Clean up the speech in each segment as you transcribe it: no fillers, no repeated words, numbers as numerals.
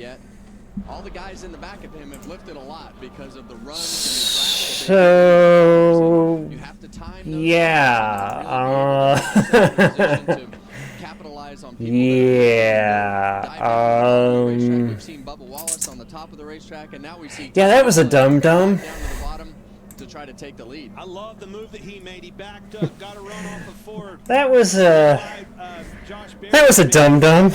yet. All the guys in the back of him have lifted a lot because of the runs. So you have to time yeah, capitalize on yeah, we've seen Bubba Wallace on the top of the racetrack, and now we see yeah, that was a dum-dum. down to the bottom to try to take the lead. I love the move that he made. He backed up, got a run off of Ford. That was a dum-dum.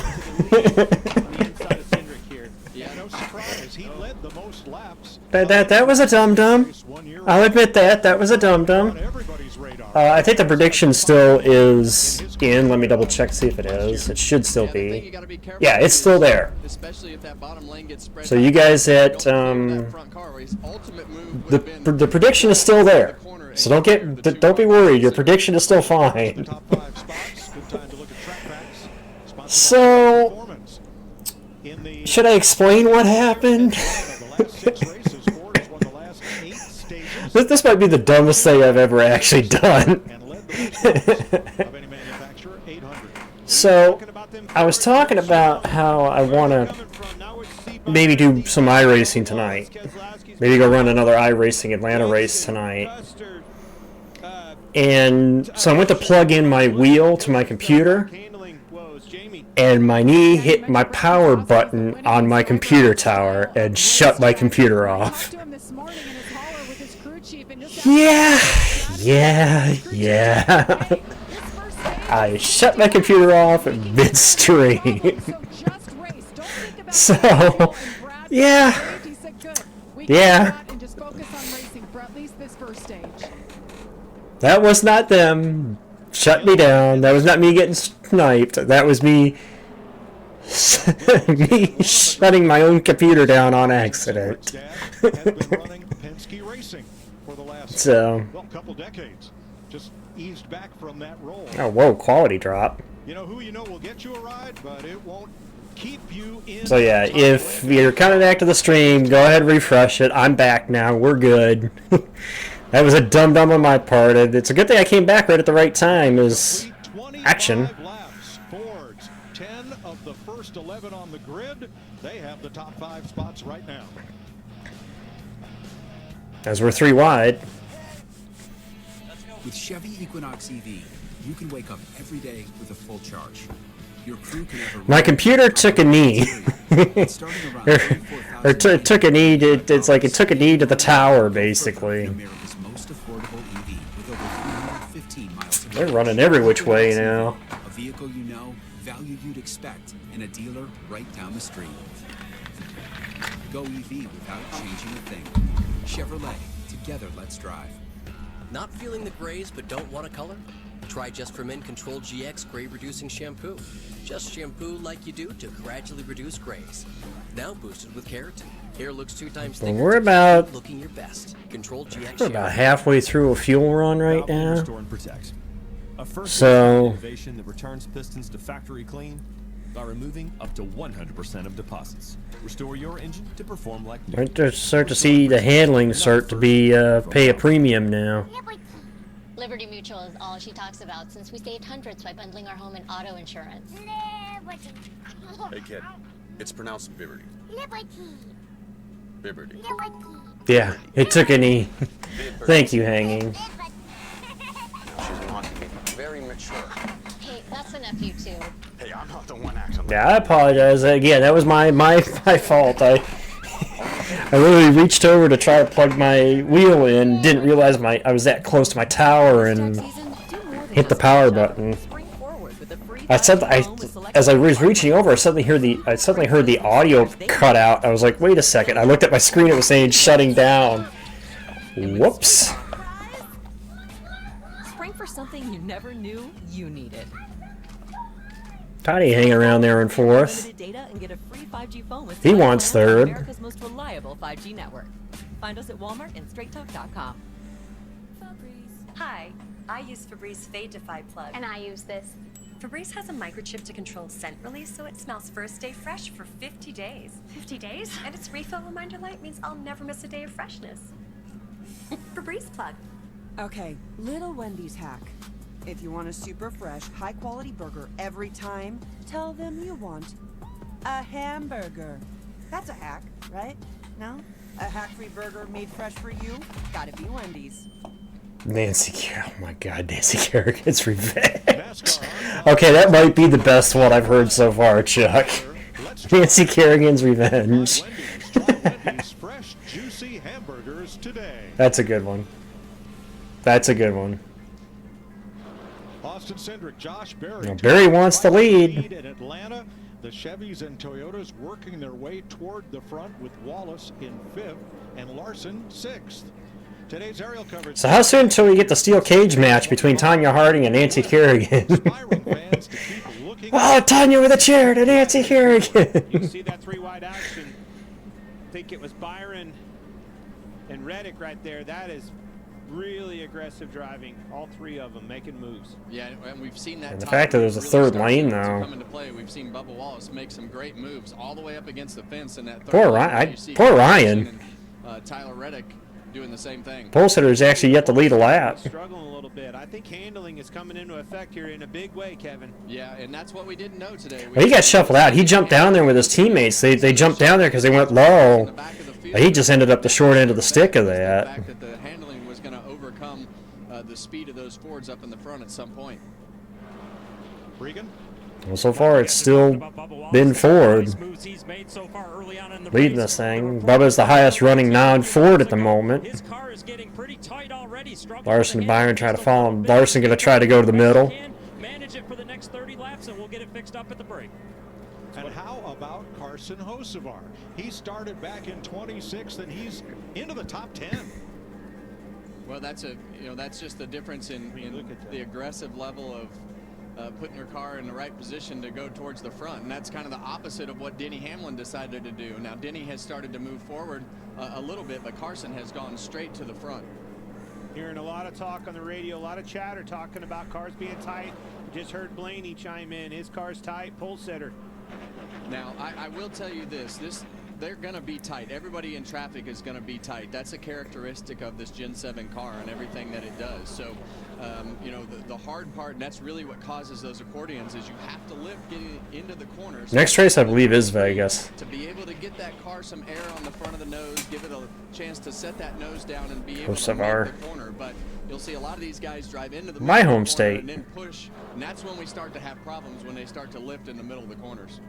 Yeah, no surprise. He led the most laps. That was a dum-dum. I'll admit that was a dum-dum. I think the prediction still is in. Let me double check, see if it is. It should still be. Yeah, it's still there. So you guys at the prediction is still there. So don't be worried. Your prediction is still fine. So should I explain what happened? This might be the dumbest thing I've ever actually done. So, I was talking about how I want to maybe do some iRacing tonight. Maybe go run another iRacing Atlanta race tonight. And so I went to plug in my wheel to my computer, and my knee hit my power button on my computer tower and shut my computer off. Yeah. I shut my computer off midstream. So, yeah. That was not them. Shut me down. That was not me getting sniped. That was me shutting my own computer down on accident. So, oh, whoa, quality drop. So yeah, if you're coming back to the stream, go ahead and refresh it. I'm back now. We're good. That was a dum-dum on my part. It's a good thing I came back right at the right time. Is action. Ford's 10 of the first 11 on the grid. They have the top 5 spots right now. As we're 3 wide. With Chevy Equinox EV, you can wake up every day with a full charge. Your crew can my computer took a knee. or took a knee. It's like it took a knee to the tower, basically. They're running every which way now. A vehicle you know, value you'd expect, and a dealer right down the street. Go EV without changing a thing. Chevrolet, together let's drive. Not feeling the grays but don't want a color? Try Just for Men Control GX Gray Reducing Shampoo. Just shampoo like you do to gradually reduce grays. Now boosted with keratin. Hair looks 2 times thicker. We're about looking your best. Control GX. We're about halfway through a fuel run right now. So innovation that returns pistons to factory clean by removing up to 100% of deposits. Restore your engine to perform like new. We're to start to see the handling start to be pay a premium now. Liberty Mutual is all she talks about since we saved hundreds by bundling our home and auto insurance. Hey kid, it's pronounced Liberty. Liberty. Yeah, it took a knee. Thank you, Hanging. She's wanting me. Very mature. Hey, that's enough, you two. Hey, I'm not the one acting. Yeah, I apologize. Again, that was my fault. I literally reached over to try to plug my wheel in, didn't realize I was that close to my tower and hit the power button. As I was reaching over, I suddenly heard the audio cut out. I was like, wait a second. I looked at my screen, it was saying shutting down. Whoops. Spring for something you never knew you needed. Patty hanging around there in 4th. He wants 3rd. America's most reliable 5G network. Find us at Walmart and straighttalk.com. Hi, I use Febreze Fade Defy Plug. And I use this. Febreze has a microchip to control scent release, so it smells first day fresh for 50 days. 50 days? And its refill reminder light means I'll never miss a day of freshness. Febreze Plug. Okay, Little Wendy's hack. If you want a super fresh, high-quality burger every time, tell them you want a hamburger. That's a hack, right? No? A hack-free burger made fresh for you? Gotta be Wendy's. Nancy Kerrigan. Oh my God, Nancy Kerrigan's revenge. Okay, that might be the best one I've heard so far, Chuck. Nancy Kerrigan's revenge. Fresh, juicy hamburgers today. That's a good one. That's a good one. Austin Cindric, Josh Berry. Now, Berry wants to lead. In Atlanta, the Chevys and Toyotas working their way toward the front with Wallace in 5th and Larson 6th. Today's aerial coverage. So how soon until we get the steel cage match between Tanya Harding and Nancy Kerrigan? Oh, Tanya with a chair to Nancy Kerrigan. You see that 3-wide action. I think it was Byron and Reddick right there. That is really aggressive driving. All 3 of them making moves. Yeah, and we've seen that. And the fact that there's a third lane now. Come into play. We've seen Bubba Wallace make some great moves all the way up against the fence in that third Poor lane. Ryan. Poor Ryan. And, Tyler Reddick doing the same thing. Pole sitter's actually yet to lead a lap. Struggling a little bit. I think handling is coming into effect here in a big way, Kevin. Yeah, and that's what we didn't know today. Well, he got shuffled out. He jumped down there with his teammates. They jumped down there because they went low. He just ended up the short end of the stick of that. The fact that the handling was going to overcome the speed of those Fords up in the front at some point. Regan? Well, so far it's still been Ford leading this thing. Bubba's the highest running non-Ford at the moment. Larson and Byron try to follow him. Larson going to try to go to the middle. Manage it for the next 30 laps, and we'll get it fixed up at the break. And how about Carson Hocevar? He started back in 26th, and he's into the top 10. Well, that's just the difference in the aggressive level of putting her car in the right position to go towards the front, and that's kind of the opposite of what Denny Hamlin decided to do. Now Denny has started to move forward a little bit, but Carson has gone straight to the front. Hearing a lot of talk on the radio, a lot of chatter talking about cars being tight. Just heard Blaney chime in. His car's tight, pole sitter. Now I will tell you this they're going to be tight. Everybody in traffic is going to be tight. That's a characteristic of this Gen 7 car and everything that it does. So, you know, the hard part, and that's really what causes those accordions, is you have to lift getting into the corners. Next race, I believe, is Vegas. To be able to get that car some air on the front of the nose, give it a chance to set that nose down and be able to make the corner. But you'll see a lot of these guys drive into the my home state. And then push, and that's when we start to have problems, when they start to lift in the middle of the corners.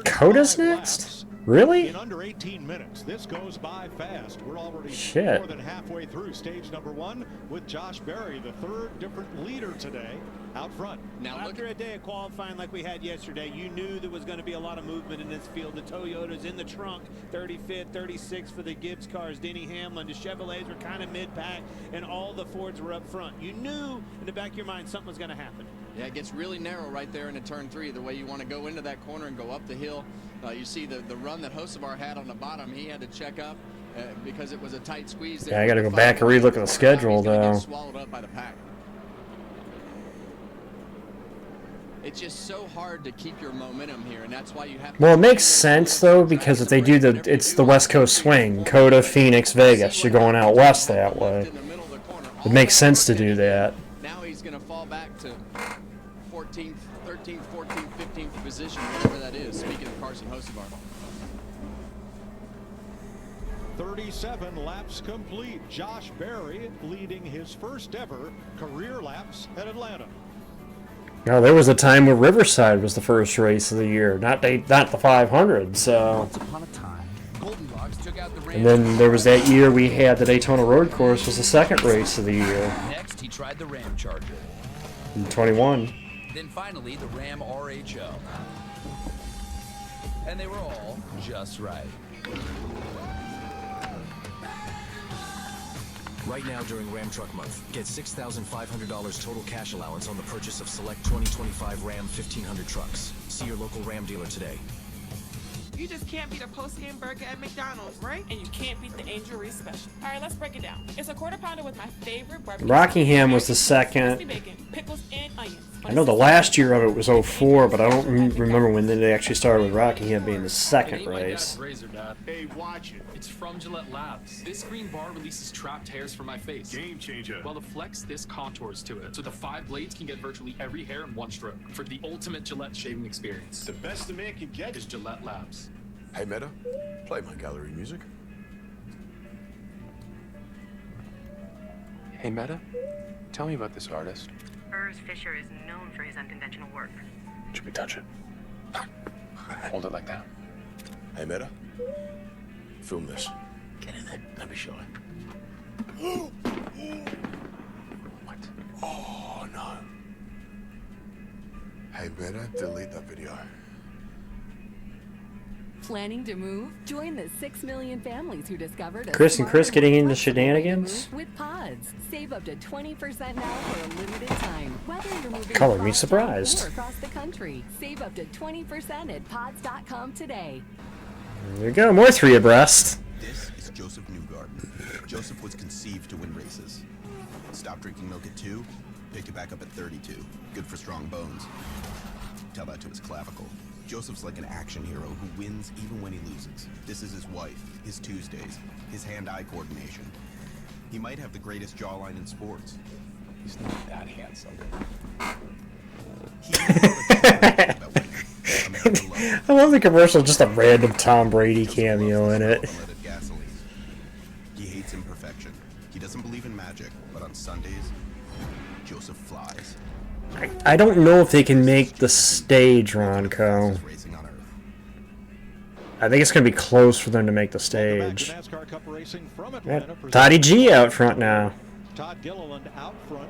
Coda's next? Really? In under 18 minutes. This goes by fast. We're already more than halfway through stage number 1 with Josh Berry, the 3rd different leader today, out front. Now, after a day of qualifying like we had yesterday, you knew there was going to be a lot of movement in this field. The Toyotas in the trunk, 35th, 36th for the Gibbs cars. Denny Hamlin, the Chevrolets were kind of mid-pack, and all the Fords were up front. You knew in the back of your mind something was going to happen. Yeah, it gets really narrow right there into turn 3, the way you want to go into that corner and go up the hill. You see the run that Hocevar had on the bottom. He had to check up because it was a tight squeeze there. Yeah, I got to go back and relook at the schedule, though. Get swallowed up by the pack. It's just so hard to keep your momentum here, and that's why you have to. Well, it makes sense, though, because if they do it's the West Coast swing. Coda, Phoenix, Vegas. You're going out west that way. It makes sense to do that. Now he's going to fall back to 14th, 13th, 14th, 15th position, whatever that is, speaking of Carson Hocevar. 37 laps complete. Josh Berry leading his first ever career laps at Atlanta. Now, there was a time where Riverside was the first race of the year, not the 500. So. Once upon a time, Goldilocks took out the Ram. And then there was that year we had the Daytona Road Course was the second race of the year. Next, he tried the Ram Charger. In 21. Then finally, the Ram RHO. And they were all just right. Right now during Ram Truck Month, get $6,500 total cash allowance on the purchase of select 2025 Ram 1500 trucks. See your local Ram dealer today. You just can't beat a post-game burger at McDonald's, right? And you can't beat the Angel Reese special. All right, let's break it down. It's a quarter pounder with my favorite barbecue. Rockingham was the second. Bacon, pickles, and onions. I know the last year of it was 04, but I don't remember when they actually started with Rockingham being the second race. Hey, watch it. It's from Gillette Labs. This green bar releases trapped hairs from my face. Game changer. While the Flex, this contours to it. So the 5 blades can get virtually every hair in one stroke for the ultimate Gillette shaving experience. The best a man can get is Gillette Labs. Hey, Meta, play my gallery music. Hey, Meta, tell me about this artist. Urs Fisher is known for his unconventional work. Should we touch it? Hold it like that. Hey, Meta, film this. Get in there. Let me show it. What? Oh, no. Hey, Meta, delete that video. Planning to move? Join the 6 million families who discovered a Chris and smart Chris and getting more into flexible way to shenanigans. move with Pods. Save up to 20% now for a limited time. Whether you're moving Color me across surprised. town or across the country, save up to 20% at pods.com today. There you go, more 3 abreast. This is Joseph Newgarden. Joseph was conceived to win races. Stopped drinking milk at 2, picked it back up at 32. Good for strong bones. Tell that to his clavicle. Joseph's like an action hero who wins even when he loses. This is his wife, his Tuesdays, his hand-eye coordination. He might have the greatest jawline in sports. He's not that handsome. I love the commercial, just a random Tom Brady cameo in it. He hates imperfection. He doesn't believe in magic, but on Sundays, Joseph flies. I don't know if they can make the stage, Ronco. I think it's going to be close for them to make the stage. Toddy G out front now. Todd Gilliland out front.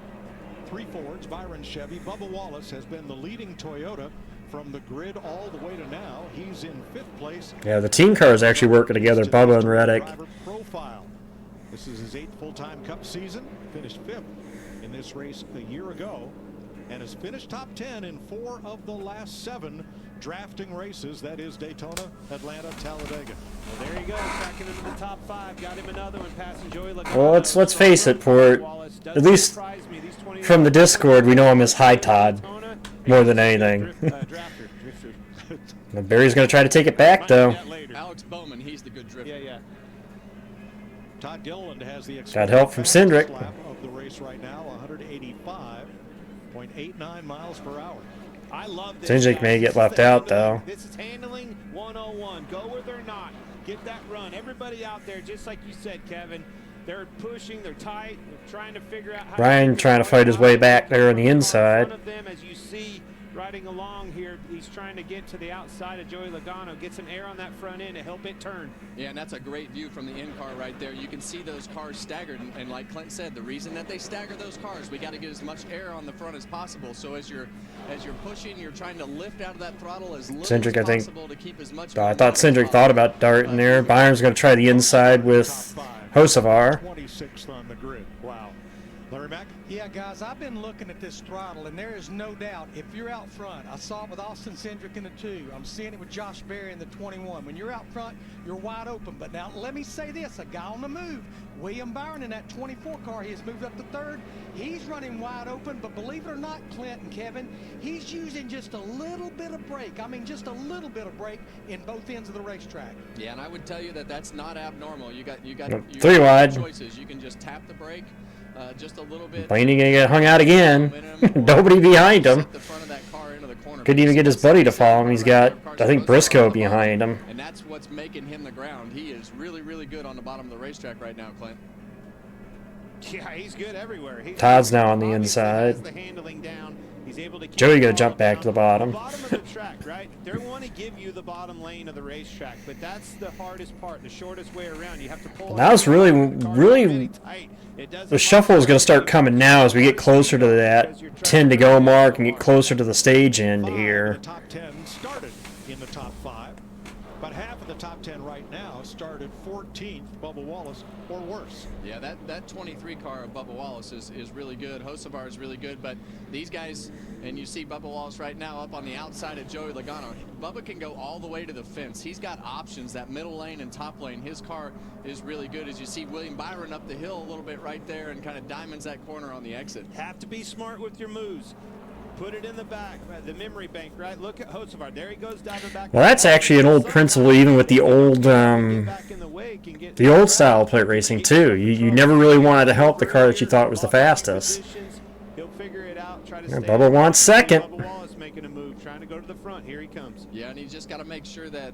3 Fords, Byron Chevy. Bubba Wallace has been the leading Toyota from the grid all the way to now. He's in 5th place. Yeah, the team cars actually working together, Bubba and Reddick. Profile. This is his 8th full-time Cup season. Finished 5th in this race a year ago, and has finished top 10 in 4 of the last 7 drafting races. That is Daytona, Atlanta, Talladega. Well, there you go, cracking into the top 5. Got him another one, passing Joey Logano. Well, let's face it, Port. At least from the Discord, we know him as High Todd more than anything. Barry's going to try to take it back, though. Alex Bowman, he's the good drifter. Yeah. Todd Gilliland has the got help from Cindric. lap of the race right now, 185.89 miles per hour. I love this. Cindric may get left out, though. This is handling 101. Go where they're not. Get that run. Everybody out there, just like you said, Kevin. They're pushing. They're tight. They're trying to figure out how. Ryan trying to fight his way back there on the inside. One of them, as you see, riding along here, he's trying to get to the outside of Joey Logano, get some air on that front end to help it turn. Yeah, and that's a great view from the in-car right there. You can see those cars staggered, and like Clint said, the reason that they stagger those cars, we got to get as much air on the front as possible. So as you're pushing, you're trying to lift out of that throttle as little Cindric, as I possible think. to keep as much. I thought Cindric thought about darting there. Byron's going to try the inside with Hocevar. 26th on the grid. Wow. Larry Mack? Yeah, guys, I've been looking at this throttle, and there is no doubt, if you're out front, I saw it with Austin Cindric in the 2. I'm seeing it with Josh Berry in the 21. When you're out front, you're wide open. But now, let me say this, a guy on the move, William Byron in that 24 car, he has moved up to 3rd. He's running wide open, but believe it or not, Clint and Kevin, he's using just a little bit of brake. I mean, just a little bit of brake in both ends of the racetrack. Yeah, and I would tell you that that's not abnormal. You got 3 wide. choices. You can just tap the brake. Just a little bit. Blaney gonna get hung out again. Nobody behind him. Couldn't even get his buddy to follow him. He's got, I think, Briscoe behind him. And that's what's making him the ground. He is really, really good on the bottom of the racetrack right now, Clint. Yeah, he's good everywhere. Todd's now on the inside. The handling down. He's able to keep Joey gonna jump back to the bottom. Bottom of the track, right? They want to give you the bottom lane of the racetrack, but that's the hardest part, the shortest way around. You have to pull. Now it's really. The shuffle is going to start coming now as we get closer to that 10 to go mark and get closer to the stage end here. The top 10 started in the top 5, but half of the top 10 right now started 14th, Bubba Wallace, or worse. Yeah, that 23 car of Bubba Wallace is really good. Hocevar is really good, but these guys, and you see Bubba Wallace right now up on the outside of Joey Logano. Bubba can go all the way to the fence. He's got options. That middle lane and top lane, his car is really good. As you see William Byron up the hill a little bit right there and kind of diamonds that corner on the exit. Have to be smart with your moves. Put it in the back, the memory bank, right? Look at Hocevar. There he goes diving back. Well, that's actually an old principle, even with the old style plate racing too. You never really wanted to help the car that you thought was the fastest. He'll figure it out. Try to Bubba wants 2nd. Bubba Wallace making a move, trying to go to the front. Here he comes. Yeah, and he's just got to make sure that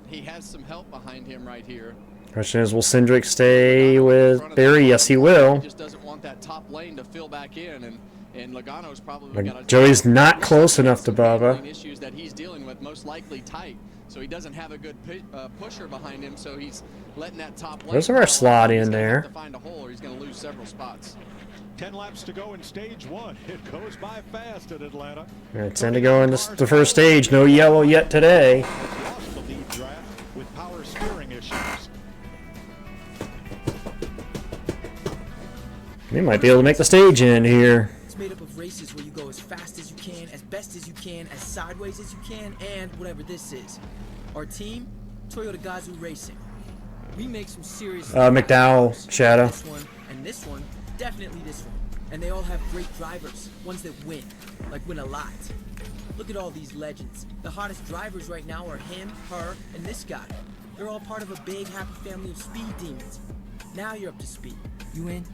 he has some help behind him right here. Question is, will Cindric stay with Barry? Yes, he will. He just doesn't want that top lane to fill back in, and Logano's probably got Joey's not close enough to Bubba. Issues that he's dealing with, most likely tight, so he doesn't have a good pusher behind him, so he's letting that top lane. There's our slot in there. To find a hole, or he's going to lose several spots. 10 laps to go in stage 1. It goes by fast at Atlanta. It's time to go in the first stage. No yellow yet today. Lost the lead draft with power steering issues. We might be able to make the stage in here. It's made up of races where you go as fast as you can, as best as you can, as sideways as you can, and whatever this is. Our team, Toyota Gazoo Racing. We make some serious... McDowell, Shadow. This one and this one, definitely this one. And they all have great drivers, ones that win, like win a lot. Look at all these legends. The hottest drivers right now are him, her, and this guy. They're all part of a big, happy family of speed demons. Now you're up to speed. You in?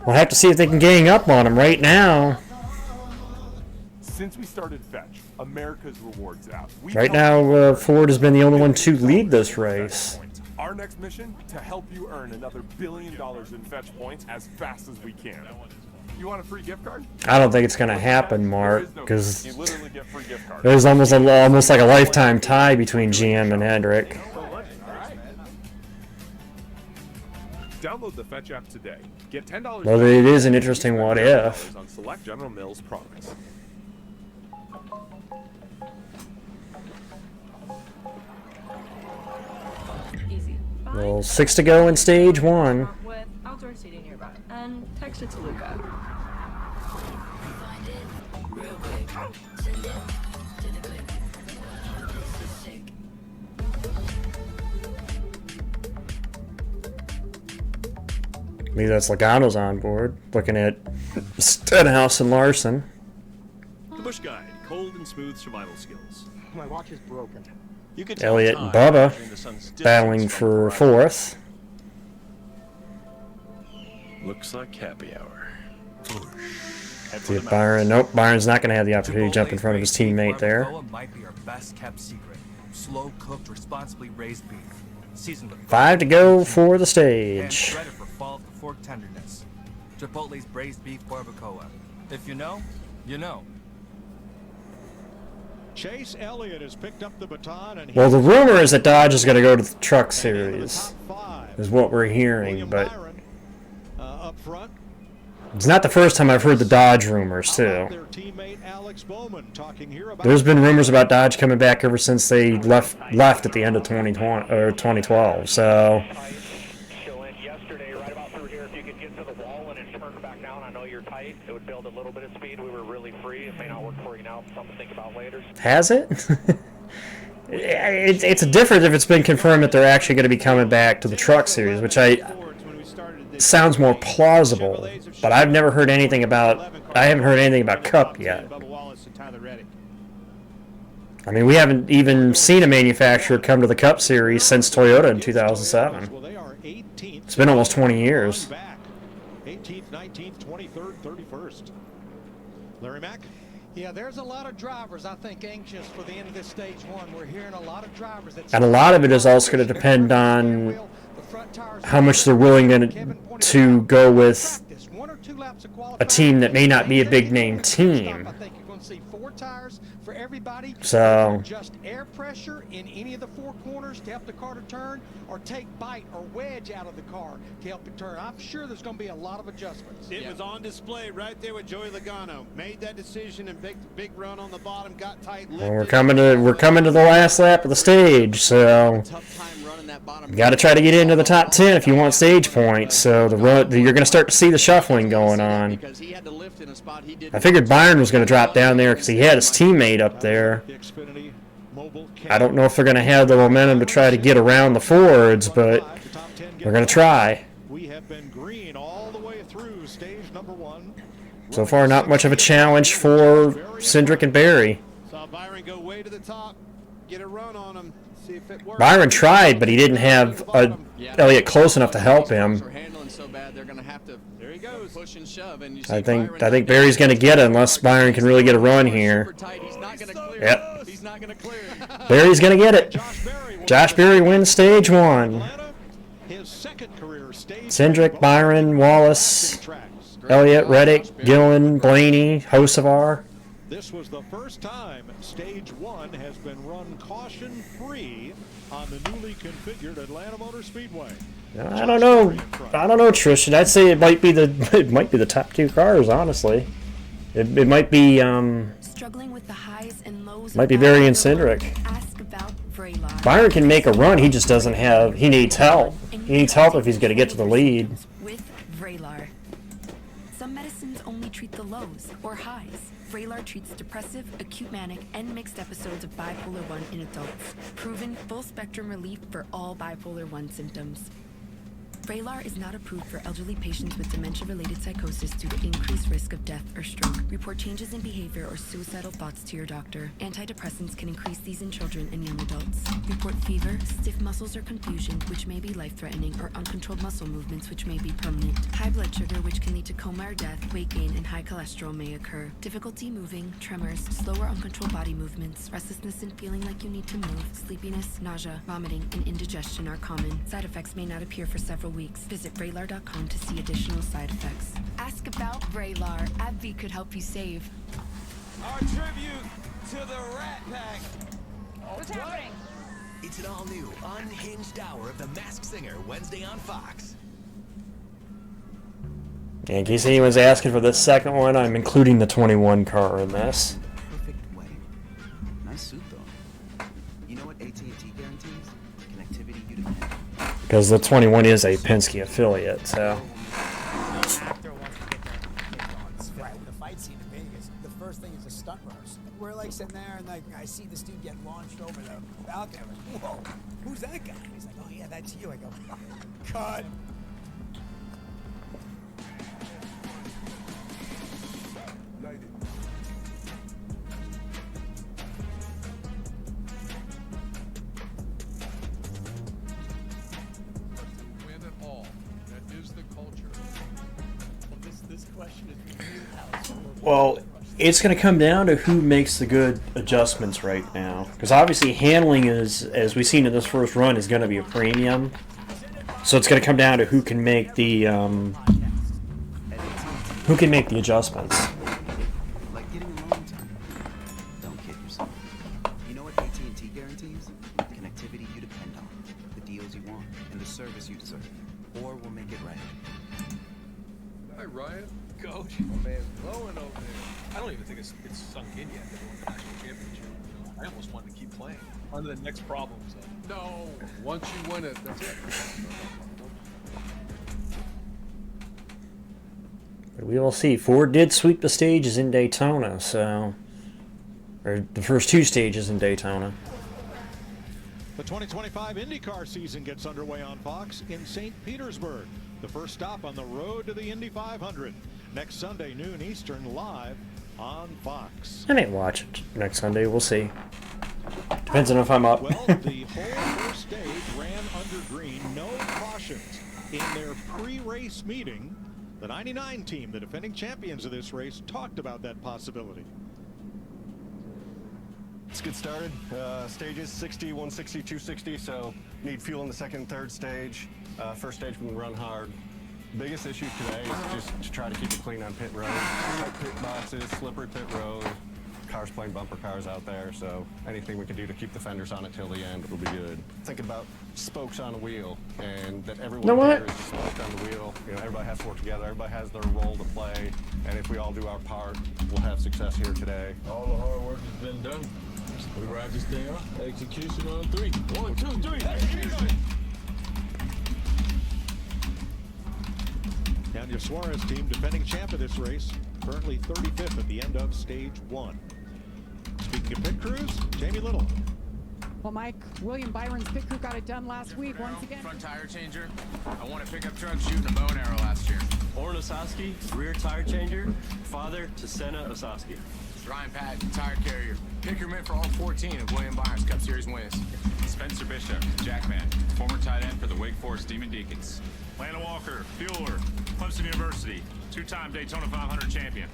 We'll have to see if they can gang up on him right now. Since we started Fetch, America's rewards app. Right now, Ford has been the only one to lead this race. Our next mission, to help you earn another $1 billion in Fetch points as fast as we can. You want a free gift card? I don't think it's going to happen, Mark, because you literally get free gift cards. there's almost like a lifetime tie between GM and Hendrick. Download the Fetch app today. Get $10. Well, it is an interesting what if. On select General Mills products. Easy. Well, 6 to go in stage 1. With outdoor seating nearby. And text it to Luca. Maybe that's Logano's on board, looking at Stenhouse and Larson. The Bush Guide, cold and smooth survival skills. My watch is broken. You could tell Elliott and time Bubba measuring the sun's distance battling from for the 4th. Looks like happy hour. Head for See the if Byron. Nope, Byron's not going to have the opportunity to jump in front of his teammate there. Barbacoa might be our best kept secret. Slow cooked, responsibly raised beef. Seasoned with 5 to go for the and stage. shredded for fall to fork tenderness. Chipotle's braised beef barbacoa. If you know, you know. Chase Elliott has picked up the baton, and Well, the rumor is that Dodge is going to go to the Truck Series, is what we're hearing, but up front. it's not the first time I've heard the Dodge rumors, too. Their teammate Alex Bowman talking here about There's been rumors about Dodge coming back ever since they left at the end of 2020 or 2012. So Yesterday, right about through here, if you could get to the wall and then turn back down, I know you're tight. It would build a little bit of speed. We were really free. It may not work for you now. Something to think about later. has it? It's different if it's been confirmed that they're actually going to be coming back to the Truck Series, which sounds more plausible. But I've never heard anything about. I haven't heard anything about Cup yet. I mean, we haven't even seen a manufacturer come to the Cup Series since Toyota in 2007. It's been almost 20 years. 18th, 19th, 23rd, 31st. Larry Mack? Yeah, there's a lot of drivers, I think, anxious for the end of this stage 1. We're hearing a lot of drivers that... And a lot of it is also going to depend on how much they're willing to go with a team that may not be a big name team. I think you're going to see 4 tires for everybody. So Just air pressure in any of the 4 corners to help the car to turn, or take bite or wedge out of the car to help it turn. I'm sure there's going to be a lot of adjustments. It was on display right there with Joey Logano. Made that decision and big run on the bottom, got tight. well, we're coming to the last lap of the stage, so you got to try to get into the top 10 if you want stage points. So you're going to start to see the shuffling going on. I figured Byron was going to drop down there because he had his teammate up there. I don't know if they're going to have the momentum to try to get around the Fords, but we're going to try. We have been green all the way through stage number 1. So far, not much of a challenge for Cindric and Barry. Saw Byron go way to the top, get a run on him, see if it works. Byron tried, but he didn't have Elliott close enough to help him. So bad they're going to have to push and shove. And you I think Barry's going to get it unless Byron can really get a run here. Yep. He's not going to clear. Barry's going to get it. Josh Berry wins stage 1. Cindric, Byron, Wallace, Elliott, Reddick, Gillen, Blaney, Hocevar. This was the first time stage 1 has been run caution-free on the newly configured Atlanta Motor Speedway. I don't know, Tristan. I'd say it might be the top 2 cars, honestly. It might be struggling with the highs and lows. Might be Barry and Cindric. Ask about Vraylar. Byron can make a run. He just doesn't have. He needs help. He needs help if he's going to get to the lead. With Vraylar. Some medicines only treat the lows or highs. Vraylar treats depressive, acute manic, and mixed episodes of bipolar 1 in adults. Proven full-spectrum relief for all bipolar 1 symptoms. Vraylar is not approved for elderly patients with dementia-related psychosis due to increased risk of death or stroke. Report changes in behavior or suicidal thoughts to your doctor. Antidepressants can increase these in children and young adults. Report fever, stiff muscles or confusion, which may be life-threatening, or uncontrolled muscle movements, which may be permanent. High blood sugar, which can lead to coma or death, weight gain, and high cholesterol may occur. Difficulty moving, tremors, slow or uncontrolled body movements, restlessness and feeling like you need to move, sleepiness, nausea, vomiting, and indigestion are common. Side effects may not appear for several weeks. Visit Vraylar.com to see additional side effects. Ask about Vraylar. AbbVie could help you save. Our tribute to the Rat Pack. What's happening? It's an all-new, unhinged hour of The Masked Singer, Wednesday on Fox. In case anyone's asking for the second one, I'm including the 21 car in this. Perfect way. Nice suit, though. You know what AT&T guarantees? Connectivity you depend on. Because the 21 is a Penske affiliate, so. Right, with the fight scene in Vegas, the first thing is a stunt rehearsal. We're like sitting there and like I see this dude get launched over the balcony. I'm like, whoa, who's that guy? And he's like, oh yeah, that's you. I go, cut. Well, it's going to come down to who makes the good adjustments right now. Because obviously handling is, as we've seen in this first run, is going to be a premium. So it's going to come down to who can make the adjustments. Like getting a loan time. Don't kid yourself. You know what AT&T guarantees? Connectivity you depend on, the deals you want, and the service you deserve. Or we'll make it right. Hi, Ryan. Coach. My man's blowing over there. I don't even think it's sunk in yet that we won the national championship. I almost wanted to keep playing. On to the next problem, so. No. Once you win it, that's it. But we will see. Ford did sweep the stages in Daytona, so. Or the first 2 stages in Daytona. The 2025 IndyCar season gets underway on Fox in St. Petersburg. The first stop on the road to the Indy 500. Next Sunday, noon Eastern, live on Fox. I may watch it next Sunday. We'll see. Depends on if I'm up. Well, the whole first stage ran under green. No cautions. In their pre-race meeting, the 99 team, the defending champions of this race, talked about that possibility. Let's get started. Stages 60, 160, 260, so need fuel in the second and third stage. First stage we can run hard. Biggest issue today is just to try to keep it clean on pit road. Tight pit boxes, slippery pit road, cars playing bumper cars out there, so anything we can do to keep the fenders on it till the end will be good. Thinking about spokes on a wheel, and that everyone here is spoked on the wheel. You know, everybody has to work together, everybody has their role to play, and if we all do our part, we'll have success here today. All the hard work has been done. We ride this thing out. Execution on 3. 1, 2, 3. Execution. And your Suarez team, defending champ of this race, currently 35th at the end of stage 1. Speaking of pit crews, Jamie Little. Well, Mike, William Byron's pit crew got it done last week once again. Front tire changer. I won a pickup truck shooting a bow and arrow last year. Oren Osowski, rear tire changer, father to Senna Osowski. Ryan Patton, tire carrier. Pickerman for all 14 of William Byron's Cup Series wins. Spencer Bishop, Jackman, former tight end for the Wake Forest Demon Deacons. Lana Walker, fueler, Clemson University, 2-time Daytona 500 champion.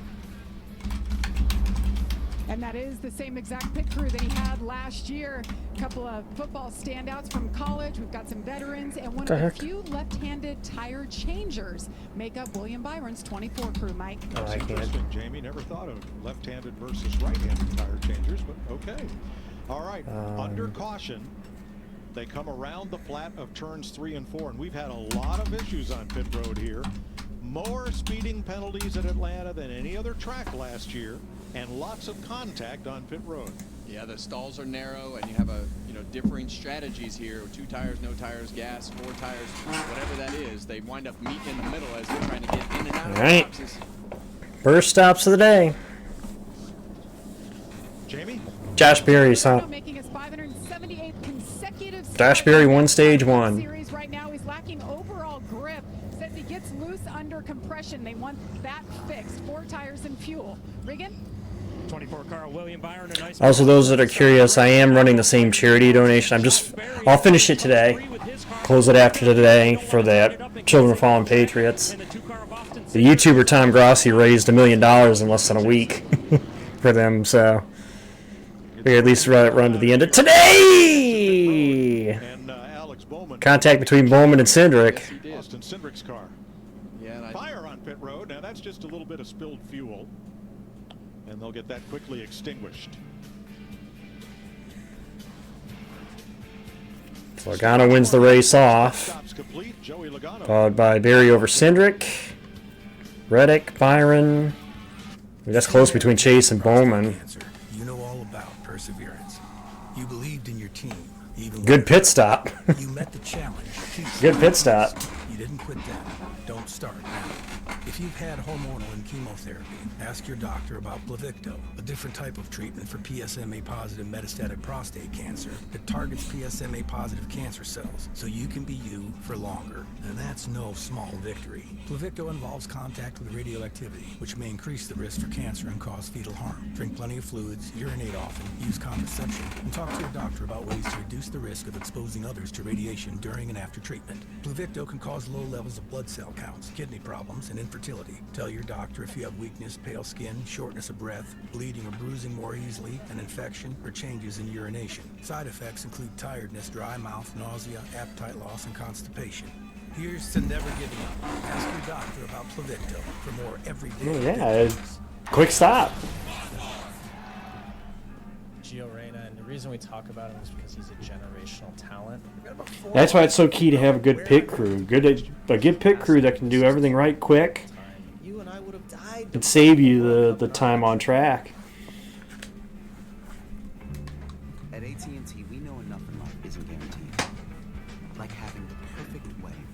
And that is the same exact pit crew that he had last year. A couple of football standouts from college. We've got some veterans and one of the few left-handed tire changers make up William Byron's 24 crew, Mike. That's interesting, Jamie. Never thought of left-handed versus right-handed tire changers, but okay. All right, under caution. They come around the flat of turns 3 and 4, and we've had a lot of issues on pit road here. More speeding penalties at Atlanta than any other track last year, and lots of contact on pit road. Yeah, the stalls are narrow, and you have differing strategies here. 2 tires, no tires, gas, 4 tires, whatever that is. They wind up meeting in the middle as they're trying to get in and out of the boxes. First stops of the day. Jamie? Josh Berry's huh? Making his 578th consecutive Josh Berry won stage 1. Series right now. He's lacking overall grip. Says he gets loose under compression. They want that fixed. 4 tires and fuel. Regan? 24 car William Byron. Also, those that are curious, I am running the same charity donation. I'll finish it today. Close it after today for the Children of Fallen Patriots. The YouTuber Tom Grossi raised $1 million in less than a week for them, so we at least run to the end of today. Contact between Bowman and Cindric. Austin Cindric's car. Yeah, fire on pit road. Now that's just a little bit of spilled fuel, and they'll get that quickly extinguished. Logano wins the race off, followed by Berry over Cindric, Reddick, Byron. That's close between Chase and Bowman. You know all about perseverance. You believed in your team. Good pit stop. You met the challenge. Good pit stop. You didn't quit then. Don't start now. If you've had hormonal and chemotherapy, ask your doctor about Pluvicto, a different type of treatment for PSMA-positive metastatic prostate cancer that targets PSMA-positive cancer cells, so you can be you for longer. And that's no small victory. Pluvicto involves contact with radioactivity, which may increase the risk for cancer and cause fetal harm. Drink plenty of fluids, urinate often, use contraception, and talk to your doctor about ways to reduce the risk of exposing others to radiation during and after treatment. Pluvicto can cause low levels of blood cell counts, kidney problems, and infertility. Tell your doctor if you have weakness, pale skin, shortness of breath, bleeding or bruising more easily, an infection, or changes in urination. Side effects include tiredness, dry mouth, nausea, appetite loss, and constipation. Here's to never giving up. Ask your doctor about Pluvicto for more everyday. Yeah, quick stop. Gio Reyna, and the reason we talk about him is because he's a generational talent. That's why it's so key to have a good pit crew. A good pit crew that can do everything right quick and save you the time on track. At AT&T, we know enough in life isn't guaranteed. Like having the perfect wedding.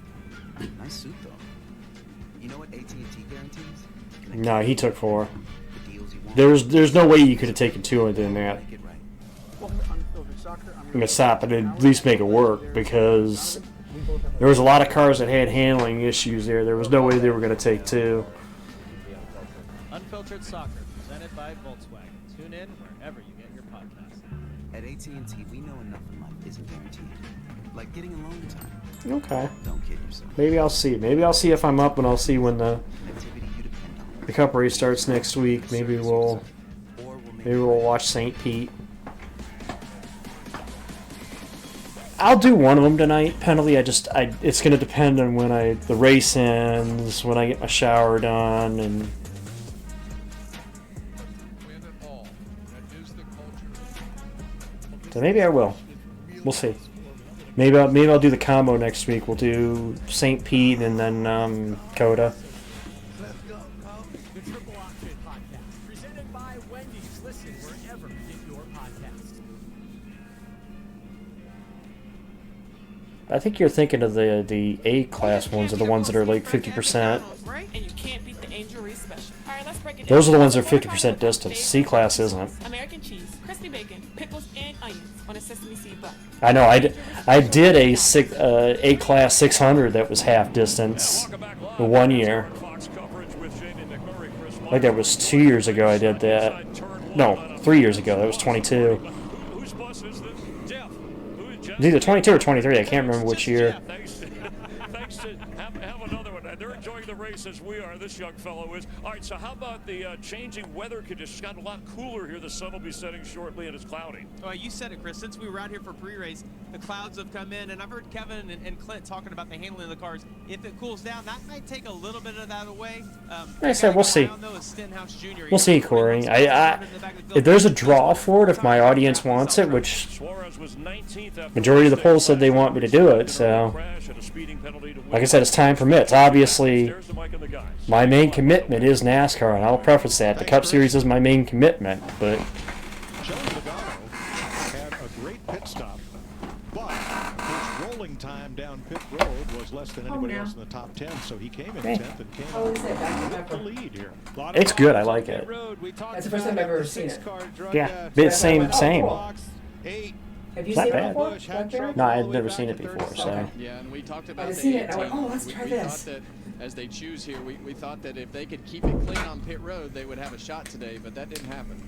Nice suit, though. You know what AT&T guarantees? No, he took 4. There's no way you could have taken 2 within that. I'm gonna stop and at least make it work, because there was a lot of cars that had handling issues there. There was no way they were gonna take 2. Unfiltered Soccer, presented by Volkswagen. Tune in wherever you get your podcasts. At AT&T, we know enough in life isn't guaranteed. Like getting alone time. Okay. Don't kid yourself. Maybe I'll see. Maybe I'll see if I'm up, and I'll see when the Cup race starts next week. Maybe we'll watch St. Pete. I'll do one of them tonight. Penalty. It's going to depend on when the race ends, when I get my shower done, and. So maybe I will. We'll see. Maybe I'll do the combo next week. We'll do St. Pete and then Coda. I think you're thinking of the A-class ones, are the ones that are like 50%. Those are the ones that are 50% distance. C-class isn't. American cheese, crispy bacon, pickles, and onions on a sesame seed bun. I know. I did a A-class 600 that was half distance 1 year. I think that was 2 years ago I did that. No, 3 years ago. That was 22. It was either 22 or 23. I can't remember which year. Thanks to have another one. They're enjoying the race as we are. This young fellow is. All right, so how about the changing weather conditions? It's gotten a lot cooler here. The sun will be setting shortly, and it's cloudy. Oh, you said it, Chris. Since we were out here for pre-race, the clouds have come in, and I've heard Kevin and Clint talking about the handling of the cars. If it cools down, that might take a little bit of that away. Like I said, we'll see. We'll see, Corey. If there's a draw for it, if my audience wants it, which majority of the polls said they want me to do it, so like I said, as time permits. Obviously, my main commitment is NASCAR, and I'll preface that. The Cup Series is my main commitment, but Joey Logano had a great pit stop, but his rolling time down pit road was less than anybody else in the top 10, so he came in 10th and came with the lead here. it's good. I like it. That's the first time I've ever seen it. Yeah, it's same. Have you It's not seen it bad. before? Blackberry? No, I've never seen it before, so. Yeah, and we talked about I've the seen it, and I 18. went, oh, let's try we this. thought that as they choose here, we thought that if they could keep it clean on pit road, they would have a shot today, but that didn't happen.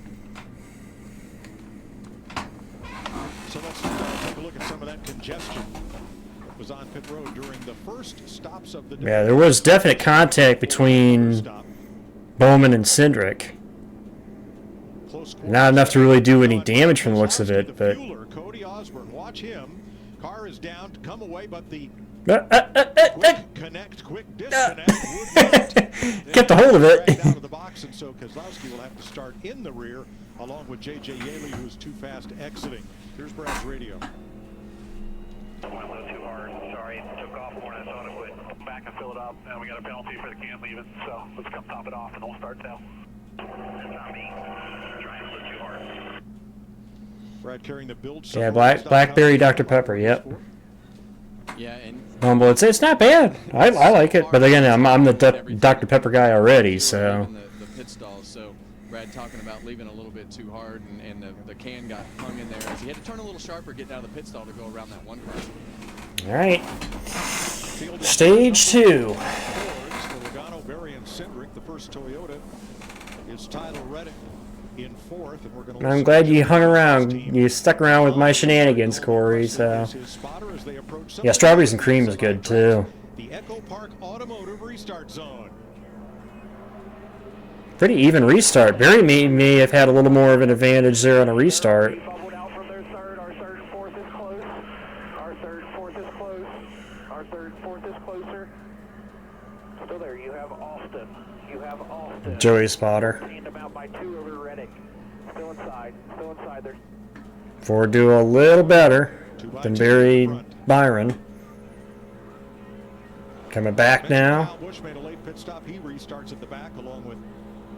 So let's take a look at some of that congestion that was on pit road during the first stops of the day. Yeah, there was definite contact between Bowman and Cindric. Not enough to really do any damage from the looks of it, but Cody Osborne, watch him. Car is down to come away, but the quick disconnect kept a hold of it. out of the box, and so Keselowski will have to start in the rear along with J.J. Yaley, who's too fast exiting. Here's Brad's radio. Went a little too hard. Sorry, took off more than I thought it would. Come back and fill it up, and we got a penalty for the can leaving. So let's come top it off, and we'll start now. That's not me. Trying a little too hard. Brad carrying the build. Yeah, Blackberry Dr. Pepper, yep. Yeah, and Humble, it's not bad. I like it, but again, I'm the Dr. Pepper guy already, so. The pit stalls, so Brad talking about leaving a little bit too hard, and the can got hung in there as he had to turn a little sharper getting out of the pit stall to go around that one car. All right. Stage 2. Logano, Berry, and Cindric. The first Toyota is Tyler Reddick in fourth, and we're going to. I'm glad you hung around. You stuck around with my shenanigans, Corey. So. Yeah, strawberries and cream is good too. The Echo Park Automotive Restart Zone. Pretty even restart. Barry may have had a little more of an advantage there on a restart. Still there. You have Austin. You have Austin. Joey Spotter. By 2 over Reddick. Still inside. Still inside there. Ford do a little better than Barry Byron. Coming back now. Bush made a late pit stop. He restarts at the back along with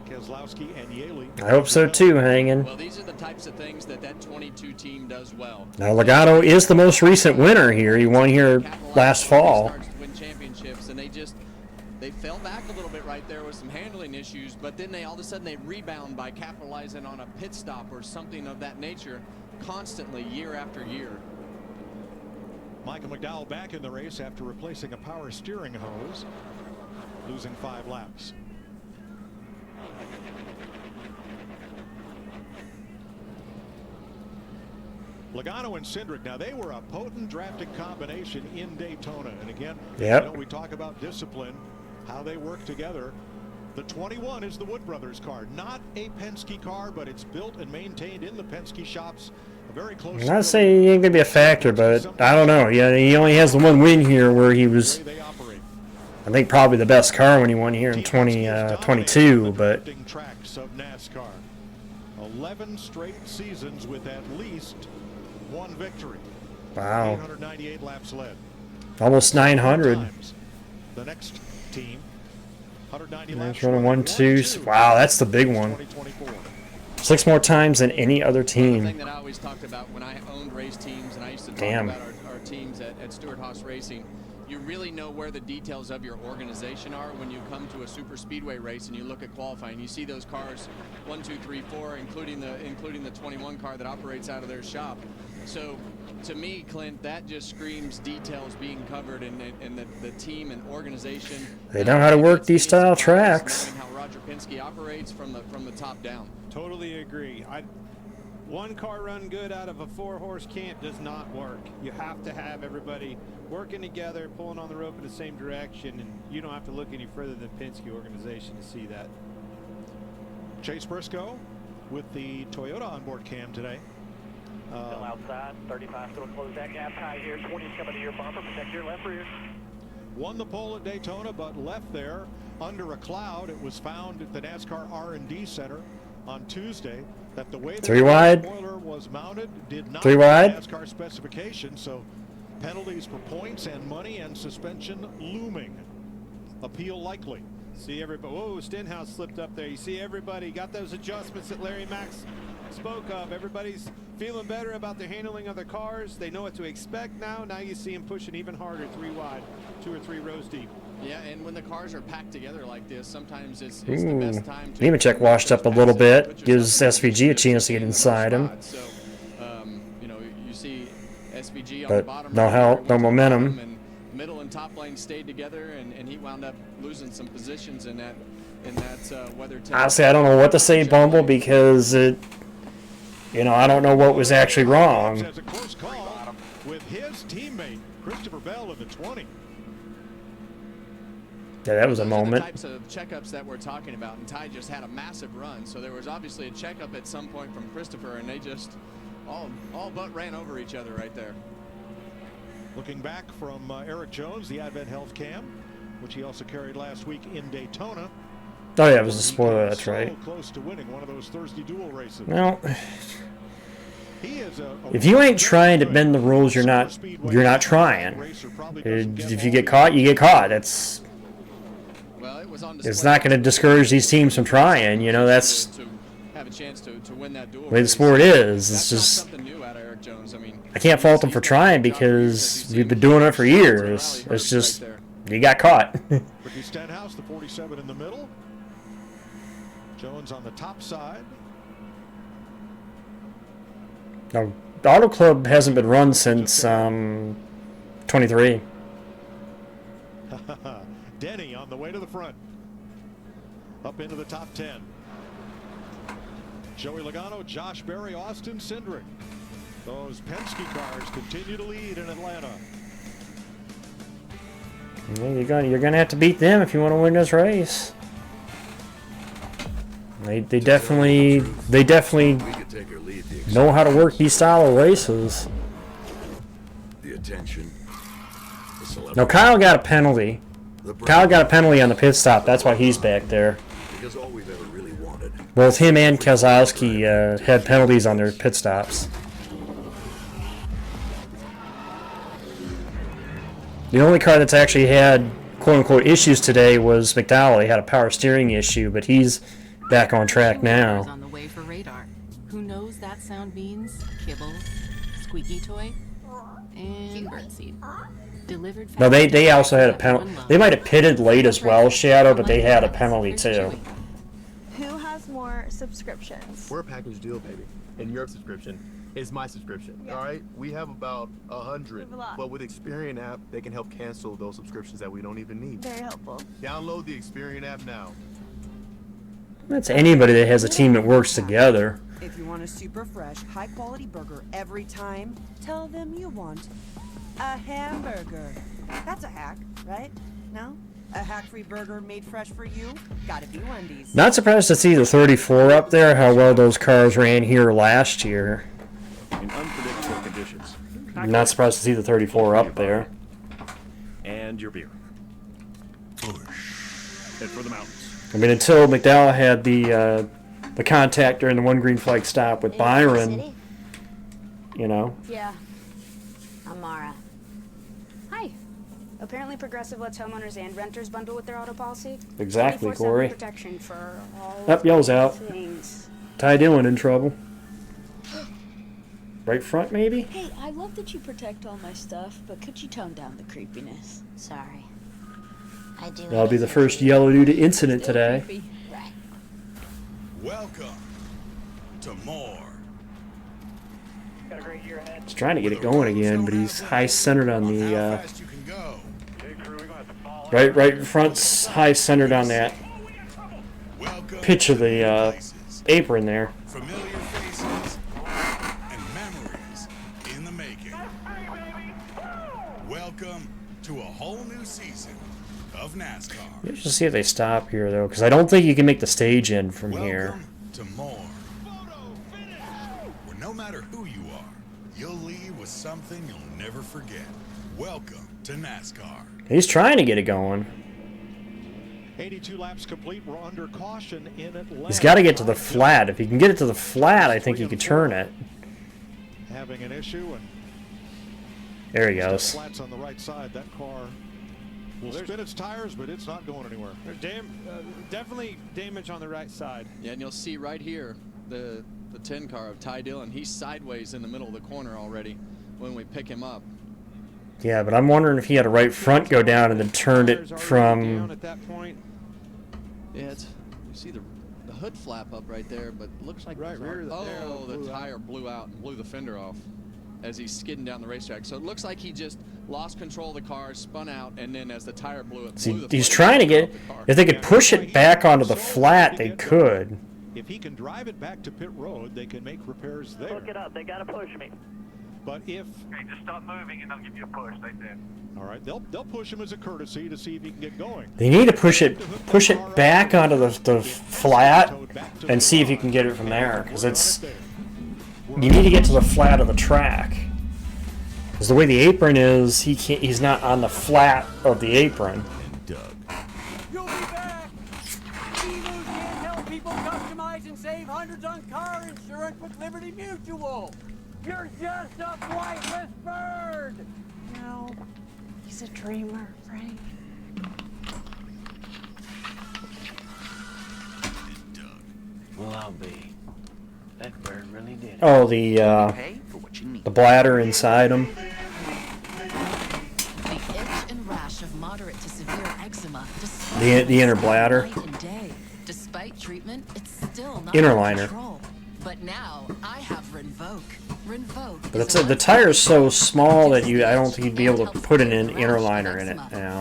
Keselowski and Yaley. I hope so too, hanging. Well, these are the types of things that 22 team does well. Now Logano is the most recent winner here. He won here last fall. Win championships, and they fell back a little bit right there with some handling issues, but then all of a sudden they rebound by capitalizing on a pit stop or something of that nature constantly year after year. Michael McDowell back in the race after replacing a power steering hose, losing 5 laps. Logano and Cindric, now they were a potent drafting combination in Daytona, and again, yep. You know, we talk about discipline, how they work together. The 21 is the Wood Brothers car, not a Penske car, but it's built and maintained in the Penske shops. A very close. I'm not saying he ain't gonna be a factor, but I don't know. Yeah, he only has the one win here where he was, I think, probably the best car when he won here in 2022. But tracks of NASCAR, 11 straight seasons with at least 1 victory. wow, 898 laps led. almost 900. The next team, 190 That's laps. running 1, 2. Wow, that's the big one. 6 more times than any other The thing team. that I always talked about when I owned race teams, and I used to talk Damn. about our teams at Stewart-Haas Racing, you really know where the details of your organization are when you come to a super speedway race and you look at qualifying. You see those cars 1, 2, 3, 4, including the 21 car that operates out of their shop. So to me, Clint, that just screams details being covered in the team and organization. They know how to work these style tracks. Knowing how Roger Penske operates from the top down. Totally agree. One car run good out of a 4-horse camp does not work. You have to have everybody working together, pulling on the rope in the same direction, and you don't have to look any further than Penske organization to see that. Chase Briscoe with the Toyota onboard cam today. Still outside, 35 still close that gap. High here, 20's coming to your bumper, protect your left rear. Won the pole at Daytona, but left there under a cloud. It was found at the NASCAR R&D Center on Tuesday that the way the 3 wide. spoiler was mounted did not 3 wide. meet NASCAR specifications, so penalties for points and money and suspension looming. Appeal likely. See everybody. Whoa, Stenhouse slipped up there. You see everybody got those adjustments that Larry Max spoke of. Everybody's feeling better about the handling of the cars. They know what to expect now. Now you see them pushing even harder, 3 wide, 2 or 3 rows deep. Yeah, and when the cars are packed together like this, sometimes it's the best time to... Nemechek washed up a little bit. Gives SVG a chance to get inside him. So, you know, you see SVG on But the bottom. no right help, there, no went to the bottom, momentum. And middle and top lane stayed together, and he wound up losing some positions in that weather. Honestly, I don't know what to say, Bumble, because it... You know, I don't know what was actually wrong. Has a close call with his teammate Christopher Bell in the 20. Yeah, that was a Those are moment. the types of checkups that we're talking about, and Ty just had a massive run, so there was obviously a checkup at some point from Christopher, and they just all but ran over each other right there. Looking back from Eric Jones, the Advent Health Cam, which he also carried last week in Daytona. Oh yeah, it was a spoiler, that's So right. close to winning one of those Thursday duel races. Well, He is a if you ain't trying to bend the rules, you're not trying. If you get caught, you get caught. It's not going to discourage these teams from trying. You know, that's To have a chance to win that duel. the way the sport is. It's That's not just something new out of Eric Jones. I mean, I can't fault them for trying because we've been doing it for years. It's just you got caught. Ricky Stenhouse, the 47 in the middle. Jones on the top side. No, the Auto Club hasn't been run since 23. Denny on the way to the front. Up into the top 10. Joey Logano, Josh Berry, Austin Cindric. Those Penske cars continue to lead in Atlanta. Yeah, you're gonna have to beat them if you want to win this race. They definitely know how to work these style of races. The attention. No, Kyle got a penalty. Kyle got a penalty on the pit stop. That's why he's back there. Because all we've ever really wanted. Both him and Keselowski had penalties on their pit stops. The only car that's actually had quote-unquote issues today was McDowell. He had a power steering issue, but he's back on track now. On the way for radar. Who knows that sound means? Kibble, squeaky toy, and birdseed. Delivered. No, they also had a penalty. They might have pitted late as well, Shadow, but they had a penalty too. Who has more subscriptions? We're a package deal, baby. And your subscription is my subscription. Yeah. All right? We have about 100. We have a lot. But with Experian app, they can help cancel those subscriptions that we don't even need. Very helpful. Download the Experian app now. That's anybody that has a team that works together. If you want a super fresh, high quality burger every time, tell them you want a hamburger. That's a hack, right? No? A hack-free burger made fresh for you? Gotta be Wendy's. Not surprised to see the 34 up there, how well those cars ran here last year. In unpredictable conditions. Not surprised to see the 34 up there. And your beer. Head for the mountains. I mean, until McDowell had the contact during the one green flag stop with Byron, you know. Yeah. Amara. Hi. Apparently Progressive lets homeowners and renters bundle with their auto policy. Exactly, 24/7 Corey. protection for all Yep, yell's out. things. Ty Dillon in trouble. Right front, maybe? Hey, I love that you protect all my stuff, but could you tone down the creepiness? Sorry. I do. That'll be the first yellow dude incident today. Right. Welcome to more. Got a great year ahead. He's trying to get it going again, but he's high centered on the right front's high centered on that pitch of the apron there. Familiar faces and memories in the making. Welcome to a whole new season of NASCAR. Let's just see if they stop here, though, because I don't think you can make the stage in from here. Welcome to more. Where no matter who you are, you'll leave with something you'll never forget. Welcome to NASCAR. He's trying to get it going. 82 laps complete. We're under caution in Atlanta. He's got to get to the flat. If he can get it to the flat, I think he could turn it. Having an issue, and there he goes. Flats on the right side. That car will spin its tires, but it's not going anywhere. There's definitely damage on the right side. Yeah, and you'll see right here the 10 car of Ty Dillon. He's sideways in the middle of the corner already when we pick him up. Yeah, but I'm wondering if he had a right front go down and then turned it from. At that point. Yeah, you see the hood flap up right there, but looks like right rear. The tire blew out and blew the fender off as he's skidding down the racetrack. So it looks like he just lost control of the car, spun out, and then as the tire blew it, See, he's trying to get. If they could push it back onto the flat, they could. If he can drive it back to pit road, they can make repairs there. Look it up. They gotta push me. But if Okay, just stop moving and they'll give you a push. They did. all right, they'll push him as a courtesy to see if he can get going. They need to push it back onto the flat and see if you can get it from there, because it's. You need to get to the flat of the track. Because the way the apron is, he's not on the flat of the apron. You'll be back. Evo's can't help people customize and save hundreds on car insurance with Liberty Mutual. You're just a flightless bird. No, he's a dreamer, Frank. Well, I'll be. That bird really did it. Oh, the bladder inside him. The itch and rash of moderate to severe eczema. The inner bladder. Night and day. Despite treatment, it's still not Inner under liner. control. But now I have Rinvoq. Rinvoq. But it's the tire's so small that I don't think you'd be able to put an inner liner in it now.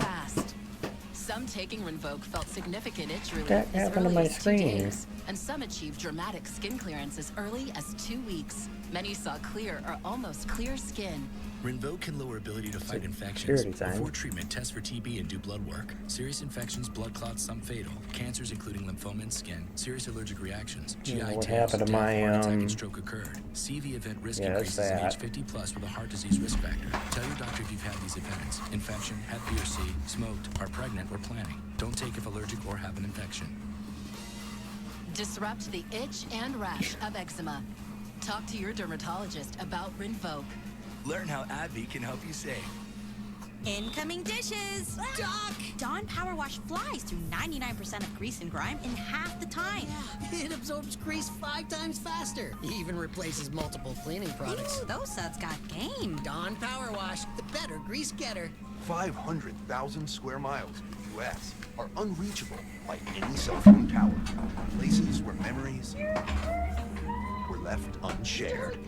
Some taking Rinvoq felt significant itch relief That as happened to early my as 2 screen. days, and some achieved dramatic skin clearance as early as 2 weeks. Many saw clear or almost clear skin. Rinvoq can lower ability to fight infections. security thing. Before treatment, test for TB and do blood work. Serious infections, blood clots, some fatal. Cancers, including lymphoma and skin. Serious allergic reactions. GI what tears, happened to death, my, heart attack, and stroke occurred. CV event risk yeah, that's increases in that. age 50 plus with a heart disease risk factor. Tell your doctor if you've had these events. Infection, Hep B or C, smoked, are pregnant, or planning. Don't take if allergic or have an infection. Disrupt the itch and rash of eczema. Talk to your dermatologist about Rinvoq. Learn how AbbVie can help you save. Incoming dishes! Doc! Dawn Power Wash flies through 99% of grease and grime in half the time. Yeah, it absorbs grease 5 times faster. Even replaces multiple cleaning products. Ooh, those suds got game. Dawn Power Wash, the better grease getter. 500,000 square miles in the U.S. are unreachable by any cell phone tower. Places where memories were left unshared.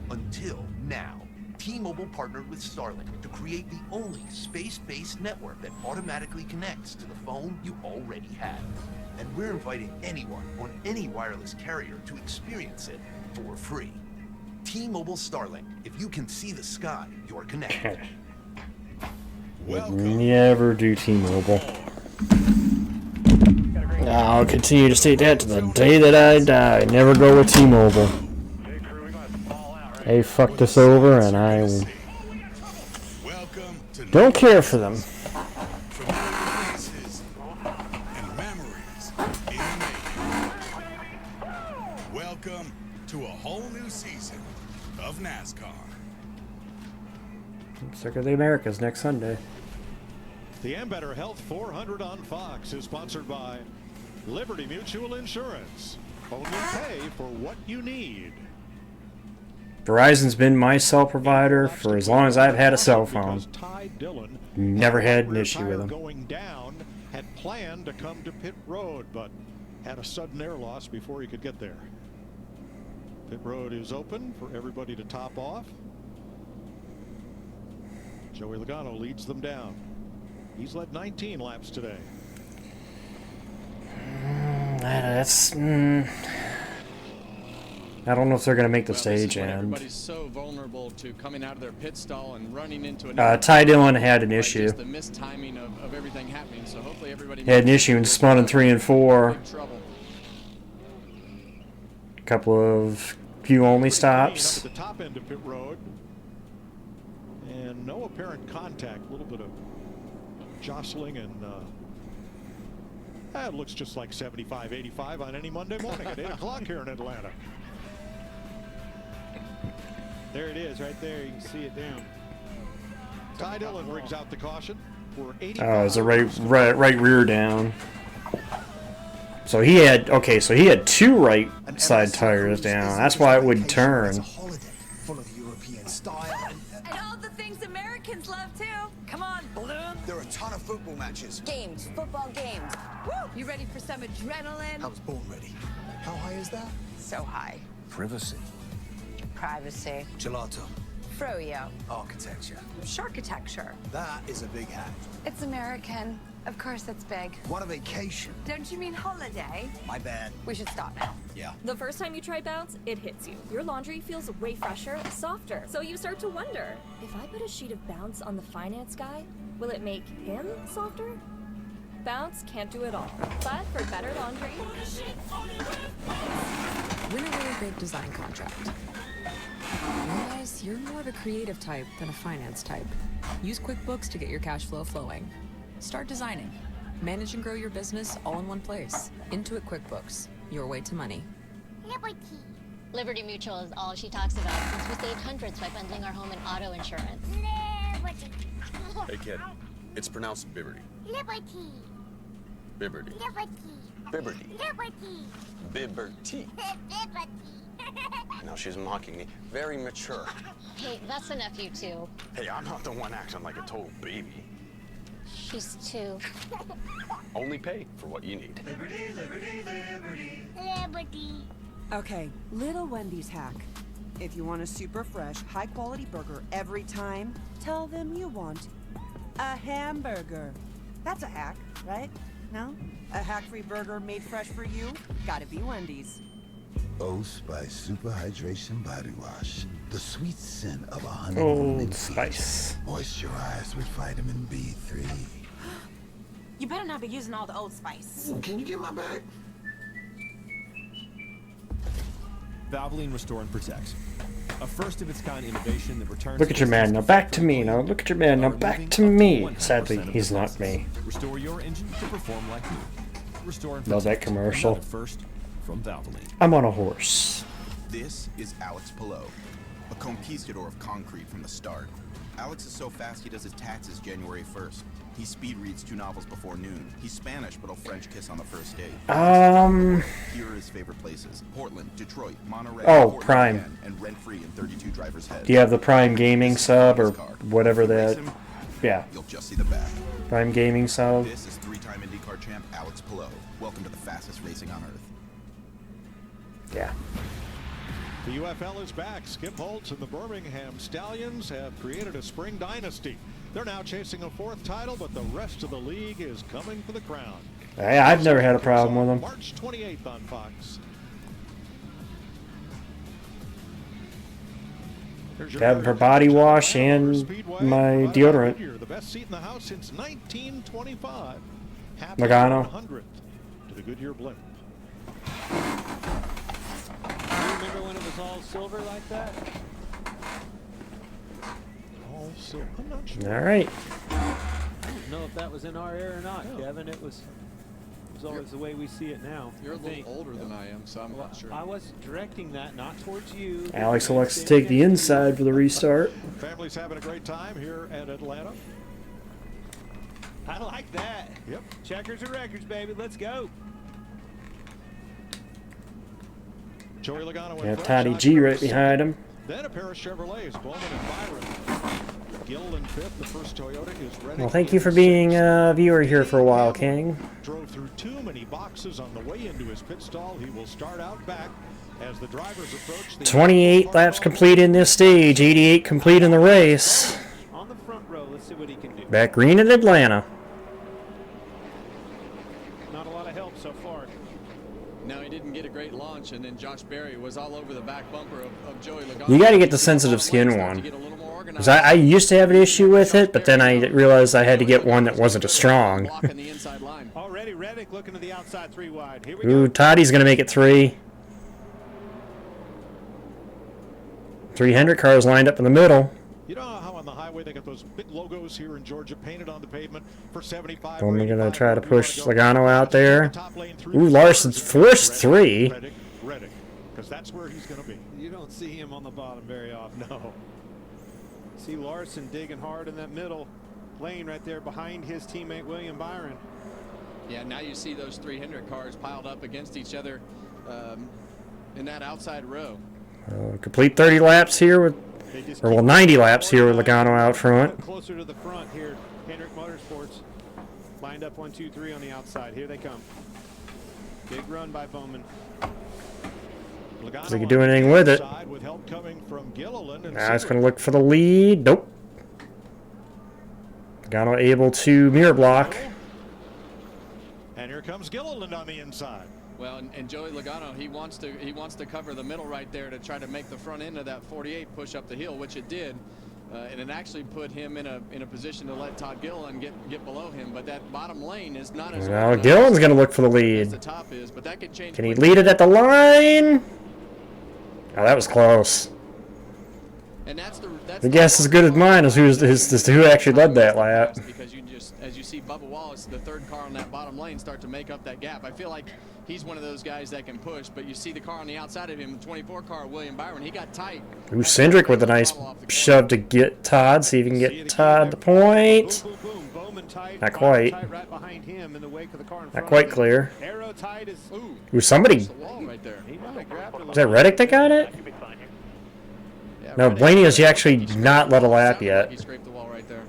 Until now. T-Mobile partnered with Starlink to create the only space-based network that automatically connects to the phone you already have. And we're inviting anyone on any wireless carrier to experience it for free. T-Mobile Starlink. If you can see the sky, you're connected. Would never do T-Mobile. I'll continue to state that to the day that I die. Never go with T-Mobile. They fucked us over, and I don't care for them. Welcome to a whole new season of NASCAR. Circuit of the Americas next Sunday. The Ambetter Health 400 on Fox is sponsored by Liberty Mutual Insurance. Only pay for what you need. Verizon's been my cell provider for as long as I've had a cell phone. Never had an issue with them. Going down, had planned to come to pit road, but had a sudden air loss before he could get there. Pit road is open for everybody to top off. Joey Logano leads them down. He's led 19 laps today. I don't know if they're going to make the stage end. Everybody's so vulnerable to coming out of their pit stall and running into another. Ty Dillon had an issue. Just the mistiming of everything happening. So hopefully everybody had an issue and spun in 3 and 4. A couple of few-only stops. At the top end of pit road. And no apparent contact. A little bit of jostling and it looks just like 75-85 on any Monday morning at 8 o'clock here in Atlanta. There it is, right there. You can see it down. Ty Dillon brings out the caution for 85. Oh, it's a right rear down. So he had two right side tires down. That's why it would turn. Full of European style and all the things Americans love too. Come on, Bloom. There are a ton of football matches. Games, football games. Woo! You ready for some adrenaline? I was born ready. How high is that? So high. Privacy. Privacy. Gelato. Froyo. Architecture. Sharkitecture. That is a big hat. It's American. Of course it's big. What a vacation. Don't you mean holiday? My bad. We should stop now. Yeah. The first time you try Bounce, it hits you. Your laundry feels way fresher, softer. So you start to wonder, if I put a sheet of Bounce on the finance guy, will it make him softer? Bounce can't do it all, but for better laundry, win a really big design contract. Realize you're more of a creative type than a finance type. Use QuickBooks to get your cash flow flowing. Start designing. Manage and grow your business all in one place. Intuit QuickBooks, your way to money. Liberty Mutual is all she talks about since we saved hundreds by bundling our home and auto insurance. Hey kid, it's pronounced Bibberty. Liberty. Bibberty. Liberty. Bibberty. Bibberty. No, she's mocking me. Very mature. Hey, that's the nephew too. Hey, I'm not the one acting like a total baby. She's 2. Only pay for what you need. Liberty, liberty, liberty. Liberty. Okay, Little Wendy's hack. If you want a super fresh, high-quality burger every time, tell them you want a hamburger. That's a hack, right? No? A hack-free burger made fresh for you? Gotta be Wendy's. Old Spice Super Hydration Body Wash. The sweet scent of a honey Old Spice. Moisturized with vitamin B3. You better not be using all the Old Spice. Can you get my bag? Valvoline Restore and Protect. A first-of-its-kind innovation that returns... Look at your man, now back to me, now look at your man, now back to me. Sadly, he's not me. Restore your engine to perform like new. Restore and Love that commercial. First from Valvoline. I'm on a horse. This is Alex Pillow, a conquistador of concrete from the start. Alex is so fast he does his taxes January 1st. He speed reads 2 novels before noon. He's Spanish, but he'll French kiss on the first date. Here are his favorite places: Portland, Detroit, Monterey, Oh, Prime. and rent-free in 32 Drivers Head. Do you have the Prime Gaming sub or whatever that? Yeah. You'll just see the back. Prime Gaming sub. This is 3-time IndyCar champ Alex Pillow. Welcome to the fastest racing on earth. Yeah. The UFL is back. Skip Holtz and the Birmingham Stallions have created a spring dynasty. They're now chasing a 4th title, but the rest of the league is coming for the crown. Hey, I've never had a problem with them. March 28th on Fox. Have her body wash and my deodorant. The best seat in the house since 1925. Happy Logano. 100th to the Goodyear blimp. Remember when it was all silver like that? All silver. I'm not sure. All right. I don't know if that was in our era or not, Kevin. It was always the way we see it now. You're a little older than I am, so I'm not sure. I was directing that not towards you. Alex elects to take the inside for the restart. Family's having a great time here at Atlanta. I like that. Yep. Checkers or records, baby. Let's go. Joey Logano Got Toddy G right behind him. Then a pair of Chevrolets, Bowman and Byron. Gill in fifth. The first Toyota is ready. Well, thank you for being a viewer here for a while, King. Drove through too many boxes on the way into his pit stall. He will start out back as the drivers approach the 28 laps complete in this stage, 88 complete in the race. On the front row, let's see what he can do. Back green in Atlanta. Not a lot of help so far. No, he didn't get a great launch, and then Josh Berry was all over the back bumper of Joey Logano. You got to get the sensitive skin one. Because I used to have an issue with it, but then I realized I had to get one that wasn't as strong. Already Reddick looking to the outside 3 wide. Here we Ooh, Toddy's going to make it 3. 3 Hendrick cars lined up in the middle. You know how on the highway they got those big logos here in Georgia painted on the pavement for 75. Only going to try to push Logano out there. Ooh, Larson's forced 3. Reddick, because that's where he's going to be. You don't see him on the bottom very often. No. See Larson digging hard in that middle lane right there behind his teammate William Byron. Yeah, now you see those 3 Hendrick cars piled up against each other in that outside row. Complete 30 laps here with, or well, 90 laps here with Logano out front. Closer to the front here, Hendrick Motorsports lined up 1, 2, 3 on the outside. Here they come. Big run by Bowman. Does he can do anything with it? Now he's going to look for the lead. Nope. Logano able to mirror block. And here comes Gilliland on the inside. Well, and Joey Logano, he wants to cover the middle right there to try to make the front end of that 48 push up the hill, which it did, and it actually put him in a position to let Todd Gilliland get below him. But that bottom lane is not as now Gilliland's going to look for the lead. The top is, but that could change. Can he lead it at the line? Oh, that was close. And that's the guess as good as mine as who actually led that lap. Because you just, as you see Bubba Wallace, the 3rd car on that bottom lane, start to make up that gap. I feel like he's one of those guys that can push, but you see the car on the outside of him, the 24 car, William Byron, he got tight. Ooh, Cindric with a nice shove to get Todd. See if he can get Todd the point. Not quite. Not quite clear. Ooh, somebody. Is that Reddick that got it? No, Blaney has actually not let a lap yet. He scraped the wall right there.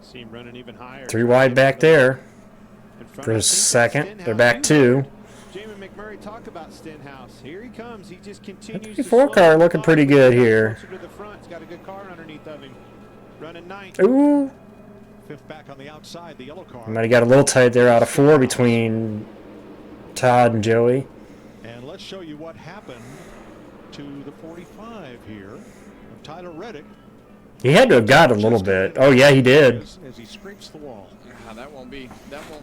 See him running even higher. 3 wide back there. For a second, they're back 2. Jamie McMurray talk about Stenhouse. Here he comes. He just continues. The 4 car looking pretty good here. Closer to the front. He's got a good car underneath of him. Running 9th. Ooh. 5th back on the outside, the yellow car. Might have got a little tight there out of 4 between Todd and Joey. And let's show you what happened to the 45 here of Tyler Reddick. He had to have got a little bit. Oh yeah, he did. As he scrapes the wall. That won't be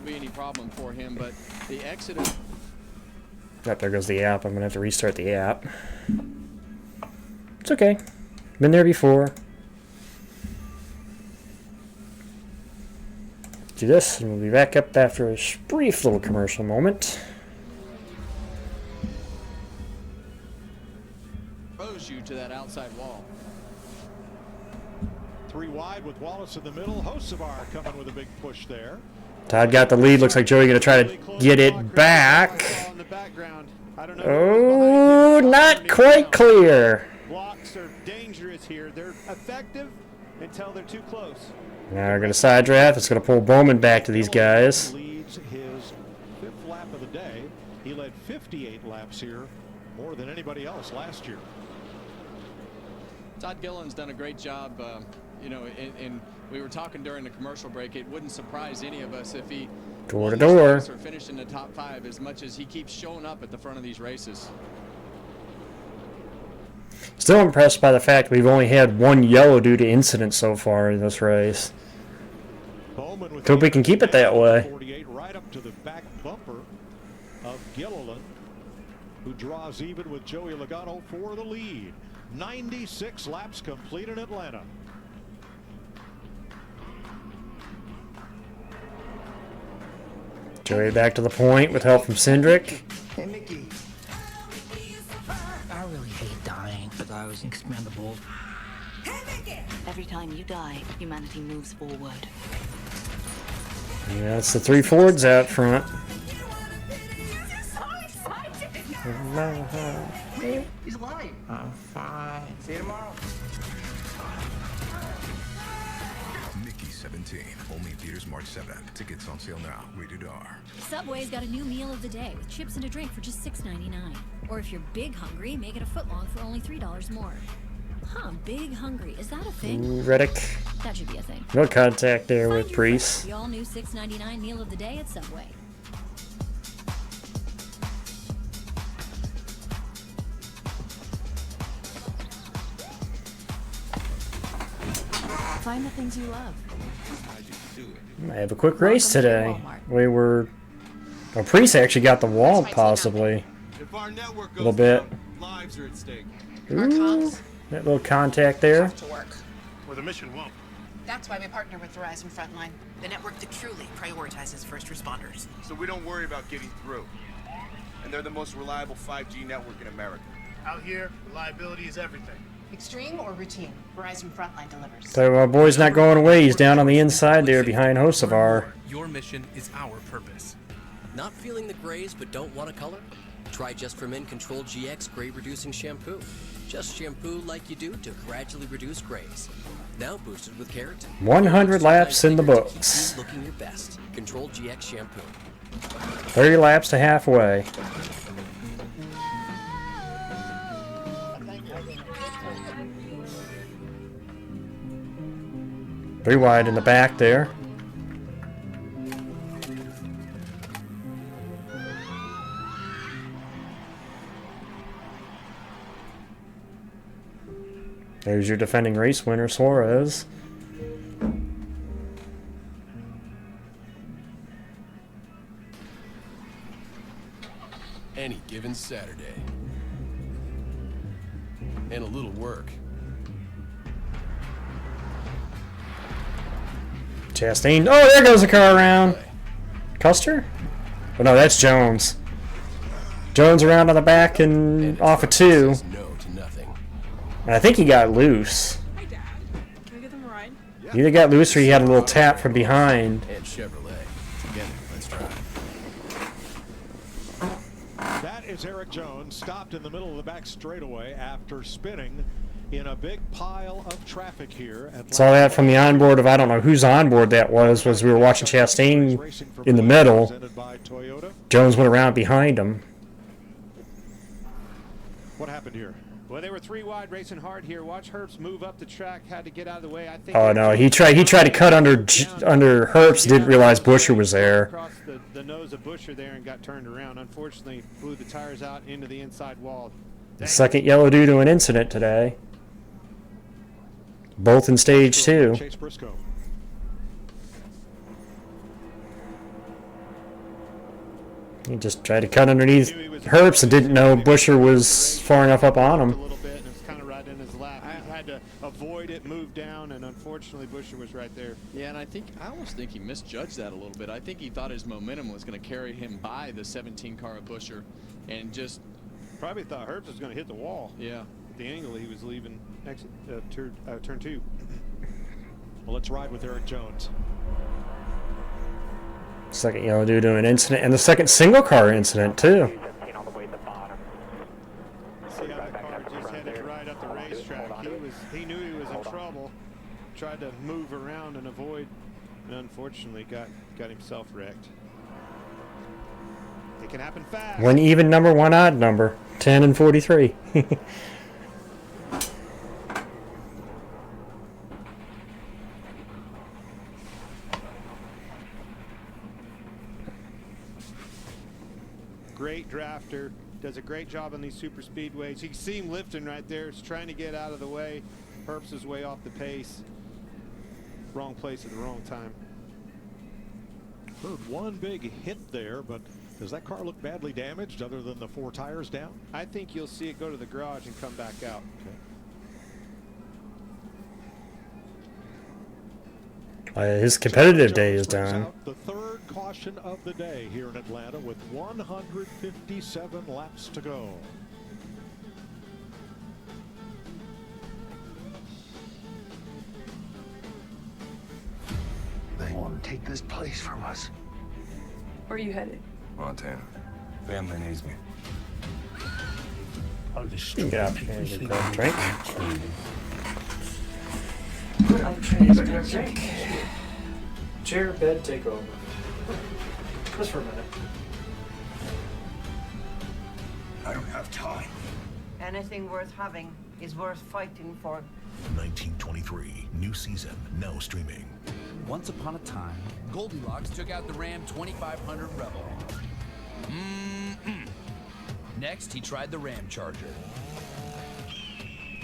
any problem for him. But the exit of Oh, there goes the app. I'm gonna have to restart the app. It's okay. Been there before. Do this, and we'll be back up after a brief little commercial moment. Throws you to that outside wall. 3 wide with Wallace in the middle. Hocevar coming with a big push there. Todd got the lead. Looks like Joey going to try to get it back. Oh, not quite clear. Blocks are dangerous here. They're effective until they're too close. Now we're going to side draft. It's going to pull Bowman back to these guys. Leads his 5th lap of the day. He led 58 laps here, more than anybody else last year. Todd Gilliland's done a great job. You know, and we were talking during the commercial break. It wouldn't surprise any of us if he door to door or finished in the top 5 as much as he keeps showing up at the front of these races. Still impressed by the fact we've only had 1 yellow due to incident so far in this race. Hope we can keep it that way. 48 right up to the back bumper of Gilliland, who draws even with Joey Logano for the lead. 96 laps complete in Atlanta. Joey back to the point with help from Cindric. Hey, Mickey. I really hate dying, but I was expendable. Every time you die, humanity moves forward. Yeah, it's the 3 Fords out front. He's alive. I'm fine. See you tomorrow. Mickey 17. Only in theaters March 7th. Tickets on sale now. Rated R. Subway's got a new meal of the day with chips and a drink for just $6.99. Or if you're big hungry, make it a footlong for only $3 more. Huh, big hungry. Is that a thing? Ooh, Reddick. That should be a thing. No contact there with Priest. The all-new $6.99 meal of the day at Subway. Find the things you love. I have a quick race today. We were... Well, Priest actually got the wall, possibly. A little bit. Lives are at stake. Ooh, that little contact there. To work. Or the mission won't. That's why we partner with Verizon Frontline, the network that truly prioritizes first responders. So we don't worry about getting through. And they're the most reliable 5G network in America. Out here, reliability is everything. Extreme or routine, Verizon Frontline delivers. So our boy's not going away. He's down on the inside there behind Hocevar. Your mission is our purpose. Not feeling the grays but don't want a color? Try Just for Men Control GX Gray Reducing Shampoo. Just shampoo like you do to gradually reduce grays. Now boosted with keratin. 100 laps in the books. Looking your best. Control GX Shampoo. 30 laps to halfway. Three wide in the back there. There's your defending race winner, Suarez. Any given Saturday. And a little work. Chastain. Oh, there goes the car around. Custer? Oh, no, that's Jones. Jones around on the back and off of 2. And I think he got loose. Hi, Dad. Can I give them a ride? He either got loose or he had a little tap from behind. And Chevrolet. Together, let's drive. That is Eric Jones, stopped in the middle of the back straightaway after spinning in a big pile of traffic here. Saw that from the onboard of, I don't know whose onboard that was we were watching Chastain in the middle. Jones went around behind him. What happened here? Well, they were 3 wide racing hard here. Watch Herbst move up the track, had to get out of the way. I think Oh no, he tried to cut under Herbst, didn't realize Buscher was there. Across the nose of Buscher there and got turned around. Unfortunately, blew the tires out into the inside wall. The second yellow due to an incident today. Both in stage 2. Chase Briscoe. He just tried to cut underneath Herbst and didn't know Buscher was far enough up on him. A little bit, and it was kind of right in his lap. He had to avoid it, move down, and unfortunately Buscher was right there. Yeah, and I almost think he misjudged that a little bit. I think he thought his momentum was going to carry him by the 17 car of Buscher, and just probably thought Herbst was going to hit the wall. Yeah. At the angle he was leaving exit turn 2. Well, let's ride with Eric Jones. Second yellow due to an incident, and the second single car incident too. See how that car just headed right up the racetrack. He knew he was in trouble. Tried to move around and avoid, and unfortunately got himself wrecked. It can happen fast. One even number, one odd number. 10 and 43. Great drafter, does a great job on these super speedways. You can see him lifting right there. He's trying to get out of the way. Herbst is way off the pace. Wrong place at the wrong time. Heard one big hit there, but does that car look badly damaged other than the 4 tires down? I think you'll see it go to the garage and come back out. Okay. His competitive day is done. The third caution of the day here in Atlanta with 157 laps to go. take this place from us. Where are you headed? Montana. Family needs me. Good opportunity to grab a drink. Drink. Chair, bed, take over. Just for a minute. I don't have time. Anything worth having is worth fighting for. 1923, new season, now streaming. Once upon a time, Goldilocks took out the Ram 2500 Rebel. Next, he tried the Ram Charger.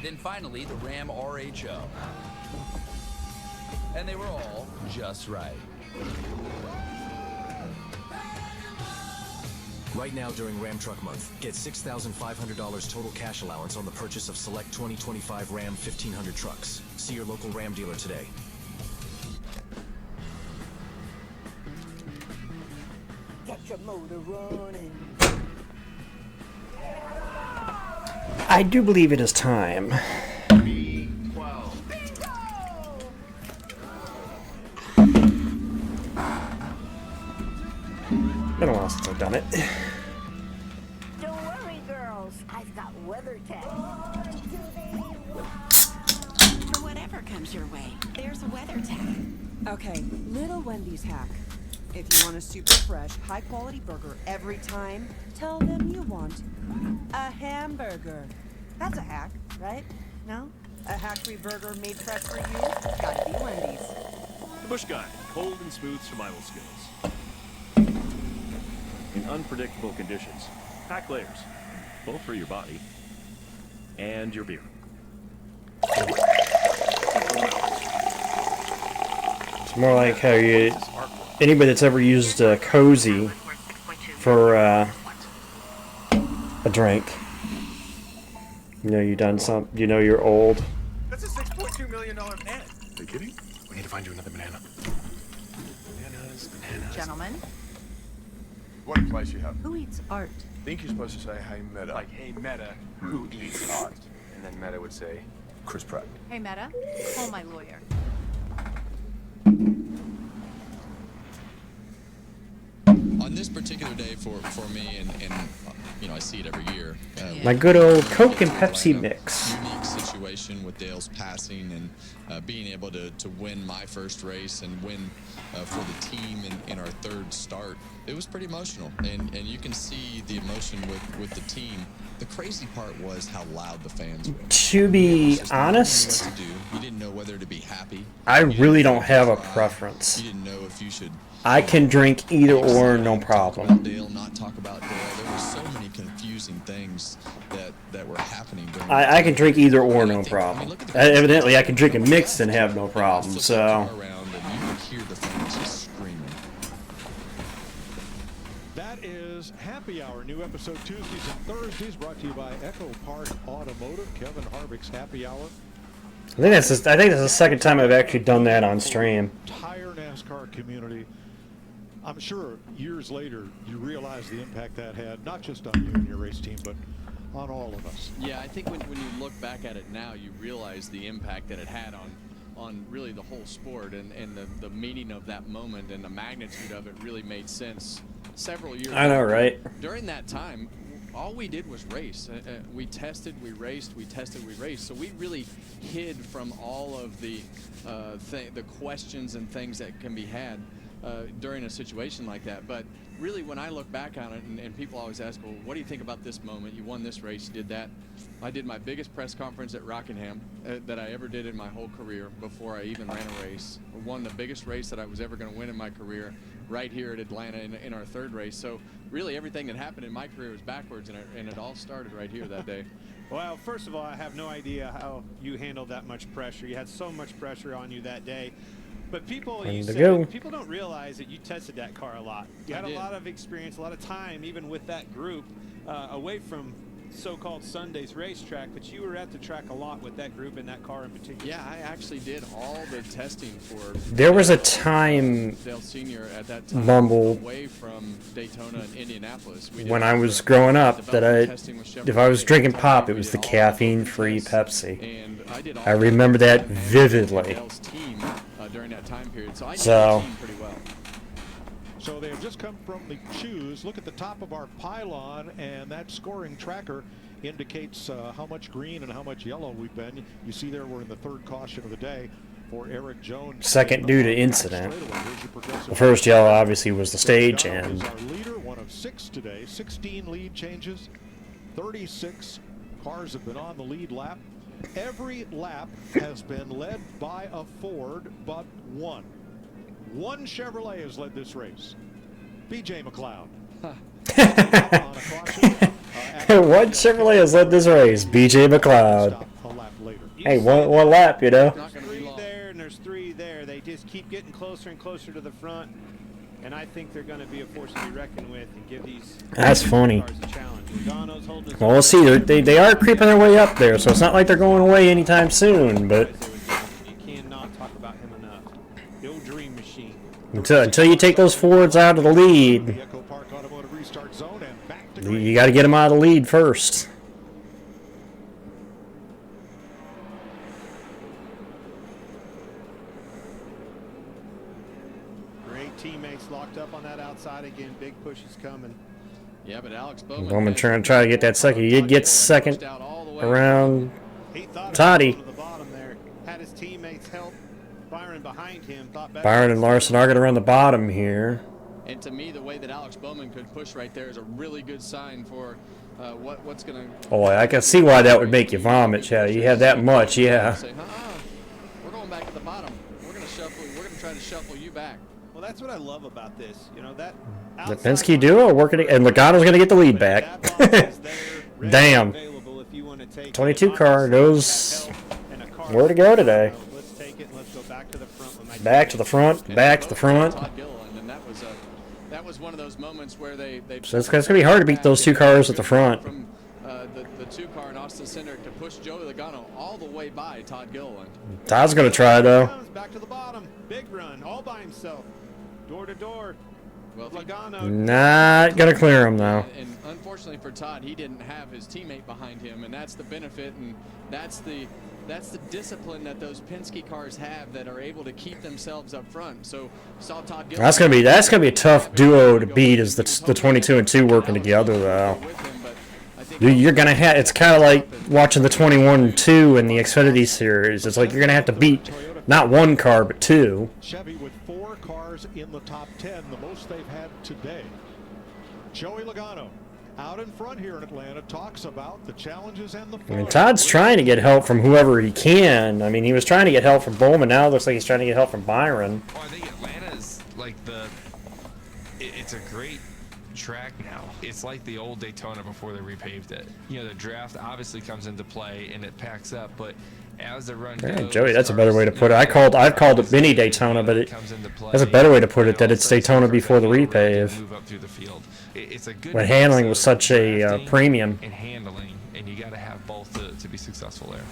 Then finally, the Ram RHO. And they were all just right. Right now during Ram Truck Month, get $6,500 total cash allowance on the purchase of select 2025 Ram 1500 trucks. See your local Ram dealer today. Get your motor running. I do believe it is time. Been a while since I've done it. Don't worry, girls. I've got weather tech. For whatever comes your way, there's weather tech. Okay, little Wendy's hack. If you want a super fresh, high-quality burger every time, tell them you want a hamburger. That's a hack, right? No? A hack-free burger made fresh for you? Gotta be Wendy's. The Bush Guy, cold and smooth survival skills. In unpredictable conditions, pack layers, both for your body and your beer. It's more like how you... Anybody that's ever used a cozy for a drink, you know you done something. You know you're old. That's a $6.2 million banana. Are you kidding? We need to find you another banana. Bananas. Gentlemen, What advice you have? who eats art? I think you're supposed to say, hey, Meta. Like, hey, Meta, who eats art? And then Meta would say, Chris Pratt. Hey, Meta, call my lawyer. On this particular day for me, and you know, I see it every year. My good old Coke and Pepsi mix. Unique situation with Dale's passing and being able to win my first race and win for the team in our third start. It was pretty emotional, and you can see the emotion with the team. The crazy part was how loud the fans were. To be honest, You didn't know whether to be happy. I really don't have a preference. You didn't know if you should. I can drink either or, no problem. Dale, not talk about Dale. There were so many confusing things that were happening during. I can drink either or, no problem. Evidently, I can drink a mix and have no problem. So. Around and you could hear the fans just screaming. That is Happy Hour, new episode Tuesdays and Thursdays, brought to you by Echo Park Automotive. Kevin Harvick's Happy Hour. I think that's the second time I've actually done that on stream. Entire NASCAR community. I'm sure years later you realize the impact that had, not just on you and your race team, but on all of us. Yeah, I think when you look back at it now, you realize the impact that it had on really the whole sport, and the meaning of that moment and the magnitude of it really made sense several years I know, ago. right? During that time, all we did was race. We tested, we raced, we tested, we raced. So we really hid from all of the questions and things that can be had during a situation like that. But really, when I look back on it, and people always ask, well, what do you think about this moment? You won this race, you did that. I did my biggest press conference at Rockingham that I ever did in my whole career before I even ran a race. I won the biggest race that I was ever going to win in my career right here at Atlanta in our third race. So really everything that happened in my career was backwards, and it all started right here that day. Well, first of all, I have no idea how you handled that much pressure. You had so much pressure on you that day. But people, people don't realize that you tested that car a lot. You had a lot of experience, a lot of time, even with that group, away from so-called Sunday's racetrack, but you were at the track a lot with that group and that car in particular. Yeah, I actually did all the testing for. There was a time, Dale Sr. at that time, Mumble, away from Daytona and Indianapolis. When I was growing up, that if I was drinking pop, it was the caffeine-free Pepsi. I remember that vividly. During that time period, so I So, pretty well. So they have just come from the choose. Look at the top of our pylon, and that scoring tracker indicates how much green and how much yellow we've been. You see there we're in the third caution of the day for Eric Jones. Second due to incident. The first yellow obviously was the stage, and our leader, one of 6 today. 16 lead changes. 36 cars have been on the lead lap. Every lap has been led by a Ford, but one. One Chevrolet has led this race. B.J. McLeod. One Chevrolet has led this race. B.J. McLeod. Hey, one lap, you know. There's 3 there, and there's 3 there. They just keep getting closer and closer to the front, and I think they're going to be a force to be reckoned with and give these That's funny. cars a challenge. Logano's holding his Well, we'll see. They are creeping their way up there, so it's not like they're going away anytime soon. But You cannot talk about him enough. The old dream machine. until you take those Fords out of the lead, you got to get them out of the lead first. Great teammates locked up on that outside again. Big push is coming. Yeah, but Alex Bowman. Bowman trying to get that second. He did get second around Toddy. Had his teammates help. Byron behind him. Byron and Larson are going to run the bottom here. And to me, the way that Alex Bowman could push right there is a really good sign for what's going to. Oh, I can see why that would make you vomit. Yeah, you have that much, yeah. Say, we're going back at the bottom. We're going to shuffle. We're going to try to shuffle you back. Well, that's what I love about this. You know that. The Penske duo working, and Logano's going to get the lead back. Damn. 22 car knows where to go today. Let's take it and let's go back to the front. Back to the front. Back to the front. That was one of those moments where they So it's going to be hard to beat those 2 cars at the front. From the 2 car in Austin Cindric to push Joey Logano all the way by Todd Gilliland. Todd's going to try though. Back to the bottom. Big run all by himself. Door to door. Well, Logano. Not going to clear him though. And unfortunately for Todd, he didn't have his teammate behind him, and that's the benefit, and that's the discipline that those Penske cars have that are able to keep themselves up front. So saw Todd Gilliland. That's gonna be a tough duo to beat, is the 22 and 2 working together though. You're gonna have. It's kind of like watching the 21 and 2 in the Xfinity series. It's like you're gonna have to beat not 1 car but 2. Chevy with 4 cars in the top 10, the most they've had today. Joey Logano out in front here in Atlanta talks about the challenges and the. I mean, Todd's trying to get help from whoever he can. I mean, he was trying to get help from Bowman. Now it looks like he's trying to get help from Byron. Well, I think Atlanta's like it's a great track now. It's like the old Daytona before they repaved it. You know, the draft obviously comes into play and it packs up, but as the run goes, Joey, that's a better way to put it. I've called it mini Daytona, but that's a better way to put it, that it's Daytona before the repave. Move up through the field. It's a good when handling was such a premium. And handling, and you got to have both to be successful there.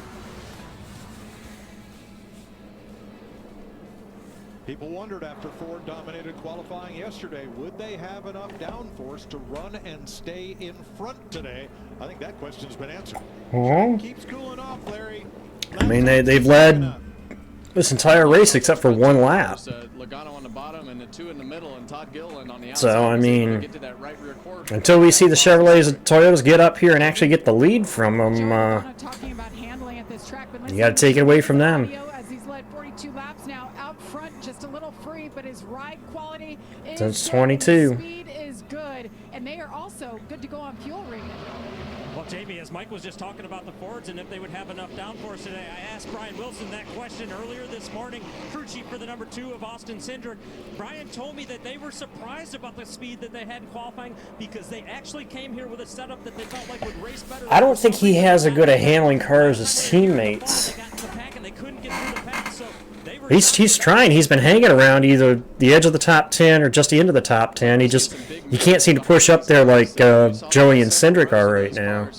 People wondered after Ford dominated qualifying yesterday, would they have enough downforce to run and stay in front today? I think that question's been answered. Keeps cooling off, Larry. I mean, they've led this entire race except for 1 lap. Logano on the bottom and the 2 in the middle, and Todd Gilliland on the outside. So, I mean, until we see the Chevrolets and Toyotas get up here and actually get the lead from them, you got to take it away from them. As he's led 42 laps now, out front, just a little free, but his ride quality is Since good. 22. His speed is good, and they are also good to go on fuel rating. Well, Jamie, as Mike was just talking about the Fords and if they would have enough downforce today, I asked Brian Wilson that question earlier this morning, crew chief for the number 2 of Austin Cindric. Brian told me that they were surprised about the speed that they had in qualifying because they actually came here with a setup that they felt like would race better. I don't think he has a good at handling cars as teammates. He's trying. He's been hanging around either the edge of the top 10 or just the end of the top 10. He can't seem to push up there like Joey and Cindric are right now.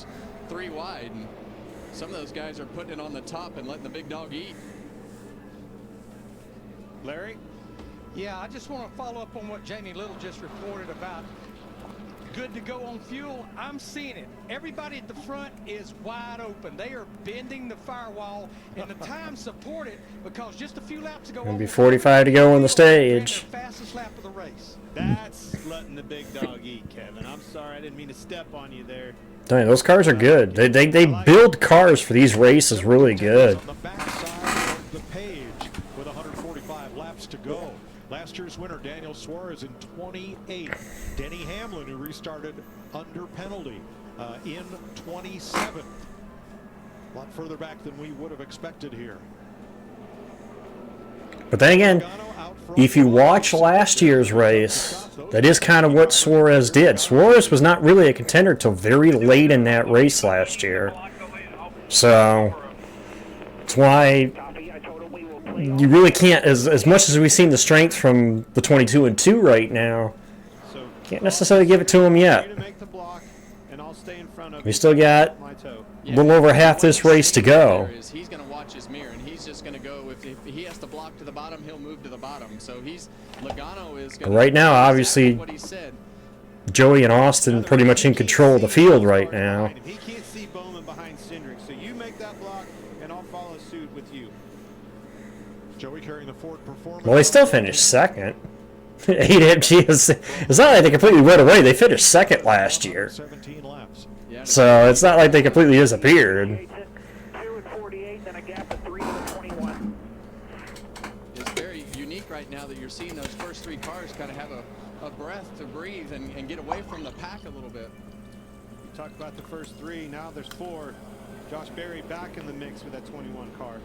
3 wide, and some of those guys are putting it on the top and letting the big dog eat. Larry? Yeah, I just want to follow up on what Jamie Little just reported about good to go on fuel. I'm seeing it. Everybody at the front is wide open. They are bending the firewall, and the time supported because just a few laps ago. Gonna be 45 to go on the stage. Fastest lap of the race. That's letting the big dog eat, Kevin. I'm sorry, I didn't mean to step on you there. Dang, those cars are good. They build cars for these races really good. On the backside of the page with 145 laps to go. Last year's winner, Daniel Suarez, in 28. Denny Hamlin, who restarted under penalty in 27th. A lot further back than we would have expected here. But then again, if you watch last year's race, that is kind of what Suarez did. Suarez was not really a contender till very late in that race last year. So that's why you really can't, as much as we've seen the strength from the 22 and 2 right now, can't necessarily give it to him yet. We still got a little over half this race to go. He's going to watch his mirror, and he's just going to go. If he has to block to the bottom, he'll move to the bottom. So Logano is going to. Right now, obviously, what he said. Joey and Austin pretty much in control of the field right now. He can't see Bowman behind Cindric, so you make that block, and I'll follow suit with you. Joey carrying the Ford Performance. Well, they still finished second. 8 MGs. It's not like they completely went away. They finished second last year. 17 laps. So it's not like they completely disappeared. It's very unique right now that you're seeing those first 3 cars kind of have a breath to breathe and get away from the pack a little bit. You talked about the first 3. Now there's 4. Josh Berry back in the mix with that 21 car.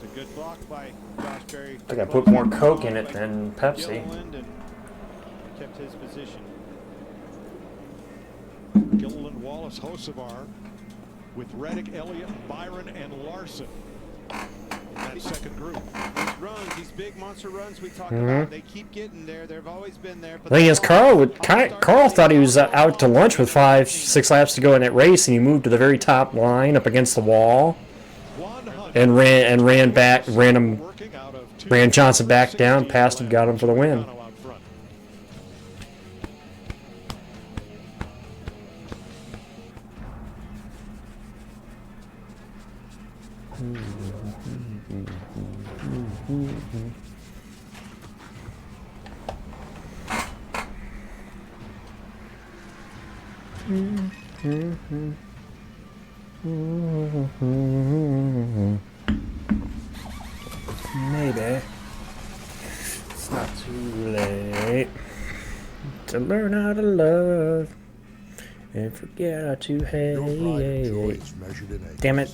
It's a good block by Josh Berry. I think I put more Coke in it than Pepsi. Kept his position. Gilliland, Wallace, Hocevar with Reddick, Elliott, Byron, and Larson in that second group. These runs, these big monster runs we talk about, they keep getting there. They've always been there. The thing is, Carl thought he was out to lunch with 5-6 laps to go in that race, and he moved to the very top line up against the wall, and ran Johnson back down, passed him, got him for the win. Maybe it's not too late to learn how to love and forget how to hate. Damn it.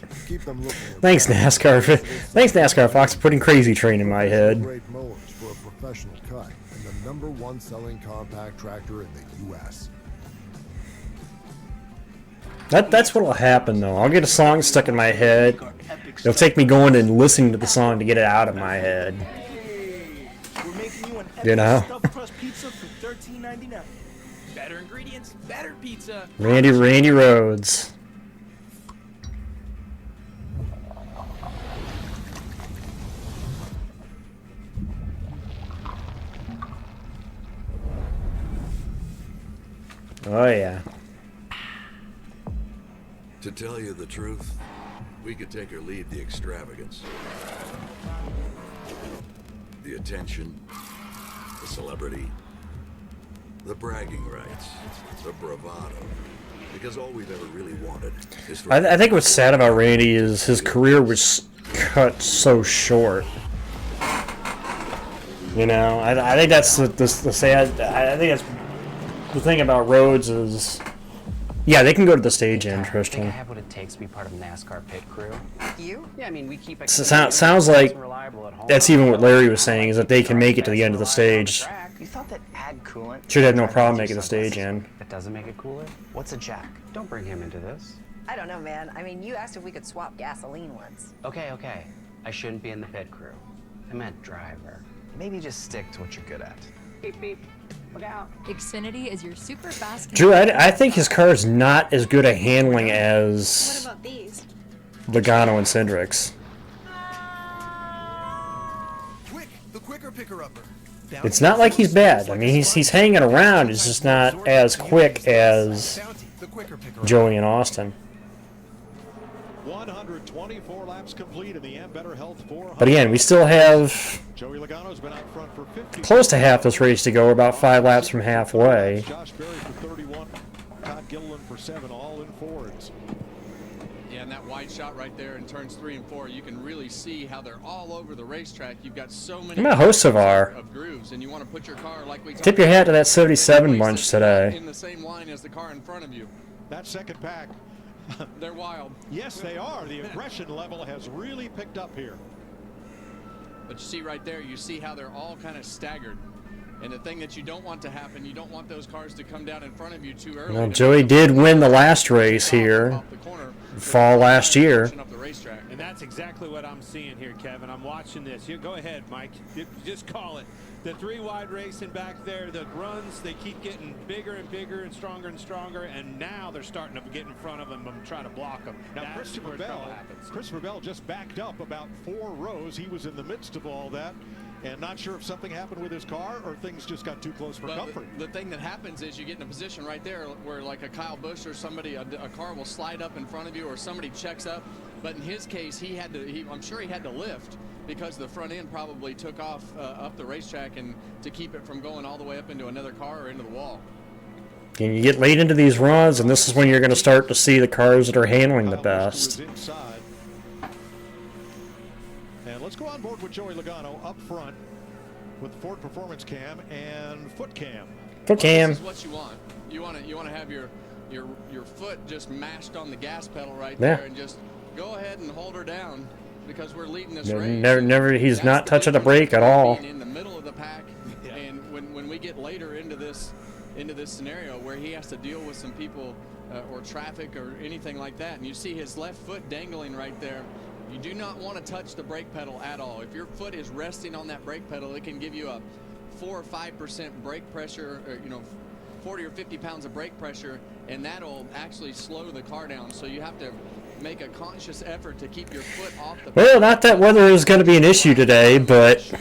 Thanks, NASCAR. Thanks, NASCAR Fox, for putting Crazy Train in my head. Great mowers for a professional cut and the #1 selling compact tractor in the U.S. That's what'll happen, though. I'll get a song stuck in my head. It'll take me going and listening to the song to get it out of my head. You know? Pizza for $13.99. Better ingredients, better pizza. Randy Rhodes. Oh yeah. To tell you the truth, we could take or leave the extravagance. The attention, the celebrity, the bragging rights, the bravado. Because all we've ever really wanted is for... I think what's sad about Randy is his career was cut so short. You know, I think that's the sad... I think that's the thing about Rhodes is... Yeah, they can go to the stage end, Tristan. I have what it takes to be part of the NASCAR pit crew. You? Yeah, I mean, we keep it. Sounds like that's even what Larry was saying, is that they can make it to the end of the stage. You thought that add coolant Should have no problem making the stage end. That doesn't make it cooler? What's a jack? Don't bring him into this. I don't know, man. I mean, you asked if we could swap gasoline once. Okay. I shouldn't be in the pit crew. I meant driver. Maybe just stick to what you're good at. Beep, beep. Look out. Xfinity is your super fast. Drew, I think his car is not as good at handling as What about these? Logano and Cindric's. Quick, the quicker picker-upper. It's not like he's bad. I mean, he's hanging around. It's just not as quick as Joey and Austin. 124 laps complete in the Ambetter Health 400. But again, we still have Joey Logano's been out front for 50. close to half this race to go. We're about 5 laps from halfway. Josh Berry for 31, Todd Gilliland for 7, all in Fords. Yeah, and that wide shot right there in turns 3 and 4, you can really see how they're all over the racetrack. You've got so many I'm a Hocevar. of grooves, and you want to put your car like we Tip your hat to that 77 bunch today. in the same line as the car in front of you. That second pack. They're wild. Yes, they are. The aggression level has really picked up here. But you see right there, you see how they're all kind of staggered. And the thing that you don't want to happen, you don't want those cars to come down in front of you too early. Well, Joey did win the last race here, fall last year. And that's exactly what I'm seeing here, Kevin. I'm watching this. You go ahead, Mike. Just call it. The 3 wide racing back there, the runs, they keep getting bigger and bigger and stronger, and now they're starting to get in front of them and try to block them. Now, That's where trouble happens. Christopher Bell just backed up about 4 rows. He was in the midst of all that. And not sure if something happened with his car or things just got too close for comfort. The thing that happens is you get in a position right there where like a Kyle Busch or somebody, a car will slide up in front of you or somebody checks up. But in his case, I'm sure he had to lift because the front end probably took off up the racetrack and to keep it from going all the way up into another car or into the wall. And you get late into these runs, and this is when you're going to start to see the cars that are handling the best. And let's go on board with Joey Logano up front with Ford Performance Cam and Foot Cam. Foot Cam. This is what you want. You want to have your foot just mashed on the gas pedal right Yeah. there and just go ahead and hold her down because we're leading this race. Never, he's not touching the brake at all. In the middle of the pack, and when we get later into this scenario where he has to deal with some people or traffic or anything like that, and you see his left foot dangling right there, you do not want to touch the brake pedal at all. If your foot is resting on that brake pedal, it can give you a 4 or 5% brake pressure, or 40 or 50 pounds of brake pressure, and that'll actually slow the car down. So you have to make a conscious effort to keep your foot off the Well, not that weather is going to be an issue today, but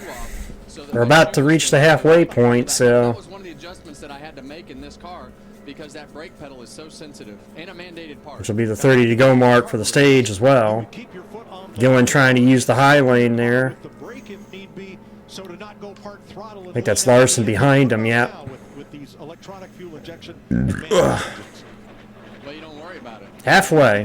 we're about to reach the halfway point, so. That was one of the adjustments that I had to make in this car because that brake pedal is so sensitive and a mandated part. Which will be the 30 to go mark for the stage as well. Gillen trying to use the high lane there. I think that's Larson behind him, yeah. With these electronic fuel injection. Well, you don't worry about it. Halfway.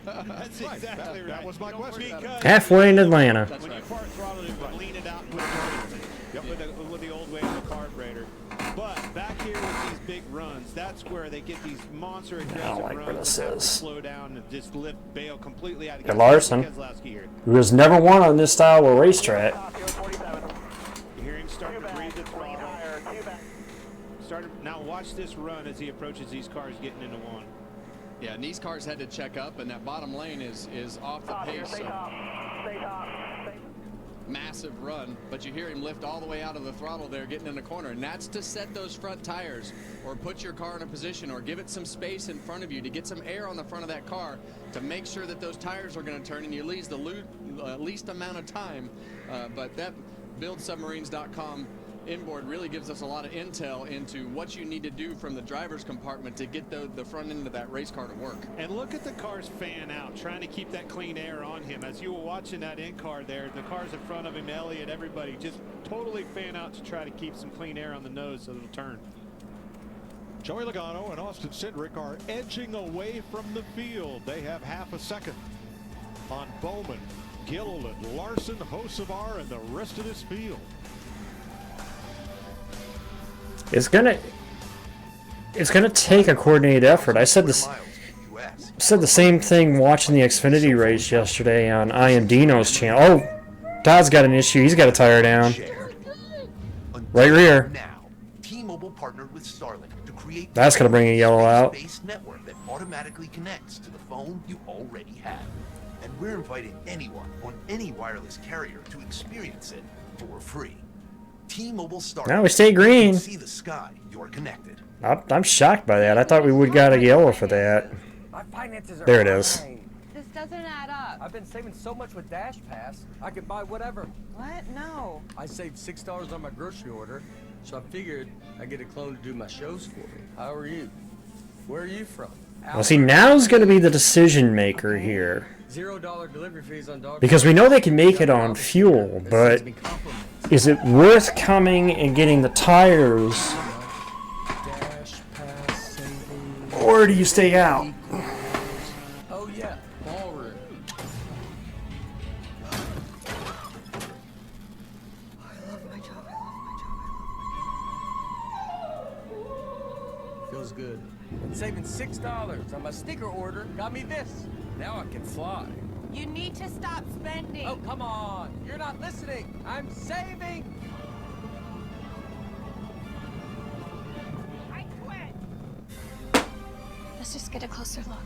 That's exactly right. That was my question. Halfway in Atlanta. When you part throttle, you lean it out and put it with the old way of the carburetor. But back here with these big runs, that's where they get these monster aggressive runs that slow down and just lift bail completely out of And Larson, who has never won on this style of racetrack. You hear him starting to breathe the throttle. Now watch this run as he approaches these cars getting into one. Yeah, and these cars had to check up, and that bottom lane is off the pace. So massive run, but you hear him lift all the way out of the throttle there, getting in the corner, and that's to set those front tires or put your car in a position or give it some space in front of you to get some air on the front of that car to make sure that those tires are going to turn and you lose the least amount of time. But that buildsubmarines.com inboard really gives us a lot of intel into what you need to do from the driver's compartment to get the front end of that race car to work. And look at the cars fan out, trying to keep that clean air on him. As you were watching that in car there, the cars in front of him, Elliott, everybody just totally fan out to try to keep some clean air on the nose so it'll turn. Joey Logano and Austin Cindric are edging away from the field. They have half a second on Bowman, Gilliland, Larson, Hocevar, and the rest of this field. It's gonna take a coordinated effort. I said this. Said the same thing watching the Xfinity race yesterday on I Am Dino's channel. Oh, Todd's got an issue. He's got a tire down. Right rear. T-Mobile partnered with Starlink to create That's gonna bring a yellow out. space network that automatically connects to the phone you already have. And we're inviting anyone on any wireless carrier to experience it for free. T-Mobile Starlink. Now we stay green. See the sky. You're connected. I'm shocked by that. I thought we would got a yellow for that. There it is. doesn't add up. I've been saving so much with Dash Pass, I could buy whatever. What? No. I saved $6 on my grocery order, so I figured I'd get a clone to do my shows for me. How are you? Where are you from? Well, see, now's going to be the decision maker here. $0 delivery fees on dog. Because we know they can make it on fuel, but is it worth coming and getting the tires? Or do you stay out? Oh yeah, ballroom. I love my job. Feels good. Saving $6 on my sneaker order got me this. Now I can fly. You need to stop spending. Oh, come on. You're not listening. I'm saving. I quit. Let's just get a closer look.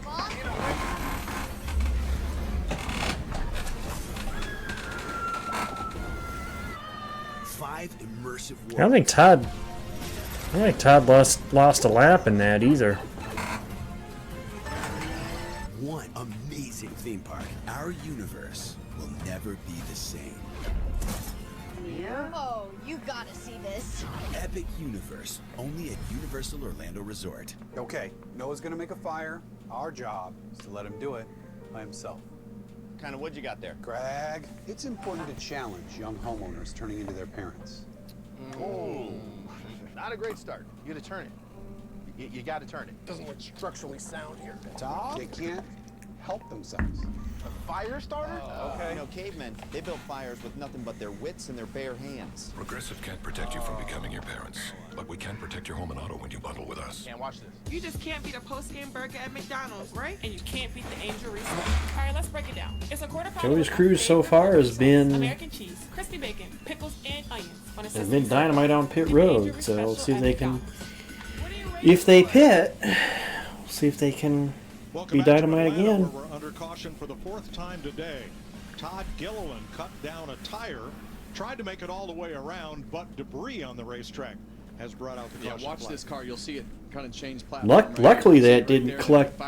5 immersive worlds. I don't think Todd lost a lap in that either. One amazing theme park. Our universe will never be the same. Oh, you gotta see this. Epic Universe, only at Universal Orlando Resort. Okay, Noah's gonna make a fire. Our job is to let him do it by himself. Kind of wood you got there? Greg, it's important to challenge young homeowners turning into their parents. Oh, not a great start. You gotta turn it. You gotta turn it. Doesn't look structurally sound here. Tom, they can't help themselves. A fire starter? Okay. You know, cavemen, they built fires with nothing but their wits and their bare hands. Progressive can't protect you from becoming your parents, but we can protect your home and auto when you bundle with us. Can't watch this. You just can't beat a post-game burger at McDonald's, right? And you can't beat the Angel Reese. All right, let's break it down. It's a quarter pounder. Joey's cruise so far has been American cheese, crispy bacon, pickles, and onions. has been dynamite on pit road. So we'll see if they can. If they pit, we'll see if they can be dynamite again. We're under caution for the 4th time today. Todd Gilliland cut down a tire, tried to make it all the way around, but debris on the racetrack has brought out the caution watch flag. this car. You'll see it kind of change platform. Luckily, that didn't collect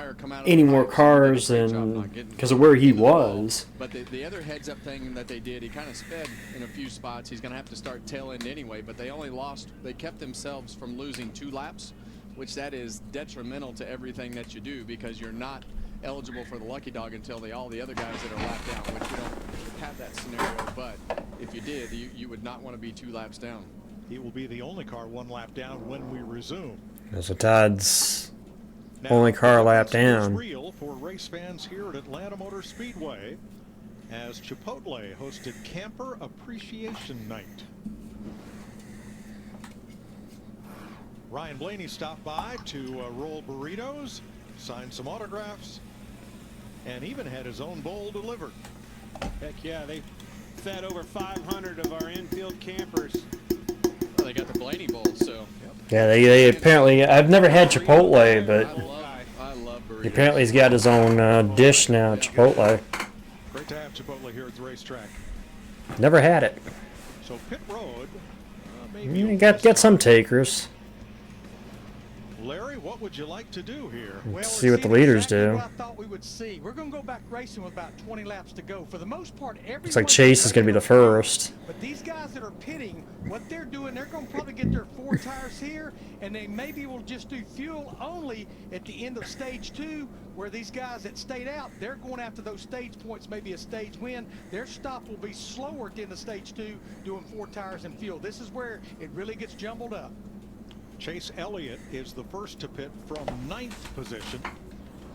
any more cars because of where he was. But the other heads-up thing that they did, he kind of sped in a few spots. He's going to have to start tail end anyway. But they kept themselves from losing 2 laps, which that is detrimental to everything that you do because you're not eligible for the lucky dog until all the other guys that are lapped down, which we don't have that scenario. But if you did, you would not want to be 2 laps down. He will be the only car 1 lap down when we resume. So Todd's only car lap down. Real for race fans here at Atlanta Motor Speedway as Chipotle hosted Camper Appreciation Night. Ryan Blaney stopped by to roll burritos, sign some autographs, and even had his own bowl delivered. Heck yeah, they fed over 500 of our infield campers. Well, they got the Blaney Bowl, so. Yeah, they apparently. I've never had Chipotle, but I love burritos. apparently he's got his own dish now, Chipotle. Great to have Chipotle here at the racetrack. Never had it. So pit road. Got some takers. Larry, what would you like to do here? Let's see what the leaders do. What I thought we would see. We're going to go back racing with about 20 laps to go. For the most part, Looks like Chase is going to be the first. But these guys that are pitting, what they're doing, they're going to probably get their 4 tires here, and they maybe will just do fuel only at the end of stage 2, where these guys that stayed out, they're going after those stage points, maybe a stage win. Their stop will be slower at the end of stage 2, doing 4 tires and fuel. This is where it really gets jumbled up. Chase Elliott is the first to pit from 9th position.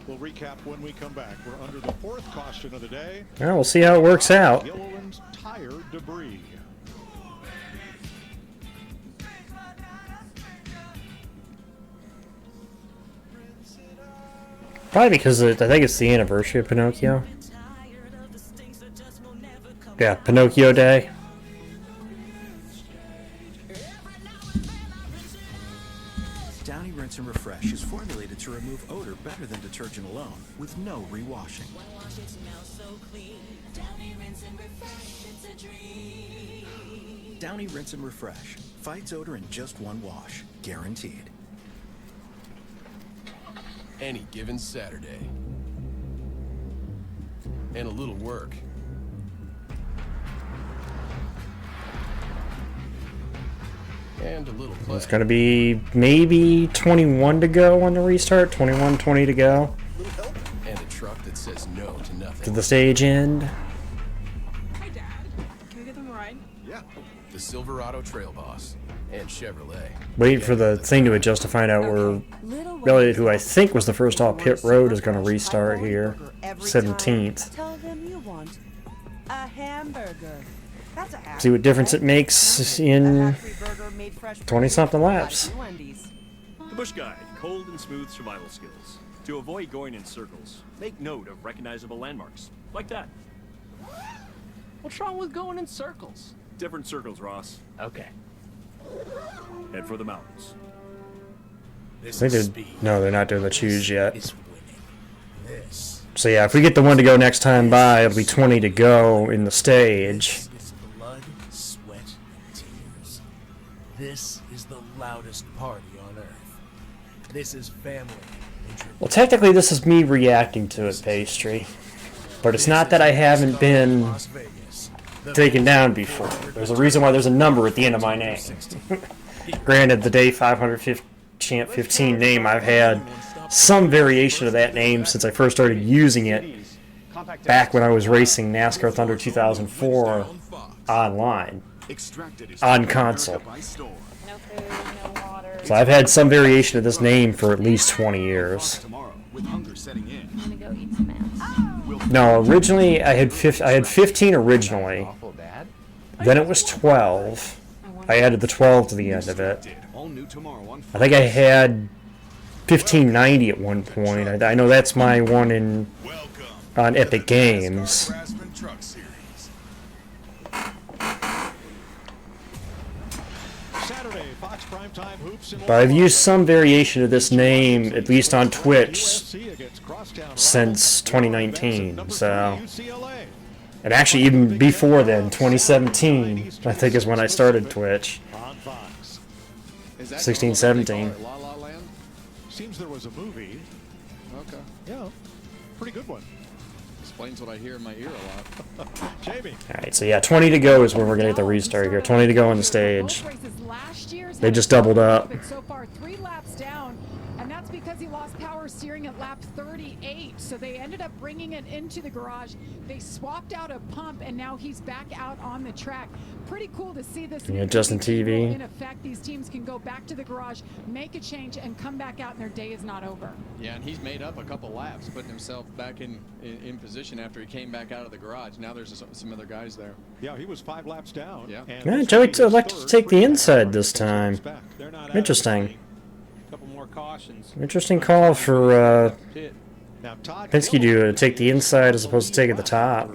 We'll recap when we come back. We're under the 4th caution of the day. Well, we'll see how it works out. Gilliland's tire debris. Probably because I think it's the anniversary of Pinocchio. Yeah, Pinocchio Day. Downy Rinse and Refresh is formulated to remove odor better than detergent alone, with no rewashing. Downy Rinse and Refresh fights odor in just 1 wash, guaranteed. Any given Saturday. and a little work. And a little play. It's going to be maybe 21 to go on the restart. 21, 20 to go. And a truck that says no to nothing. To the stage end. Hi, Dad. Can we give them a ride? Yeah. The Silverado Trail Boss and Chevrolet. Wait for the thing to adjust to find out where Elliott, who I think was the first off pit road, is going to restart here. 17th. Tell them you want a hamburger. That's a hack. See what difference it makes in 20-something laps. The Bush Guide, cold and smooth survival skills. To avoid going in circles, make note of recognizable landmarks, like that. What's wrong with going in circles? Different circles, Ross. Okay. Head for the mountains. No, they're not doing the choose yet. So yeah, if we get the one to go next time by, it'll be 20 to go in the stage. Blood, sweat, tears. This is the loudest party on earth. This is family. Well, technically this is me reacting to it, Pastry. But it's not that I haven't been taken down before. There's a reason why there's a number at the end of my name. Granted, the day 500 Champ 15 name, I've had some variation of that name since I first started using it back when I was racing NASCAR Thunder 2004 online, on console. So I've had some variation of this name for at least 20 years. No, originally I had 15 originally. Then it was 12. I added the 12 to the end of it. I think I had 1590 at one point. I know that's my one on Epic Games. But I've used some variation of this name, at least on Twitch, since 2019. So, and actually even before then, 2017, I think is when I started Twitch. 16, 17. Seems there was a movie. Okay. Yeah, pretty good one. Explains what I hear in my ear a lot. Jamie. Alright, so yeah, 20 to go is when we're going to get the restart here. 20 to go on the stage. They just doubled up. So far, 3 laps down, and that's because he lost power steering at lap 38. So they ended up bringing it into the garage. They swapped out a pump, and now he's back out on the track. Pretty cool to see this. Yeah, Justin TV. In effect, these teams can go back to the garage, make a change, and come back out, and their day is not over. Yeah, and he's made up a couple laps, putting himself back in position after he came back out of the garage. Now there's some other guys there. Yeah, he was 5 laps down. Yeah. Yeah, Joey elected to take the inside this time. Interesting. Couple more cautions. Interesting call for Penske to take the inside as opposed to taking the top.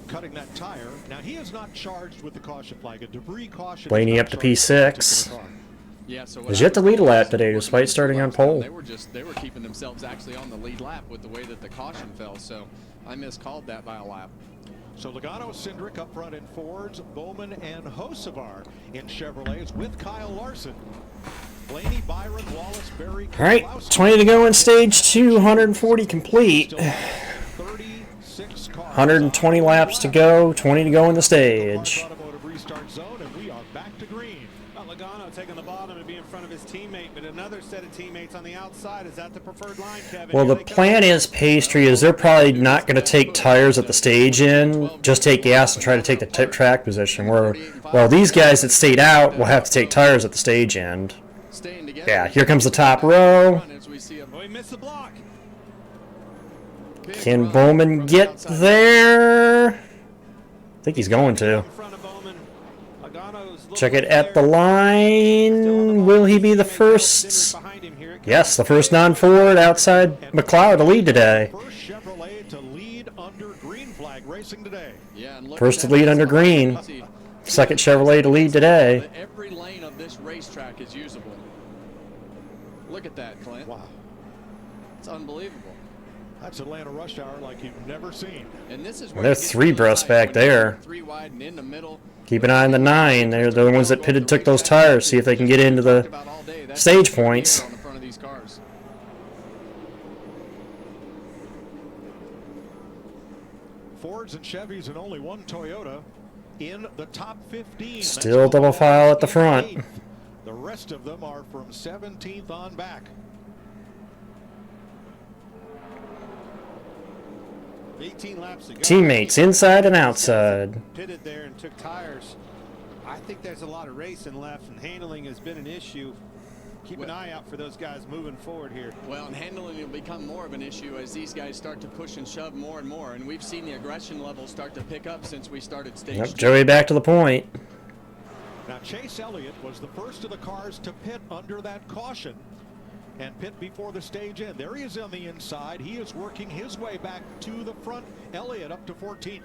Cutting that tire. Now he is not charged with the caution flag. A debris caution. Blaney up to P6. Yeah, so Has yet to lead a lap today, despite starting on pole. They were keeping themselves actually on the lead lap with the way that the caution fell. So I miscalled that by a lap. So Logano, Cindric up front in Fords, Bowman and Hocevar in Chevrolets with Kyle Larson. Blaney, Byron, Wallace, Berry. All right, 20 to go in stage 2, 140 complete. 120 laps to go, 20 to go in the stage. Restart zone, and we are back to green. Logano taking the bottom and be in front of his teammate, but another set of teammates on the outside. Is that the preferred line, Kevin? Well, the plan is, Pastry, is they're probably not going to take tires at the stage in, just take gas and try to take the track position. Well, these guys that stayed out will have to take tires at the stage end. Yeah, here comes the top row. Oh, he missed the block. Can Bowman get there? I think he's going to. Check it at the line. Will he be the first? Yes, the first non-Ford outside McLeod to lead today. First Chevrolet to lead under green flag racing today. First to lead under green. Second Chevrolet to lead today. Every lane of this racetrack is usable. Look at that, Clint. Wow. It's unbelievable. That's Atlanta rush hour like you've never seen. And this is Well, there's 3 breaths back there. 3 wide and in the middle. Keep an eye on the 9. They're the ones that pitted took those tires. See if they can get into the stage points. Fords and Chevys and only one Toyota in the top 15. Still double file at the front. The rest of them are from 17th on back. 18 laps ago. Teammates inside and outside. Pitted there and took tires. I think there's a lot of racing left, and handling has been an issue. Keep an eye out for those guys moving forward here. Well, and handling will become more of an issue as these guys start to push and shove more and more. And we've seen the aggression level start to pick up since we started stage 2. Joey back to the point. Now, Chase Elliott was the first of the cars to pit under that caution and pit before the stage end. There he is on the inside. He is working his way back to the front. Elliott up to 14th.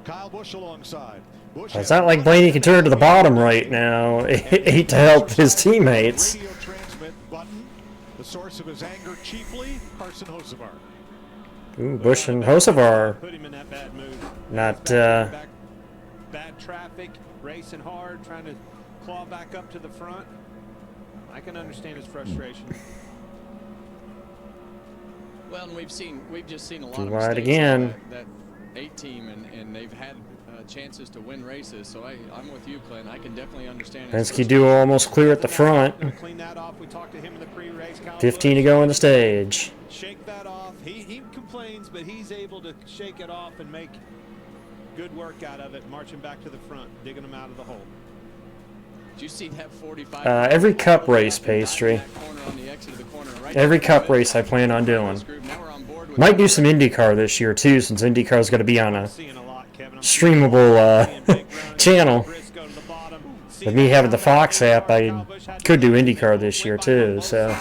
Kyle Busch alongside. It's not like Blaney can turn to the bottom right now. Hate to help his teammates. Radio transmit button. The source of his anger chiefly Carson Hocevar. Ooh, Busch and Hocevar. Put him in that bad mood. Not Bad traffic, racing hard, trying to claw back up to the front. I can understand his frustration. Well, and we've just seen a lot Too of wide mistakes again. That 8 team, and they've had chances to win races. So I'm with you, Clint. I can definitely understand. Penske duo almost clear at the front. Clean that off. We talked to him in the pre-race. 15 to go in the stage. Shake that off. He complains, but he's able to shake it off and make good work out of it, marching back to the front, digging them out of the hole. Did you see that 45? Every cup race, Pastry. Every cup race I plan on doing. Might do some IndyCar this year too, since IndyCar is going to be on a streamable channel. With me having the Fox app, I could do IndyCar this year too. So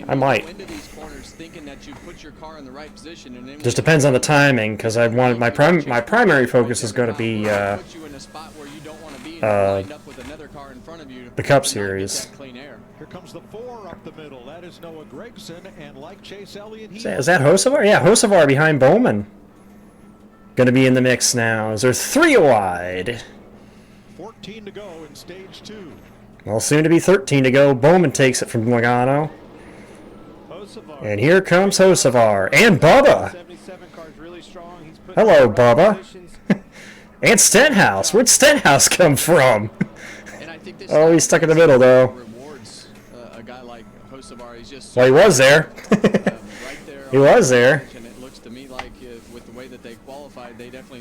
I might. Just depends on the timing, because I want my primary focus is going to be the Cup Series. Here comes the 4 up the middle. That is Noah Gragson, and like Chase Elliott, Is that Hocevar? Yeah, Hocevar behind Bowman. Going to be in the mix now. Is there 3 wide? 14 to go in stage 2. Well, soon to be 13 to go. Bowman takes it from Logano. And here comes Hocevar. And Bubba. Hello, Bubba. And Stenhouse. Where'd Stenhouse come from? Oh, he's stuck in the middle, though. Well, he was there. He was there.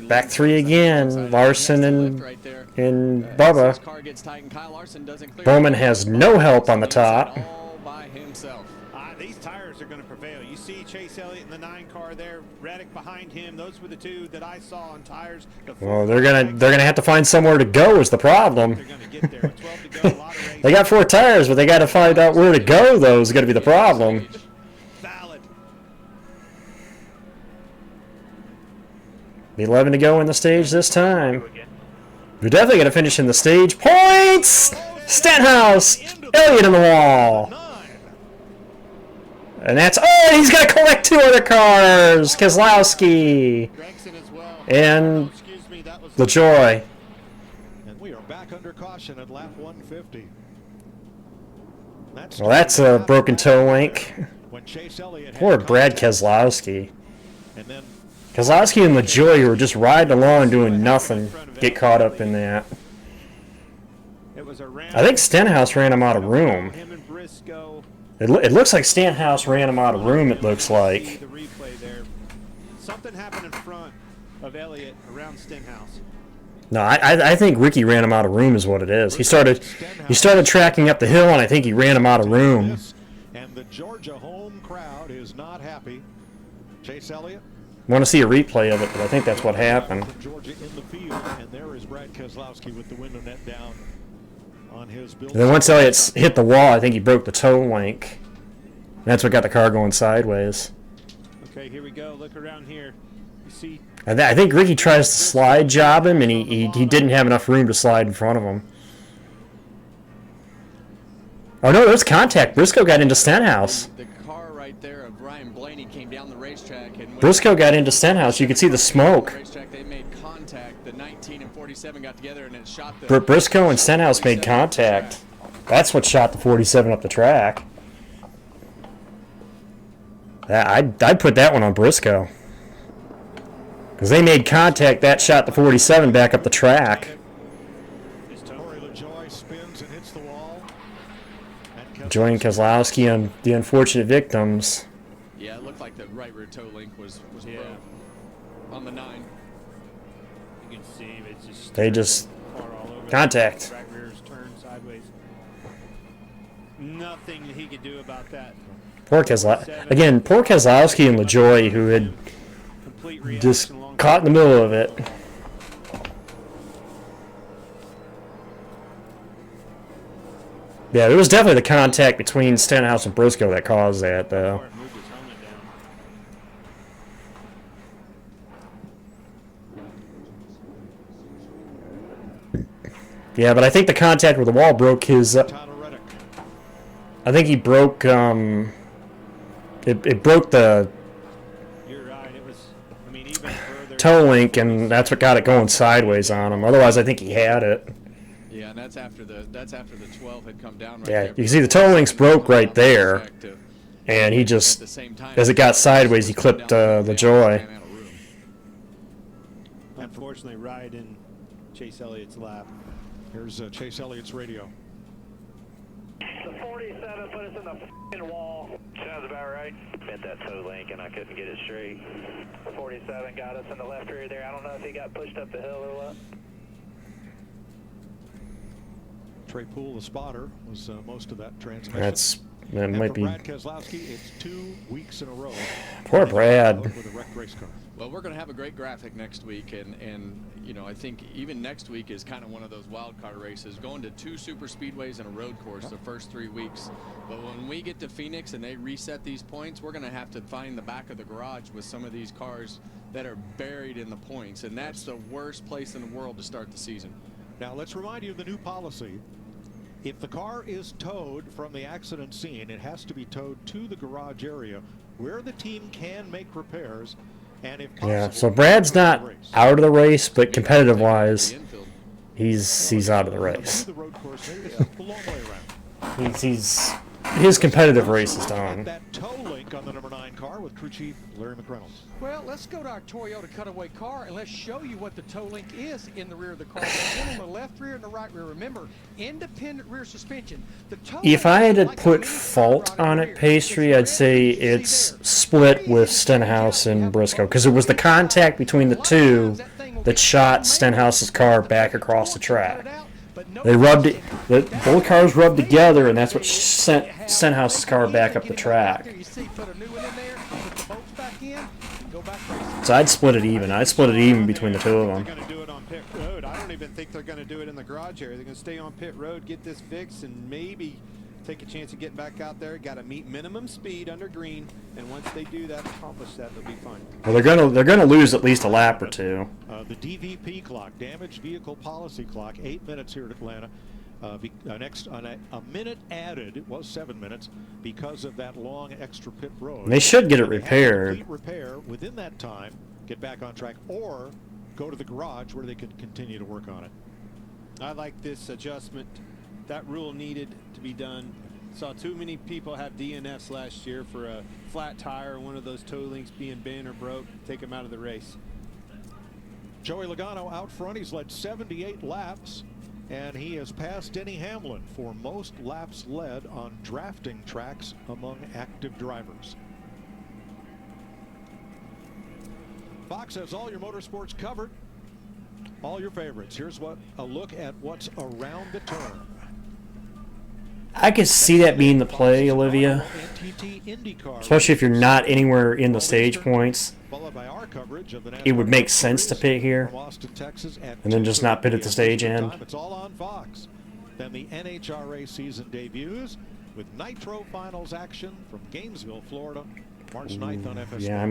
Back 3 again. Larson and Bubba. Bowman has no help on the top. These tires are going to prevail. You see Chase Elliott in the 9 car there, Reddick behind him. Those were the 2 that I saw on tires. Well, they're gonna have to find somewhere to go is the problem. They got 4 tires, but they got to find out where to go. Though is going to be the problem. 11 to go in the stage this time. We're definitely going to finish in the stage. Points! Stenhouse! Elliott in the wall. And that's... Oh, he's going to collect 2 other cars! Keselowski. And LaJoy. And we are back under caution at lap 150. Well, that's a broken toe link. Poor Brad Keselowski. Keselowski and LaJoy were just riding along doing nothing. Get caught up in that. I think Stenhouse ran him out of room. It looks like Stenhouse ran him out of room, it looks like. Something happened in front of Elliott around Stenhouse. No, I think Ricky ran him out of room is what it is. He started tracking up the hill, and I think he ran him out of room. And the Georgia home crowd is not happy. Chase Elliott. Want to see a replay of it, but I think that's what happened. Georgia in the field, and there is Brad Keselowski with the window net down on his build. And then once Elliott hit the wall, I think he broke the toe link. That's what got the car going sideways. Okay, here we go. Look around here. You see. I think Ricky tries to slide job him, and he didn't have enough room to slide in front of him. Oh no, there was contact. Briscoe got into Stenhouse. The car right there of Ryan Blaney came down the racetrack, and Briscoe got into Stenhouse. You could see the smoke. They made contact. The 19 and 47 got together, and it shot the. Briscoe and Stenhouse made contact. That's what shot the 47 up the track. I'd put that one on Briscoe. Because they made contact, that shot the 47 back up the track. Joy and Kozlowski on the unfortunate victims. Yeah, it looked like the right rear toe link was broke on the 9. You can see it's just They just contact. Right rear's turned sideways. Nothing he could do about that. Poor Kozlowski and LaJoy, who had just caught in the middle of it. Yeah, there was definitely the contact between Stenhouse and Briscoe that caused that, though. Yeah, but I think the contact with the wall broke his... I think he broke... It broke the toe link, and that's what got it going sideways on him. Otherwise, I think he had it. Yeah, and that's after the 12 had come down. Right Yeah, there. you can see the toe links broke right there, and he just, as it got sideways, he clipped the Joy. Unfortunately, right in Chase Elliott's lap. Here's Chase Elliott's radio. The 47 put us in the f***ing wall. Sounds about right. Bent that toe link and I couldn't get it straight. The 47 got us in the left rear there. I don't know if he got pushed up the hill or what. Trey Poole, the spotter, was most of that transmission. That might be. Brad Keselowski, it's 2 weeks in a row. Poor Brad. With a wrecked race car. Well, we're going to have a great graphic next week, and you know, I think even next week is kind of one of those wild card races. Going to 2 super speedways and a road course the first 3 weeks. But when we get to Phoenix and they reset these points, we're going to have to find the back of the garage with some of these cars that are buried in the points, and that's the worst place in the world to start the season. Now, let's remind you of the new policy. If the car is towed from the accident scene, it has to be towed to the garage area where the team can make repairs. And if possible, Yeah, so Brad's not out of the race, but competitive-wise, he's out of the race. His competitive race is done. That toe link on the number 9 car with crew chief Larry McReynolds. Well, let's go to our Toyota cutaway car and let's show you what the toe link is in the rear of the car. One on the left rear and the right rear. Remember, independent rear suspension. The toe If I had to put fault on it, Pastry, I'd say it's split with Stenhouse and Briscoe, because it was the contact between the two that shot Stenhouse's car back across the track. They rubbed it. Both cars rubbed together, and that's what sent Stenhouse's car back up the track. So I'd split it even. I'd split it even between the two of them. They're going to do it on pit road. I don't even think they're going to do it in the garage area. They're going to stay on pit road, get this fixed, and maybe take a chance of getting back out there. Got to meet minimum speed under green, and once they do that, accomplish that, they'll be fine. Well, they're gonna lose at least a lap or two. The DVP clock, damaged vehicle policy clock, 8 minutes here at Atlanta. A minute added, it was 7 minutes, because of that long extra pit road. They should get it repaired. Complete repair within that time, get back on track, or go to the garage where they can continue to work on it. I like this adjustment. That rule needed to be done. Saw too many people have DNFs last year for a flat tire or one of those toe links being bent or broke. Take them out of the race. Joey Logano out front. He's led 78 laps, and he has passed Denny Hamlin for most laps led on drafting tracks among active drivers. Fox has all your motorsports covered, all your favorites. Here's a look at what's around the turn. I could see that being the play, Olivia. Especially if you're not anywhere in the stage points. It would make sense to pit here. And then just not pit at the stage end. It's all on Fox. Then the NHRA season debuts with Nitro Finals action from Gainesville, Florida, March 9th on FS1. Yeah, I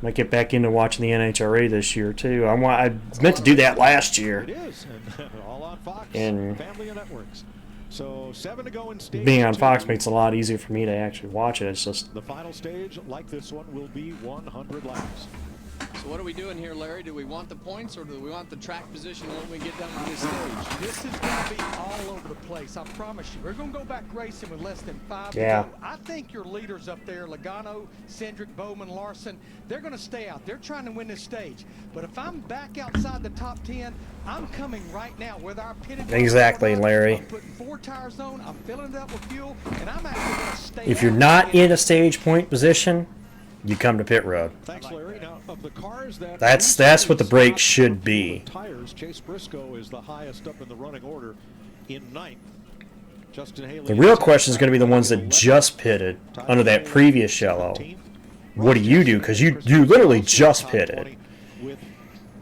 might get back into watching the NHRA this year too. I meant to do that last year. It is, and all on Fox, and family of networks. So 7 to go in stage being on 2. Fox makes it a lot easier for me to actually watch it. It's just the final stage, like this one, will be 100 laps. So what are we doing here, Larry? Do we want the points or do we want the track position when we get done with this stage? This is going to be all over the place. I promise you. We're going to go back racing with less than 5 Yeah. to go. I think your leaders up there, Logano, Cindric, Bowman, Larson, they're going to stay out. They're trying to win this stage. But if I'm back outside the top 10, I'm coming right now with our pitted. Exactly, Larry. I'm putting 4 tires on. I'm filling it up with fuel, and I'm actually going to stay If you're out. not in a stage point position, you come to pit road. Thanks, Larry. Now, of the cars that That's what the break should be. tires, Chase Briscoe is the highest up in the running order in 9th. Justin Haley. The real question is going to be the ones that just pitted under that previous yellow. What do you do? Because you literally just pitted. With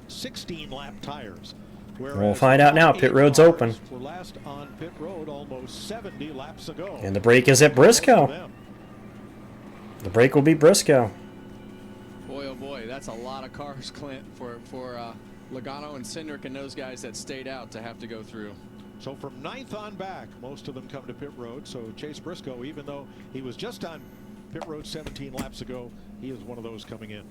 16 lap tires. We'll find out now. Pit road's open. Were last on pit road almost 70 laps ago. And the break is at Briscoe. The break will be Briscoe. Boy, oh boy, that's a lot of cars, Clint, for Logano and Cindric and those guys that stayed out to have to go through. So from 9th on back, most of them come to pit road. So Chase Briscoe, even though he was just on pit road 17 laps ago, he is one of those coming in.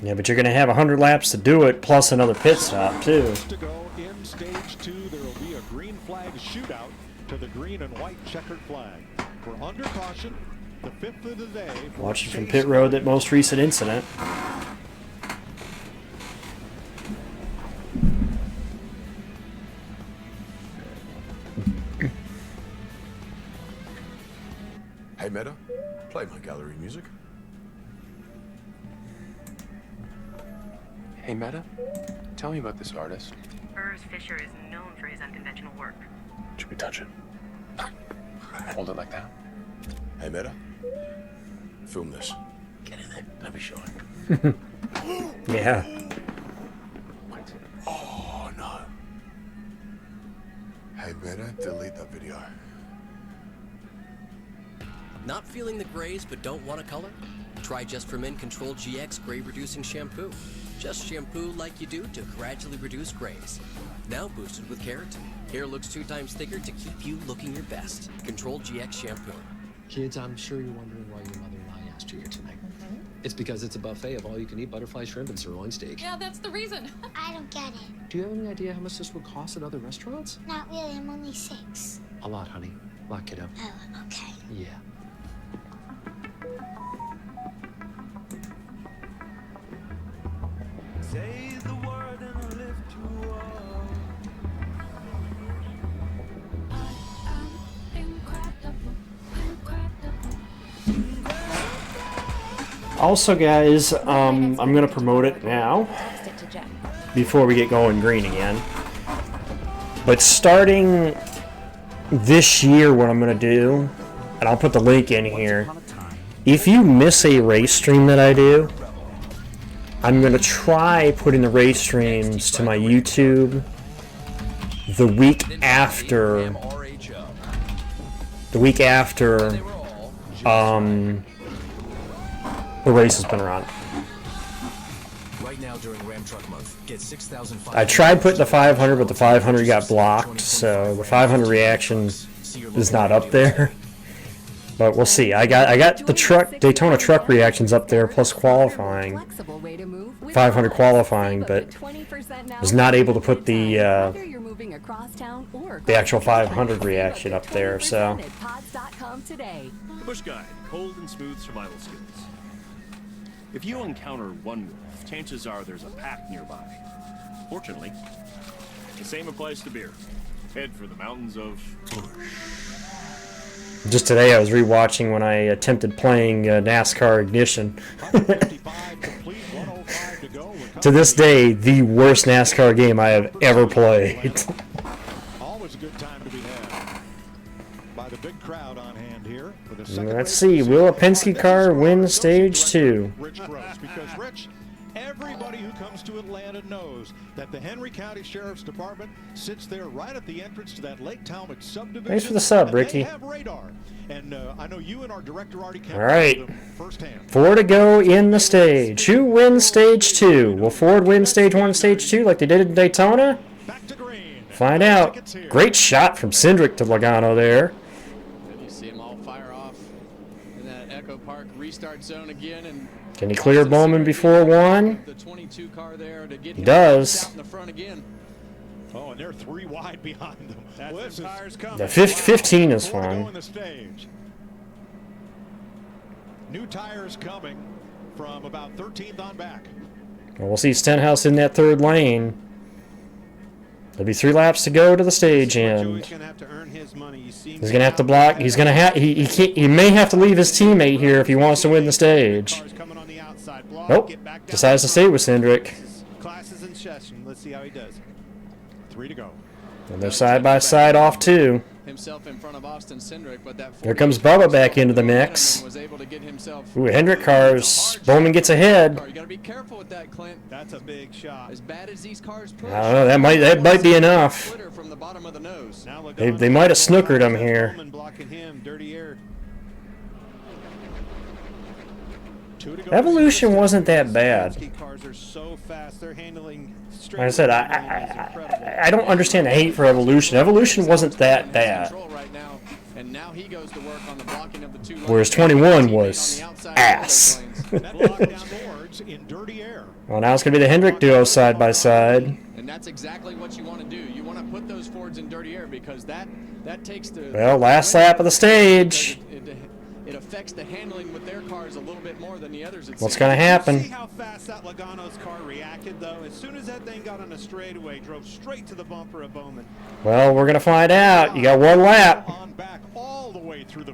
Yeah, but you're going to have 100 laps to do it, plus another pit stop, too. To go in stage 2, there will be a green flag shootout to the green and white checkered flag. We're under caution, the 5th of the day. Watching from pit road that most recent incident. Hey, Meta, play my gallery music. Hey, Meta, tell me about this artist. Urs Fisher is known for his unconventional work. Should we touch it? Hold it like that. Hey, Meta, film this. Get in there. Don't be shy. Yeah. Oh, no. Hey, Meta, delete that video. Not feeling the grays but don't want a color? Try Just for Men Control GX Gray Reducing Shampoo. Just shampoo like you do to gradually reduce grays. Now boosted with keratin. Hair looks 2 times thicker to keep you looking your best. Control GX Shampoo. Kids, I'm sure you're wondering why your mother-in-law asked you here tonight. It's because it's a buffet of all-you-can-eat butterfly shrimp and sirloin steak. Yeah, that's the reason. I don't get it. Do you have any idea how much this would cost at other restaurants? Not really. I'm only 6. A lot, honey. A lot, kiddo. Oh, okay. Yeah. Say the word and I'll lift you up. Also, guys, I'm going to promote it now before we get going green again. But starting this year, what I'm going to do, and I'll put the link in here, if you miss a race stream that I do, I'm going to try putting the race streams to my YouTube the week after the race has been run. Right now during Ram Truck Month, get 6,500. I tried putting the 500, but the 500 got blocked, so the 500 reaction is not up there. But we'll see. I got the Daytona truck reactions up there plus qualifying, 500 qualifying, but was not able to put the actual 500 reaction up there. So. The Bush Guide, cold and smooth survival skills. If you encounter one wolf, chances are there's a pack nearby. Fortunately, the same applies to beer. Head for the mountains of Just today I was rewatching when I attempted playing NASCAR Ignition. To this day, the worst NASCAR game I have ever played. Always a good time to be had by the big crowd on hand here. Let's see, will a Penske car win stage 2? Rich Gross, because Rich, everybody who comes to Atlanta knows that the Henry County Sheriff's Department sits there right at the entrance to that Lake Talbot subdivision. Thanks for the sub, Ricky. They have radar, and I know you and our director already All right, firsthand. 4 to go in the stage. Who wins stage 2? Will Ford win stage 1 and stage 2 like they did in Daytona? Find out. Great shot from Cindric to Logano there. restart zone again, and can he clear Bowman before 1? the 22 car there to get He does. out in the front again. Oh, and they're 3 wide behind them. That's the tires coming. The 15 is Four to go fine. in the stage. New tires coming from about 13th on back. Well, we'll see Stenhouse in that 3rd lane. There'll be 3 laps to go to the stage end. He's gonna have to earn his money. He's gonna have to block. He's gonna have. He may have to leave his teammate here if he wants to win the stage. Nope. Decides to stay with Cindric. Classes in session. Let's see how he does. 3 to go. And they're side by side off too. Himself in front of Austin Cindric, but that Here comes Bubba back into the mix. was able to get himself. Ooh, Hendrick cars. Bowman gets ahead. You got to be careful with that, Clint. That's a big shot. As bad as these cars push, I don't know. That might be enough. from the bottom of the nose. They might have snookered him here. Blocking him. Dirty air. Evolution wasn't that bad. Cars are so fast. They're handling. Like I said, I don't understand the hate for Evolution. Evolution wasn't that bad. And now he goes to work on the blocking of the 2 Whereas 21 was ass. in dirty air. Well, now it's going to be the Hendrick duo side by side. And that's exactly what you want to do. You want to put those Fords in dirty air because that takes the. Well, last lap of the stage. It affects the handling with their cars a little bit more than the others. What's going to happen? See how fast that Logano's car reacted, though? As soon as that thing got on a straightaway, drove straight to the bumper of Bowman. Well, we're going to find out. You got 1 lap.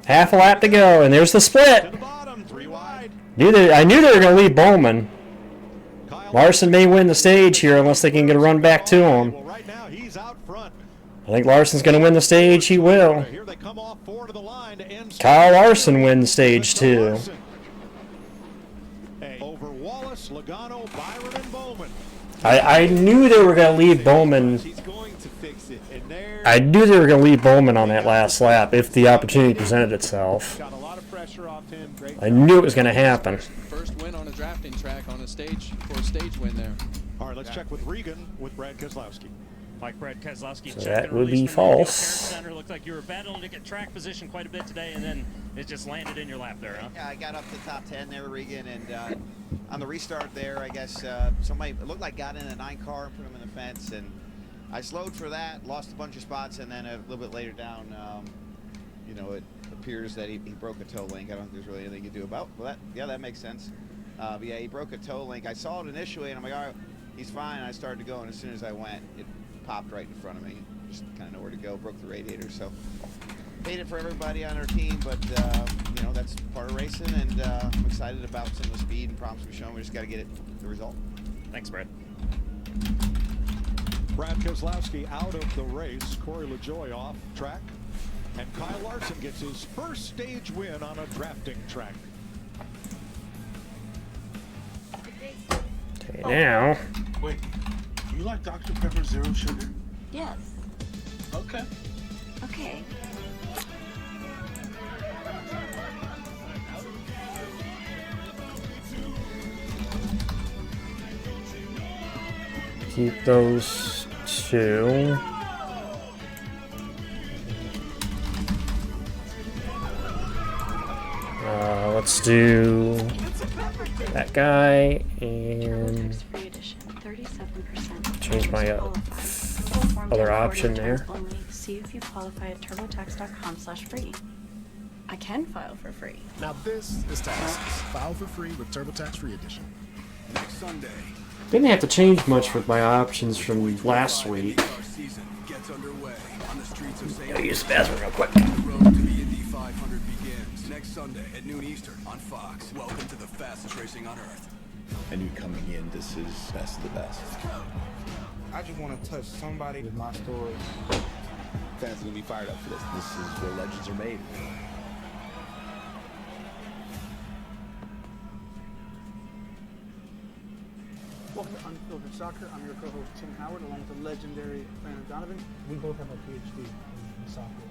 Half a lap to go, and there's the split. I knew they were going to leave Bowman. Larson may win the stage here unless they can get a run back to him. I think Larson's going to win the stage. He will. Kyle Larson wins stage 2. Over Wallace, Logano, Byron, and Bowman. I knew they were going to leave Bowman. I knew they were going to leave Bowman on that last lap if the opportunity presented itself. I knew it was going to happen. First win on a drafting track on a stage for a stage win there. All right, let's check with Regan with Brad Keselowski. Like Brad Keselowski, So that would be false. Looked like you were battling to get track position quite a bit today, and then it just landed in your lap there, huh? Yeah, I got up to top 10 there, Regan, and on the restart there, I guess somebody, it looked like got in a 9 car and put him in the fence, and I slowed for that, lost a bunch of spots, and then a little bit later down, you know, it appears that he broke a toe link. I don't think there's really anything you can do about that makes sense. But yeah, he broke a toe link. I saw it initially, and I'm like, all right, he's fine. I started to go, and as soon as I went, it popped right in front of me. Just kind of nowhere to go. Broke the radiator. So made it for everybody on our team, but you know, that's part of racing, and I'm excited about some of the speed and prompts we've shown. We just got to get the result. Thanks, Brad. Brad Keselowski out of the race. Corey LaJoie off track, and Kyle Larson gets his first stage win on a drafting track. Okay, now. Wait, do you like Dr. Pepper Zero Sugar? Yes. Okay. Okay. Keep those 2. Let's do that guy and change my other option there. See if you qualify at turbotax.com/free. I can file for free. Now this is taxes. File for free with TurboTax Free Edition. Next Sunday. Didn't have to change much with my options from last week. I'll use the bathroom real quick. The road to the Indy 500 begins next Sunday at noon Eastern on Fox. Welcome to the fastest racing on Earth. I knew coming in, this is best of the best. I just want to touch somebody with my story. Fans are gonna be fired up for this. This is where legends are made. Welcome to Unfiltered Soccer. I'm your co-host Tim Howard, along with the legendary Brandon Donovan. We both have a PhD in soccer.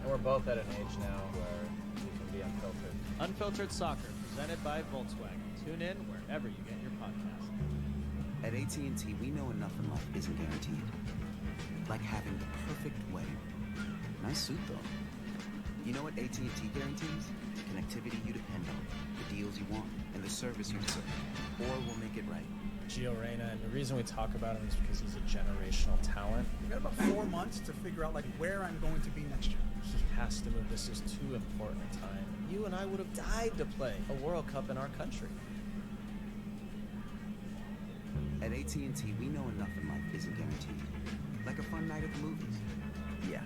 And we're both at an age now where we can be unfiltered. Unfiltered Soccer, presented by Volkswagen. Tune in wherever you get your podcasts. At AT&T, we know enough in life isn't guaranteed. Like having the perfect wedding. Nice suit, though. You know what AT&T guarantees? Connectivity you depend on, the deals you want, and the service you deserve. Or we'll make it right. Gio Reyna, and the reason we talk about him is because he's a generational talent. We've got about 4 months to figure out like where I'm going to be next year. He has to move. This is too important a time. You and I would have died to play a World Cup in our country. At AT&T, we know enough in life isn't guaranteed. Like a fun night at the movies. Yeah,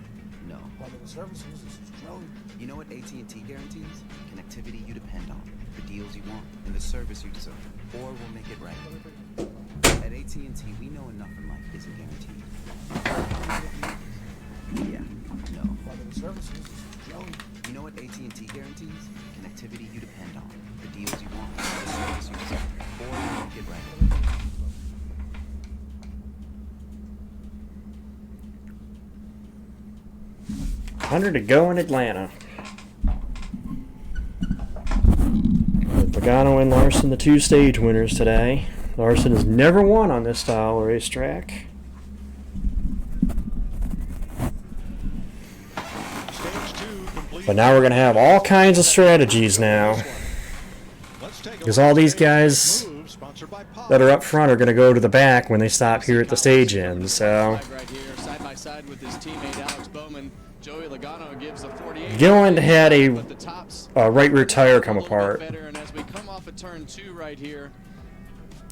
no. While the services, this is Joey. You know what AT&T guarantees? Connectivity you depend on, the deals you want, and the service you deserve. Or we'll make it right. At AT&T, we know enough in life isn't guaranteed. Yeah, no. While the services, this is Joey. You know what AT&T guarantees? Connectivity you depend on, the deals you want, and the service you deserve. Or we'll make it right. $100 to go in Atlanta. Logano and Larson, the 2 stage winners today. Larson has never won on this style racetrack. But now we're going to have all kinds of strategies now. Because all these guys that are up front are going to go to the back when they stop here at the stage end. So Right here, side by side with his teammate Alex Bowman. Joey Logano gives a 48. Gilliland had a right rear tire come apart. And as we come off of turn 2 right here,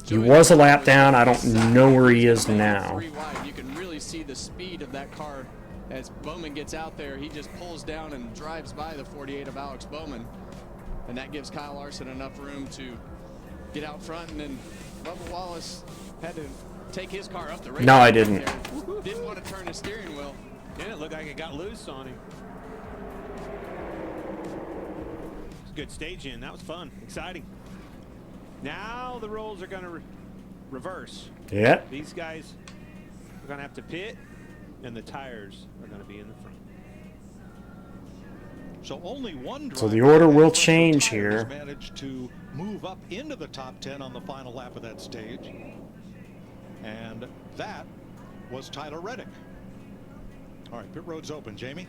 He was a lap down. I don't know where he is now. you can really see the speed of that car as Bowman gets out there. He just pulls down and drives by the 48 of Alex Bowman, and that gives Kyle Larson enough room to get out front. And then Bubba Wallace had to take his car up the race. No, I didn't. Didn't want to turn his steering wheel. Yeah, it looked like it got loose on him. It's a good stage in. That was fun, exciting. Now the roles are going to reverse. Yeah. These guys are going to have to pit, and the tires are going to be in the front. So only one So the order will change here. managed to move up into the top 10 on the final lap of that stage, and that was Tyler Reddick. All right, pit road's open. Jamie.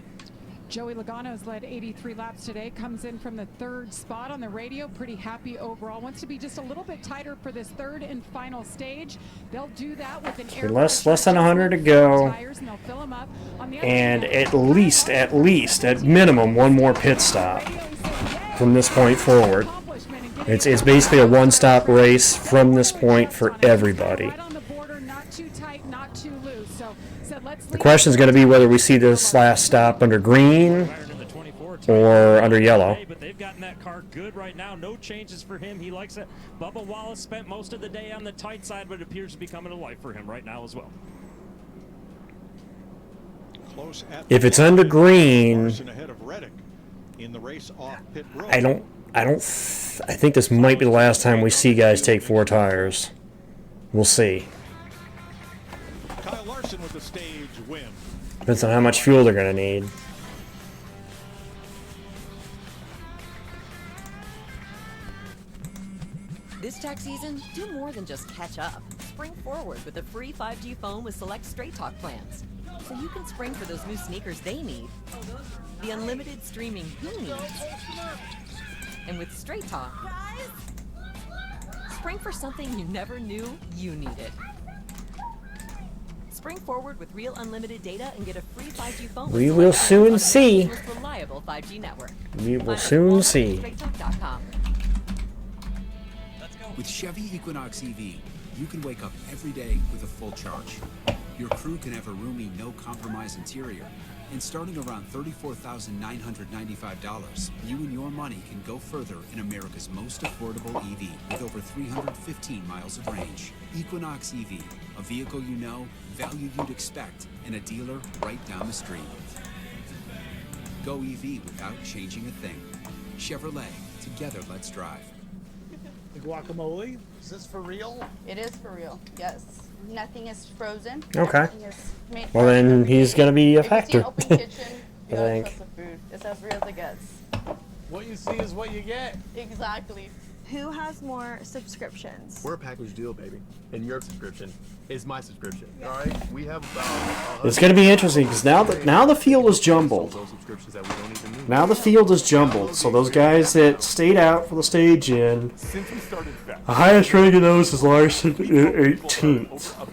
Joey Logano's led 83 laps today, comes in from the 3rd spot on the radio, pretty happy overall. Wants to be just a little bit tighter for this 3rd and final stage. They'll do that with an air Less than 100 to go, tires, and they'll fill them up. On the other and at least, at minimum, one more pit stop from this point forward. It's basically a one-stop race from this point for everybody. The question is going to be whether we see this last stop under green or under yellow. But they've gotten that car good right now. No changes for him. He likes it. Bubba Wallace spent most of the day on the tight side, but it appears to be coming to life for him right now as well. If it's under green, I think this might be the last time we see guys take 4 tires. We'll see. Kyle Larson with the stage win. Depends on how much fuel they're going to need. This tax season, do more than just catch up. Spring forward with a free 5G phone with select Straight Talk plans. So you can spring for those new sneakers they need, the unlimited streaming he needs. And with Straight Talk, spring for something you never knew you needed. Spring forward with real unlimited data and get a free 5G phone. We will soon see. Reliable 5G network. We will soon see. StraightTalk.com. With Chevy Equinox EV, you can wake up every day with a full charge. Your crew can have a roomy, no-compromise interior. And starting around $34,995, you and your money can go further in America's most affordable EV with over 315 miles of range. Equinox EV, a vehicle you know, value you'd expect, and a dealer right down the street. Go EV without changing a thing. Chevrolet, together let's drive. The guacamole, is this for real? It is for real, yes. Nothing is frozen. Okay. Everything is made Well, fresh. then he's going to be a If you see factor. an open kitchen, I you don't think. trust the food. It's as real as it gets. What you see is what you get. Exactly. Who has more subscriptions? We're a package deal, baby. And your subscription is my subscription. All right? We have about... It's going to be interesting because now the field is jumbled. Now the field is jumbled. So those guys that stayed out for the stage in, the highest rank of those is Larson at 18th.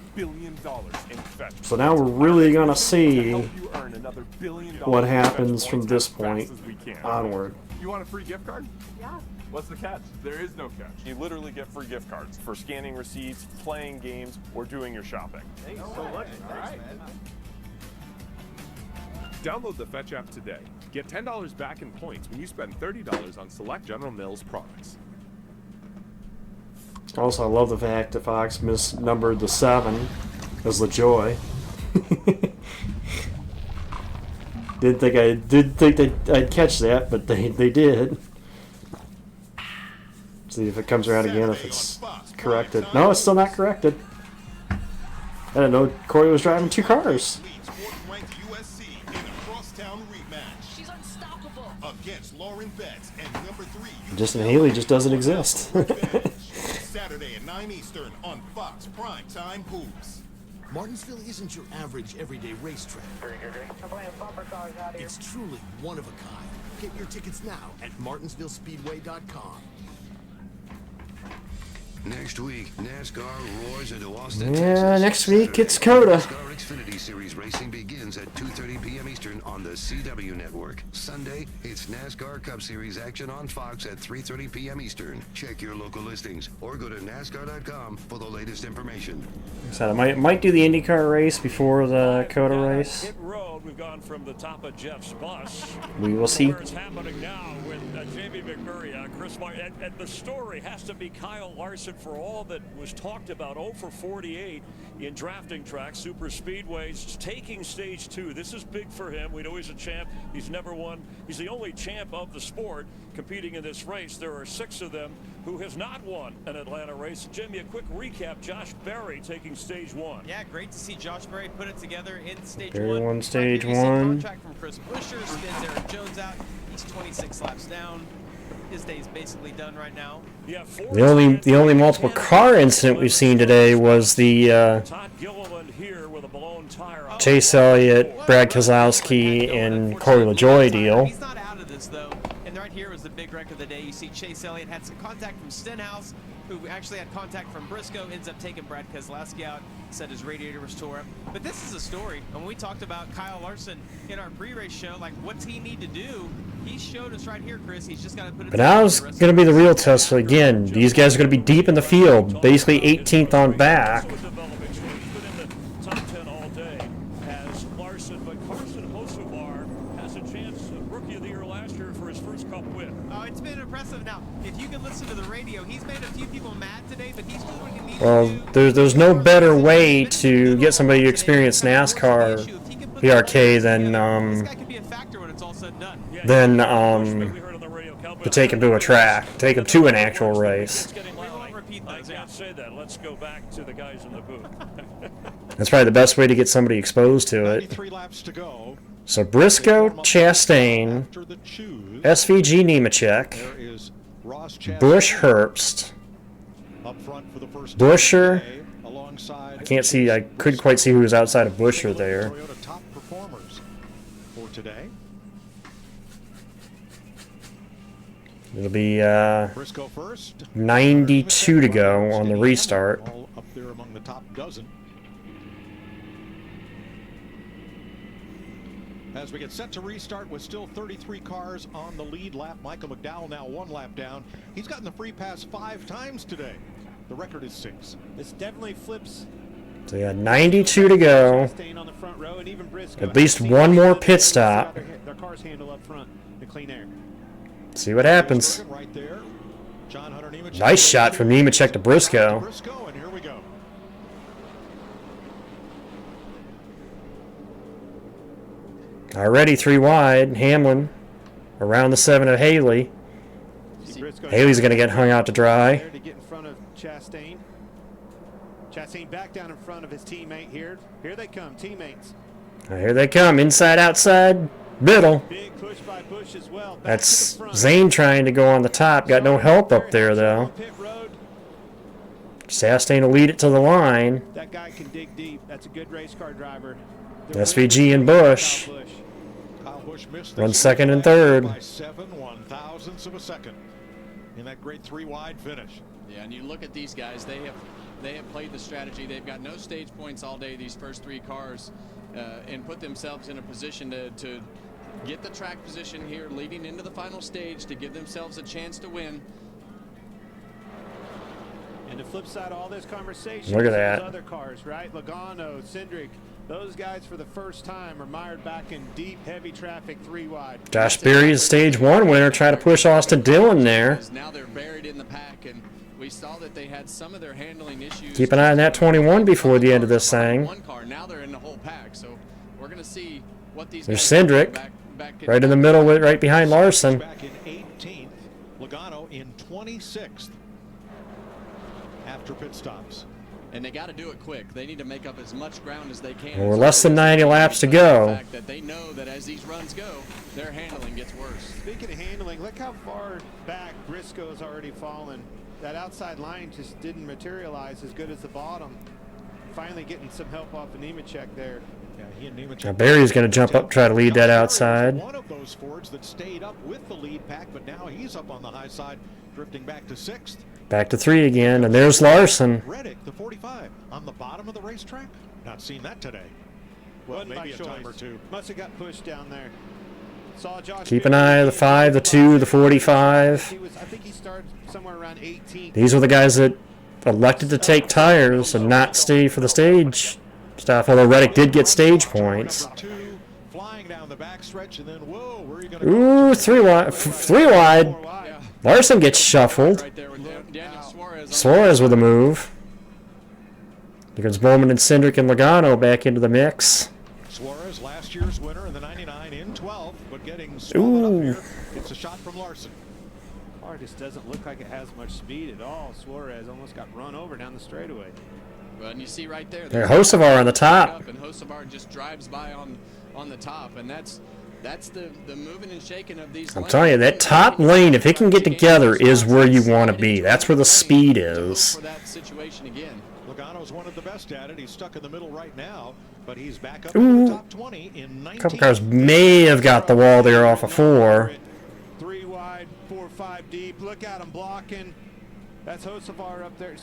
So now we're really going to see what happens from this point onward. You want a free gift card? Yeah. What's the catch? There is no catch. You literally get free gift cards for scanning receipts, playing games, or doing your shopping. Thanks so much. All right. Download the Fetch app today. Get $10 back in points when you spend $30 on select General Mills products. Also, I love the fact that Fox misnumbered the 7 as LaJoy. Didn't think I'd catch that, but they did. See if it comes around again, if it's corrected. No, it's still not corrected. I didn't know Corey was driving 2 cars. Justin Haley just doesn't exist. Saturday at 9 Eastern on Fox Prime Time Hoops. Martinsville isn't your average everyday racetrack. It's truly one of a kind. Get your tickets now at martinsvillespeedway.com. Next week, NASCAR roars into Austin, Yeah, Texas. next week it's COTA. NASCAR Xfinity Series racing begins at 2:30 p.m. Eastern on the CW network. Sunday, it's NASCAR Cup Series action on Fox at 3:30 p.m. Eastern. Check your local listings or go to NASCAR.com for the latest information. So I might do the IndyCar race before the COTA race. Hit road, we've gone from the top of Jeff's bus. We will see. What's happening now with Jamie McMurray, Chris Martin, and the story has to be Kyle Larson for all that was talked about. 0 for 48 in drafting tracks, super speedways, taking stage 2. This is big for him. We know he's a champ. He's never won. He's the only champ of the sport competing in this race. There are 6 of them who has not won an Atlanta race. Jimmy, a quick recap. Josh Berry taking stage 1. Yeah, great to see Josh Berry put it together in stage Berry 1. won stage Right here, you see 1. Contract from Chris Buescher, spins Aaron Jones out. He's 26 laps down. His day's basically done right now. Yeah, The only multiple car incident we've seen today was the Chase Elliott, Brad Keselowski, and Corey LaJoy deal. He's not out of this though. And right here was the big wreck of the day. You see Chase Elliott had some contact from Stenhouse, who actually had contact from Briscoe, ends up taking Brad Keselowski out, said his radiator was tore up. But this is a story. And when we talked about Kyle Larson in our pre-race show, like what's he need to do? He showed us right here, Chris. He's just got to put it. But now is going to be the real test. So again, these guys are going to be deep in the field, basically 18th on back. Top 10 all day as Larson, but Carson Hocevar has a chance of Rookie of the Year last year for his first Cup win. Oh, it's been impressive. Now, if you can listen to the radio, he's made a few people mad today, but he's doing what he needs to do. Well, there's no better way to get somebody to experience NASCAR PRK to take him to a track, take him to an actual race. I can't say that. Let's go back to the guys in the booth. That's probably the best way to get somebody exposed to it. 93 laps to go. So Briscoe, Chastain, SVG Nemechek, Busch Herbst, Buescher. I can't see. I couldn't quite see who was outside of Buescher there. Top performers for today. It'll be 92 to go on the restart. All up there among the top dozen. As we get set to restart with still 33 cars on the lead lap, Michael McDowell now 1 lap down. He's gotten the free pass 5 times today. The record is 6. This definitely flips. So yeah, 92 to go. On the front row, and even Briscoe. At least one more pit stop. Their cars handle up front, the clean air. See what happens. Nice shot from Nemechek to Briscoe. And here we go. Already 3 wide. Hamlin around the 7 of Haley. Haley's going to get hung out to dry. To get in front of Chastain. Chastain back down in front of his teammate here. Here they come, teammates. Here they come, inside, outside. Biddle. Big push by Busch as well. That's Zane trying to go on the top. Got no help up there, though. Chastain will lead it to the line. That guy can dig deep. That's a good race car driver. SVG and Busch. Kyle Busch missed Run second and third. by 7/1000ths of a second in that great 3-wide finish. Yeah, and you look at these guys, they have played the strategy. They've got no stage points all day, these first 3 cars, and put themselves in a position to get the track position here leading into the final stage to give themselves a chance to win. And the flip side of all this conversation, look at that. Those other cars, right? Logano, Cindric, those guys for the first time are mired back in deep, heavy traffic 3-wide. Josh Berry is stage 1 winner, trying to push Austin Dillon there. Now they're buried in the pack, and we saw that they had some of their handling issues. Keep an eye on that 21 before the end of this thing. One car, now they're in the whole pack, so we're going to see what these There's guys Cindric, back right in the middle, right behind Larson. Back in 18th, Logano in 26th after pit stops. And they got to do it quick. They need to make up as much ground as they can. Well, we're less than 90 laps to go. The fact that they know that as these runs go, their handling gets worse. Speaking of handling, look how far back Briscoe's already fallen. That outside line just didn't materialize as good as the bottom. Finally getting some help off of Nemechek there. Yeah, he and Nemechek. Now Berry's going to jump up, try to lead that outside. One of those Fords that stayed up with the lead pack, but now he's up on the high side, drifting back to 6th. Back to 3 again, and there's Larson. Reddick, the 45, on the bottom of the racetrack. Not seen that today. Well, maybe a time or two. Must have got pushed down there. Saw Josh. Keep an eye on the 5, the 2, the 45. I think he started somewhere around 18. These were the guys that elected to take tires and not stay for the stage stuff, although Reddick did get stage points. Flying down the backstretch, and then whoa, where are you going to Ooh, 3 wide. 3 wide. Larson gets shuffled. Suarez with a move. Here comes Bowman and Cindric and Logano back into the mix. Suarez, last year's winner in the 99 in 12, but getting swallowed up here. It's a shot from Larson. Car just doesn't look like it has much speed at all. Suarez almost got run over down the straightaway. Well, and you see right there. Hocevar on the top. And Hocevar just drives by on the top, and that's the moving and shaking of these. I'm telling you, that top lane, if it can get together, is where you want to be. That's where the speed is. For that situation again. Logano's one of the best at it. He's stuck in the middle right now, but he's back up in the top 20 in 19. A couple cars may have got the wall there off of 4. 3 wide, 4, 5 deep. Look at him blocking. That's Hocevar up there.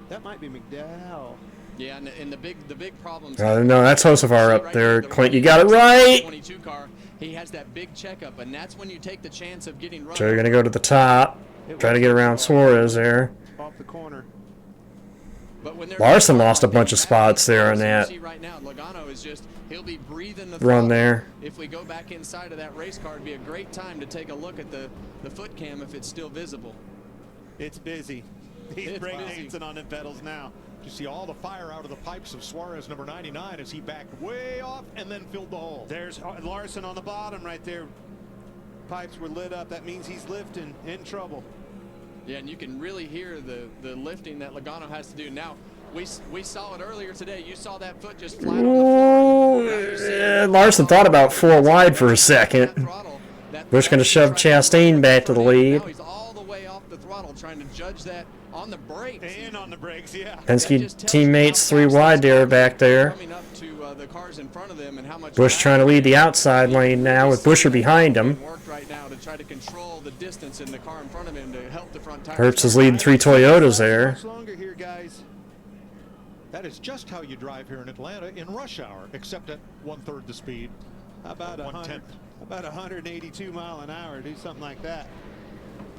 That might be McDowell. Yeah, and the big problems. No, that's Hocevar up there. Clint, you got it right. 22 car. He has that big checkup, and that's when you take the chance of getting run. So you're going to go to the top. Try to get around Suarez there. Off the corner. Larson lost a bunch of spots there on that right now, Logano is just, he'll be breathing the run there. If we go back inside of that race car, it'd be a great time to take a look at the foot cam if it's still visible. It's busy. He's breakdancing on the pedals now. You see all the fire out of the pipes of Suarez, number 99, as he backed way off and then filled the hole. There's Larson on the bottom right there. Pipes were lit up. That means he's lifting, in trouble. Yeah, and you can really hear the lifting that Logano has to do. Now, we saw it earlier today. You saw that foot just flat on the floor. Larson thought about 4 wide for a second. Busch going to shove Chastain back to the lead. Now he's all the way off the throttle trying to judge that on the brakes. And on the brakes, yeah. Penske teammates 3 wide there back there. Coming up to the cars in front of them and how much Busch trying to lead the outside lane now with Buescher behind him. Worked right now to try to control the distance in the car in front of him to help the front tires. Hertz is leading 3 Toyotas there. Much longer here, guys. That is just how you drive here in Atlanta in rush hour, except at 1/3 the speed. About 182 mile an hour. Do something like that.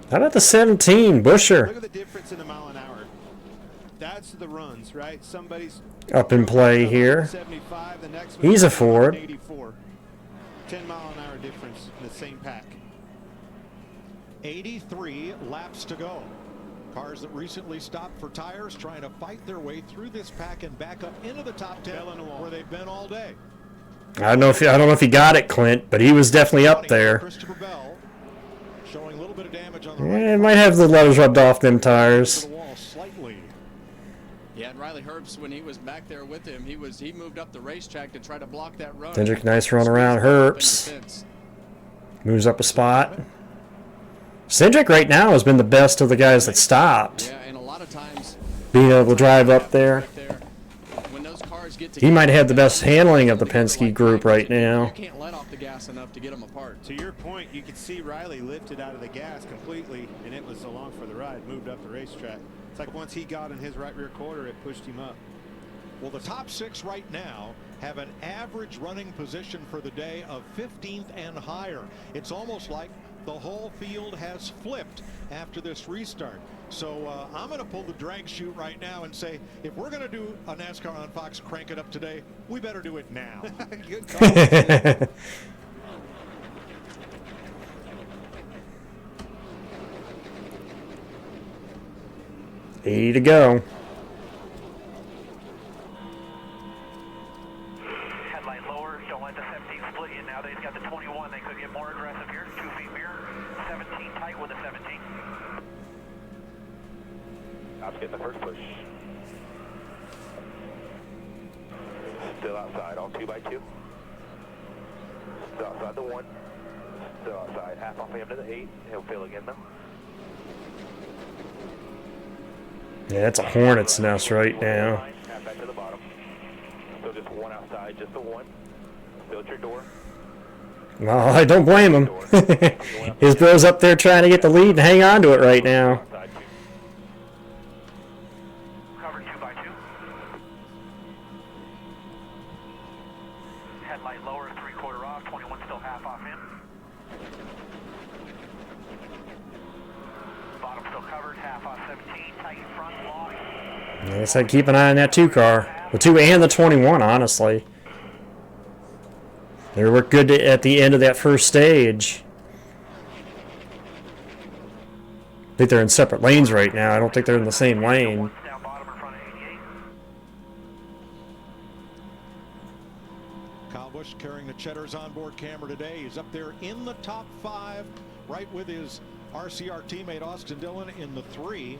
How about the 17, Buescher? Look at the difference in a mile an hour. That's the runs, right? Somebody's up in play here. 75, the next one He's a Ford. 84. 10 mile an hour difference in the same pack. 83 laps to go. Cars that recently stopped for tires trying to fight their way through this pack and back up into the top 10 where they've been all day. I don't know if he got it, Clint, but he was definitely up there. Christopher Bell showing a little bit of damage on the Yeah, it might have the letters rubbed off them tires. Yeah, and Riley Herbst, when he was back there with him, he moved up the racetrack to try to block that run. Cindric, nice run around Herbst. Moves up a spot. Cindric right now has been the best of the guys that stopped. Yeah, and a lot of times Being able to drive up there. when those cars get He might have the best handling of the Penske group right now. you can't let off the gas enough to get them apart. To your point, you could see Riley lifted out of the gas completely, and it was along for the ride, moved up the racetrack. It's like once he got in his right rear quarter, it pushed him up. Well, the top 6 right now have an average running position for the day of 15th and higher. It's almost like the whole field has flipped after this restart. So I'm going to pull the drag chute right now and say, if we're going to do a NASCAR on Fox, crank it up today, we better do it now. Good call. 80 to go. Headlight lower, don't let the 17 split you. Now they've got the 21. They could get more aggressive here. 2 feet mirror. 17 tight with a 17. Ops getting the first push. Still outside, all 2x2. Still outside the 1. Still outside, half off him to the 8. He'll fail again though. Yeah, it's a hornet's nest right now. Half back to the bottom. Still just 1 outside, just the 1. Still at your door. Well, I don't blame him. His bro's up there trying to get the lead and hang on to it right now. Covered 2x2. Headlight lower, 3/4 off. 21 still half off him. Bottom still covered, half off 17. Tight front, lock. Like I said, keep an eye on that 2 car. The 2 and the 21, honestly. They worked good at the end of that first stage. I think they're in separate lanes right now. I don't think they're in the same lane. Kyle Busch carrying the Cheddar's onboard camera today. He's up there in the top 5, right with his RCR teammate Austin Dillon in the 3.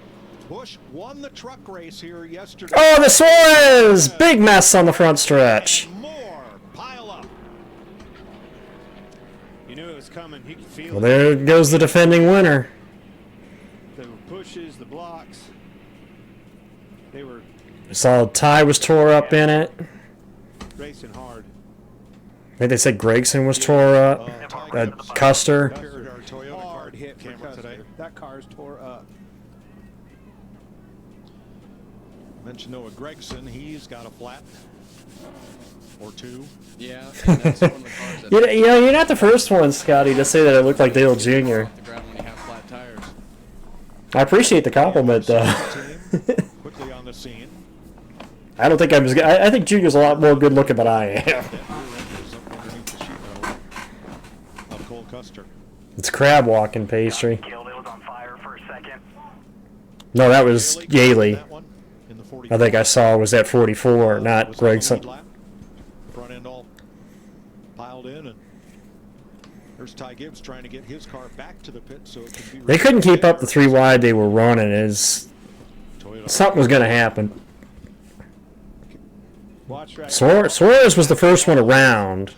Busch won the truck race here yesterday. Oh, the Suarez! Big mess on the front stretch. More pile up. You knew it was coming. You could feel Well, there goes the defending winner. the pushes, the blocks. They were I saw Ty was tore up in it. racing hard. I think they said Gregson was tore up. Custer. Hard hit for Custer. That car's tore up. Mentioned Noah Gregson. He's got a flat or 2. Yeah, and that's one of the cars that You know, you're not the first one, Scotty, to say that it looked like Dale Jr. the ground when you have flat tires. I appreciate the compliment, though. Quickly on the scene. I don't think I think Junior's a lot more good looking than I am. Of Cole Custer. It's crab walking pastry. No, that was Yaley. I think I saw was at 44, not Gregson. Front end all piled in, and there's Ty Gibbs trying to get his car back to the pit so it can be. They couldn't keep up the 3 wide they were running. Something was going to happen. Suarez was the first one around.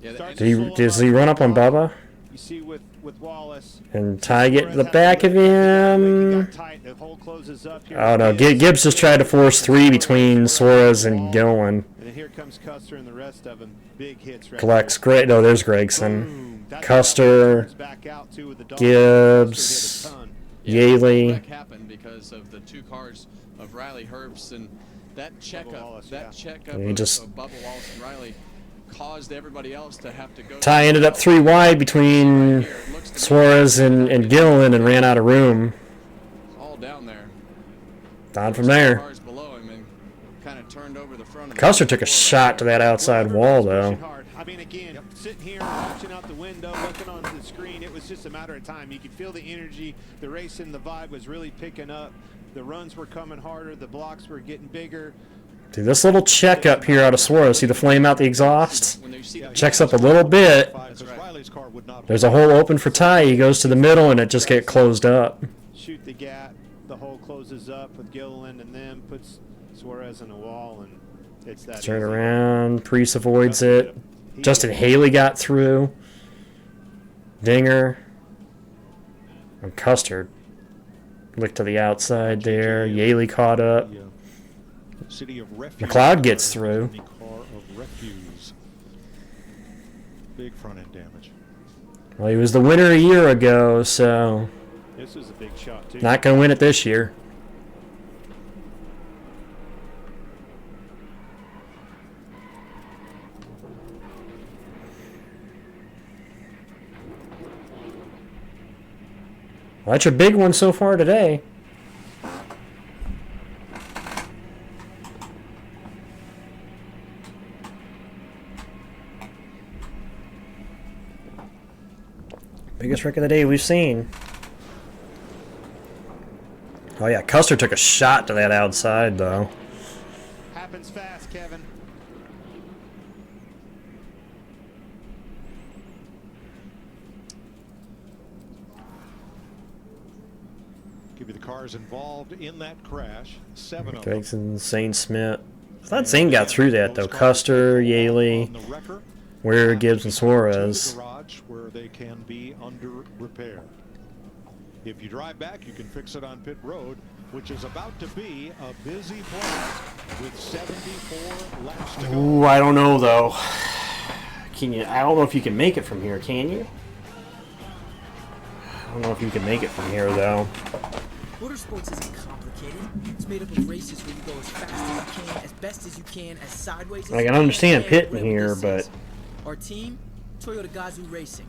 Does he run up on Bubba? You see with Wallace. And Ty get to the back of him. The hole closes up here. Oh no, Gibbs just tried to force 3 between Suarez and Gillen. And then here comes Custer and the rest of them. Big hits right Collects great. No, there's Gregson. Custer. Gibbs. Yaley. That happened because of the 2 cars of Riley Herbst, and that checkup, Wallace, that checkup He of just- Bubba Wallace and Riley caused everybody else to have to go. Ty ended up 3 wide between Suarez and Gillen and ran out of room. All down there. On from there. Cars below him and kind of turned over the front of Custer took a shot to that outside wall, though. I mean, again, sitting here, watching out the window, looking on the screen, it was just a matter of time. You could feel the energy, the racing, the vibe was really picking up. The runs were coming harder, the blocks were getting bigger. Dude, this little check up here out of Suarez, see the flame out the exhaust? Checks up a little bit. There's a hole open for Ty. He goes to the middle and it just gets closed up. Shoot the gap, the hole closes up with Gilliland and then puts Suarez in the wall, and it's that Turn easy. around. Priest avoids it. Justin Haley got through. Dinger. And Custer licked to the outside there. Yaley caught up. City of Refuge. McLeod gets through. The car of refuse. Big front end damage. Well, he was the winner a year ago, so This is a big shot too. not going to win it this year. Well, that's your big one so far today. Biggest wreck of the day we've seen. Oh yeah, Custer took a shot to that outside though. Happens fast, Kevin. Give you the cars involved in that crash. 7 of them. Gregson, Zane Smith. I thought Zane got through that though. Custer, Yaley, Ware, Gibbs, and Suarez. Garage where they can be under repair. If you drive back, you can fix it on pit road, which is about to be a busy place with 74 laps to go. Ooh, I don't know though. Can you? I don't know if you can make it from here. Can you? I don't know if you can make it from here though. Motorsports isn't complicated. It's made up of races where you go as fast as you can, as best as you can, as sideways as I you can can. understand pitting whatever here, this but is. Our team, Toyota Gazoo Racing.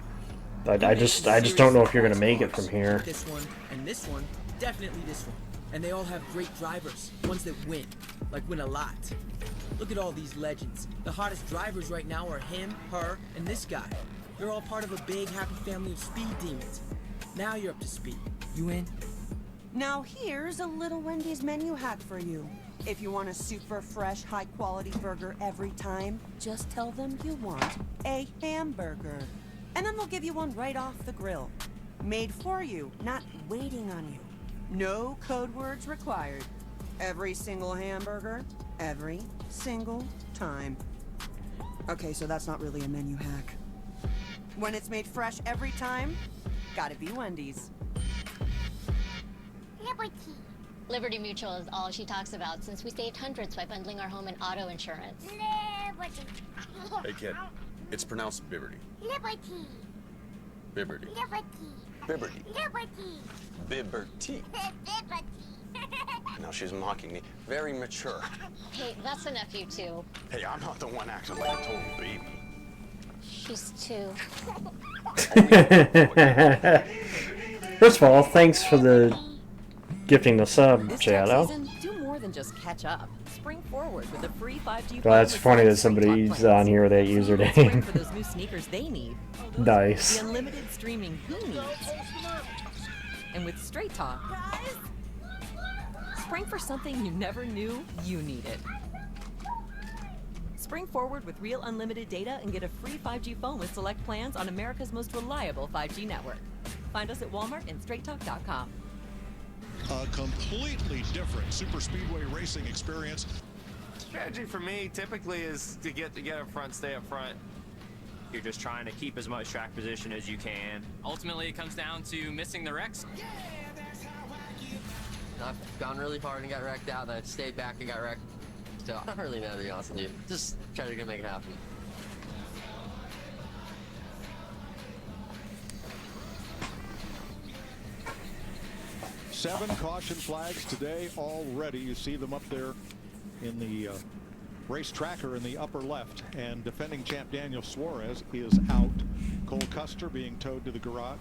I just don't know if you're gonna make it from here. This one and this one, definitely this one. And they all have great drivers, ones that win, like win a lot. Look at all these legends. The hottest drivers right now are him, her, and this guy. They're all part of a big happy family of speed demons. Now you're up to speed. You in? Now here's a little Wendy's menu hack for you. If you want a super fresh, high-quality burger every time, just tell them you want a hamburger. And then they'll give you one right off the grill. Made for you, not waiting on you. No code words required. Every single hamburger, every single time. Okay, so that's not really a menu hack. When it's made fresh every time, gotta be Wendy's. Liberty Mutual is all she talks about since we saved hundreds by bundling our home and auto insurance. Hey kid, it's pronounced Bibberty. Liberty. Bibberty. Liberty. Bibberty. Bibberty. Now she's mocking me. Very mature. Hey, that's enough, you two. Hey, I'm not the one acting like a total baby. She's two. First of all, thanks for the gifting the sub, This track Shadow. season, do more than just catch up. Spring forward with a free 5G Well, that's phone funny with that Straight Talk somebody's plans. on here with that So you can spring for username. those new sneakers they need. Nice. The unlimited streaming he needs. And with Straight Talk, spring for something you never knew you needed. Spring forward with real unlimited data and get a free 5G phone with select plans on America's most reliable 5G network. Find us at Walmart and StraightTalk.com. A completely different super speedway racing experience. Strategy for me typically is to get up front, stay up front. You're just trying to keep as much track position as you can. Ultimately, it comes down to missing the wrecks. I've gone really hard and got wrecked out, then I stayed back and got wrecked. So I don't really know, to be honest with you. Just try to make it happen. Seven caution flags today already. You see them up there in the race tracker in the upper left. And defending champ Daniel Suarez is out. Cole Custer being towed to the garage.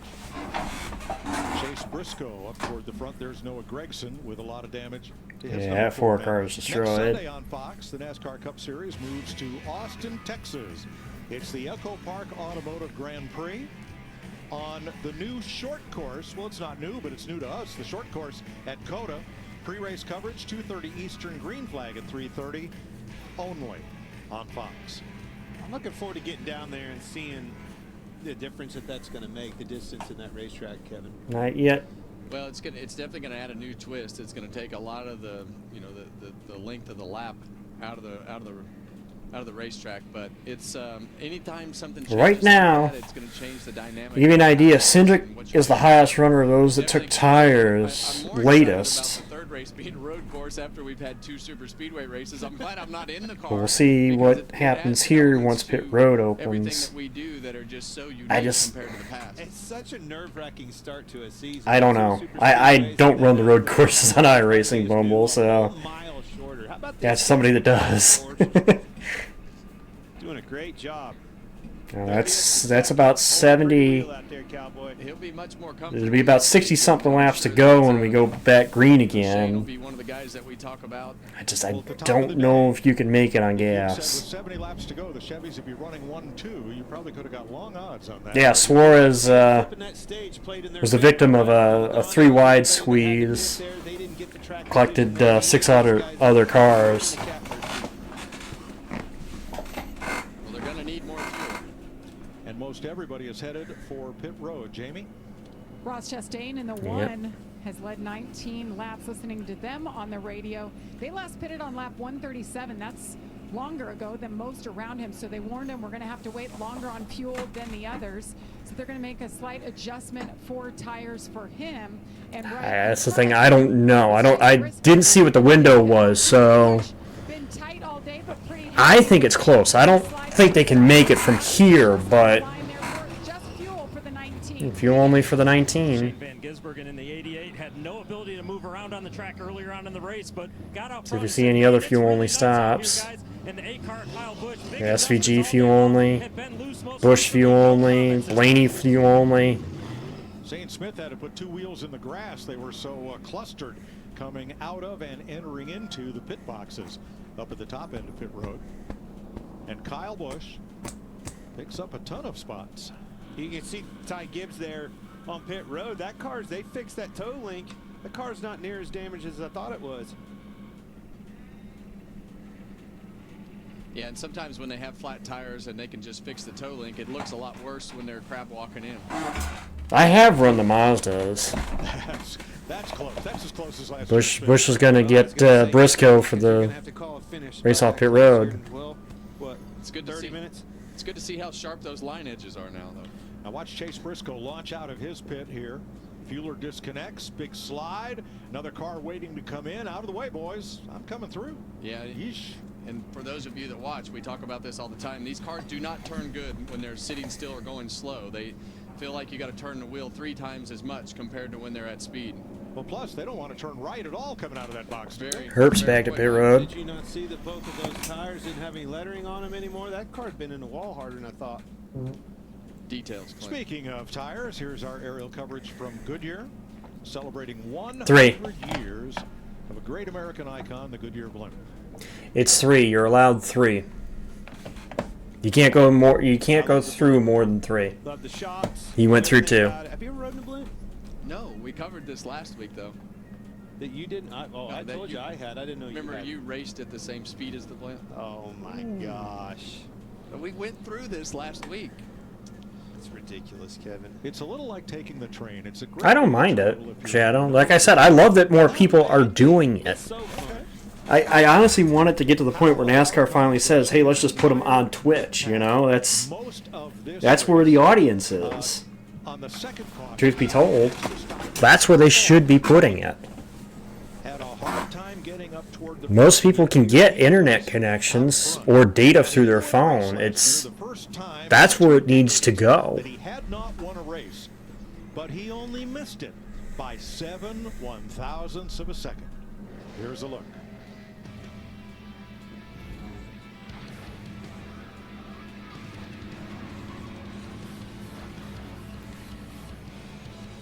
Chase Briscoe up toward the front. There's Noah Gregson with a lot of damage to his Yeah, number that four 4 car man. was Next destroyed. Sunday on Fox, the NASCAR Cup Series moves to Austin, Texas. It's the Echo Park Automotive Grand Prix on the new short course. Well, it's not new, but it's new to us. The short course at COTA. Pre-race coverage, 2:30 Eastern, green flag at 3:30 only on Fox. I'm looking forward to getting down there and seeing the difference that's going to make, the distance in that racetrack, Kevin. Not yet. Well, it's definitely going to add a new twist. It's going to take a lot of the the length of the lap out of the out of the racetrack. But it's anytime something Right changes now, like that, it's going to change the dynamic. to give you an idea, Cindric is the highest runner of those that took tires latest. About the third race being a road course after we've had 2 super speedway races. I'm glad I'm not in the car. But we'll see what happens here once pit road everything opens. that we do that are just so unique compared to the past. It's such a nerve-wracking start to a season. I don't know. I don't run the road courses on iRacing Bumble, so that's somebody that does. Doing a great job. That's about 70. He'll be much more It'll be about 60-something laps to go when we go back green Will again. be one of the guys that we talk about. I don't know if you can make it on With gas. 70 laps to go, the Chevys would be running 1-2. You probably could have got long odds on that. Yeah, Suarez was the victim of a 3-wide squeeze. Collected 6 other cars. Well, they're going to need more fuel. And most everybody is headed for pit road. Jamie? Ross Chastain in the one has led 19 laps. Listening to them on the radio, they last pitted on lap 137. That's longer ago than most around him, so they warned him we're going to have to wait longer on fuel than the others, so they're going to make a slight adjustment for tires for him. And That's the thing. I don't know. I didn't see what the window was, so I think it's close. I don't think they can make it from here, but fuel only for the 19. Van Gisbergen in the 88 had no ability to move around on the track earlier on in the race, but got out See if you see any other fuel only stops. SVG fuel only, Busch fuel only, Blaney fuel only. Zane Smith had to put 2 wheels in the grass. They were so clustered coming out of and entering into the pit boxes up at the top end of pit road. And Kyle Busch picks up a ton of spots. You can see Ty Gibbs there on pit road. That car's, they fixed that toe link. The car's not near as damaged as I thought it was. Yeah, and sometimes when they have flat tires and they can just fix the toe link, it looks a lot worse when they're crab walking in. I have run the Mazdas. That's close. That's as close as last Busch is going to get Briscoe for the race off pit road. Well, what? It's good to 30 minutes. It's good to see how sharp those line edges are now, though. Now watch Chase Briscoe launch out of his pit here. Fueler disconnects, big slide. Another car waiting to come in. Out of the way, boys. I'm coming through. Yeah. Yeesh. And for those of you that watch, we talk about this all the time. These cars do not turn good when they're sitting still or going slow. They feel like you got to turn the wheel 3 times as much compared to when they're at speed. Well, plus they don't want to turn right at all coming out of that box. Herp's back to pit road. Did you not see that both of those tires didn't have any lettering on them anymore? That car's been in the wall harder than I thought. Details, Clint. Speaking of tires, here's our aerial coverage from Goodyear, celebrating 100 years of a great American icon, the Goodyear blimp. It's 3. You're allowed 3. You can't go more. You can't go through more than 3. Love the shots. He went through 2. Have you ever rode in a blimp? No, we covered this last week, though. That you didn't? I told you I had. I didn't know you had. Remember, you raced at the same speed as the blimp? Oh, my gosh. We went through this last week. It's ridiculous, Kevin. It's a little like taking the train. It's a great I don't mind it, Shadow. Like I said, I love that more people are doing it. I honestly want it to get to the point where NASCAR finally says, hey, let's just put them on Twitch, you know? That's where the audience is. Truth be told, that's where they should be putting it. Most people can get internet connections or data through their phone. That's where it needs to go. He had not won a race, but he only missed it by 7 1/1000ths of a second. Here's a look.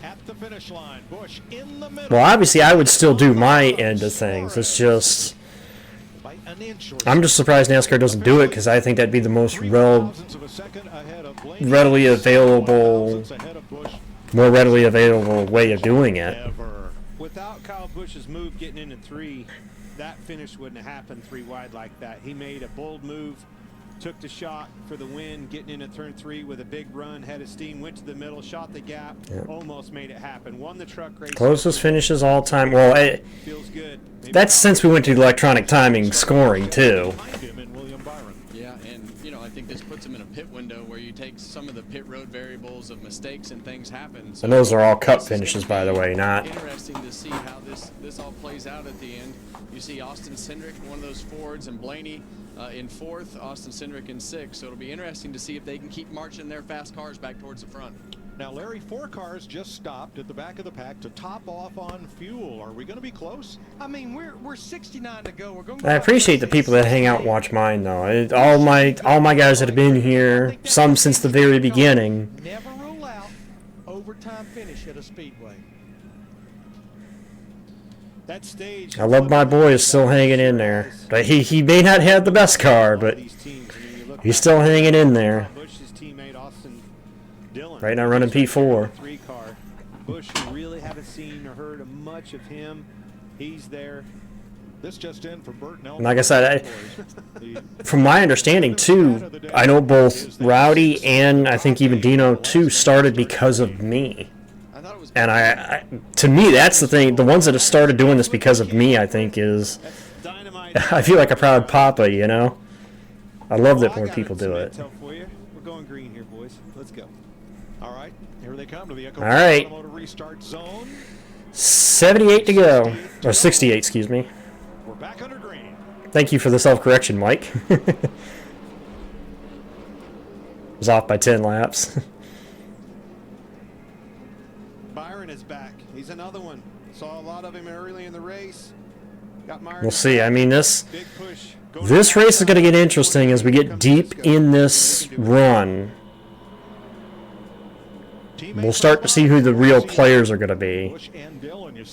At the finish line, Busch in the middle. Well, obviously, I would still do my end of things. It's just, I'm just surprised NASCAR doesn't do it because I think that'd be the most readily available, more readily available way of doing it. Without Kyle Busch's move getting into 3, that finish wouldn't have happened 3 wide like that. He made a bold move, took the shot for the win, getting into turn 3 with a big run, head of steam, went to the middle, shot the gap, almost made it happen. Won the truck race. Closest finishes all time. Well, feels good. That's since we went to electronic timing scoring too. Yeah, pit window where you take some of the pit road variables of mistakes and things happen. So And those are all cup finishes, by the way, not. Interesting to see how this all plays out at the end. You see Austin Cindric, one of those Fords, and Blaney in 4th, Austin Cindric in 6th. So it'll be interesting to see if they can keep marching their fast cars back towards the front. Now, Larry, 4 cars just stopped at the back of the pack to top off on fuel. Are we going to be close? I mean, we're 69 to go. We're going. I appreciate the people that hang out and watch mine, though. All my guys that have been here, some since the very beginning. Never rule out overtime finish at a speedway. That stage. I love my boy is still hanging in there. He may not have the best car, but he's still hanging in there. Bush's teammate Austin Dillon. Right now running P4. 3 car. Bush, you really haven't seen or heard much of him. He's there. This just in for Burt Nelson. And like I said, from my understanding too, I know both Rowdy and I think even Dino too started because of me. And I to me, that's the thing. The ones that have started doing this because of me, I think, is I feel like a proud papa, you know. I love that more people do it. We're going green here, boys. Let's go. All right, here they come to the All right. restart zone. 78 to go, or 68, excuse me. We're back under green. Thank you for the self-correction, Mike. Was off by 10 laps. Byron is back. He's another one. Saw a lot of him early in the race. Got Myron. We'll see. I mean, this race is going to get interesting as we get deep in this run. We'll start to see who the real players are going to be.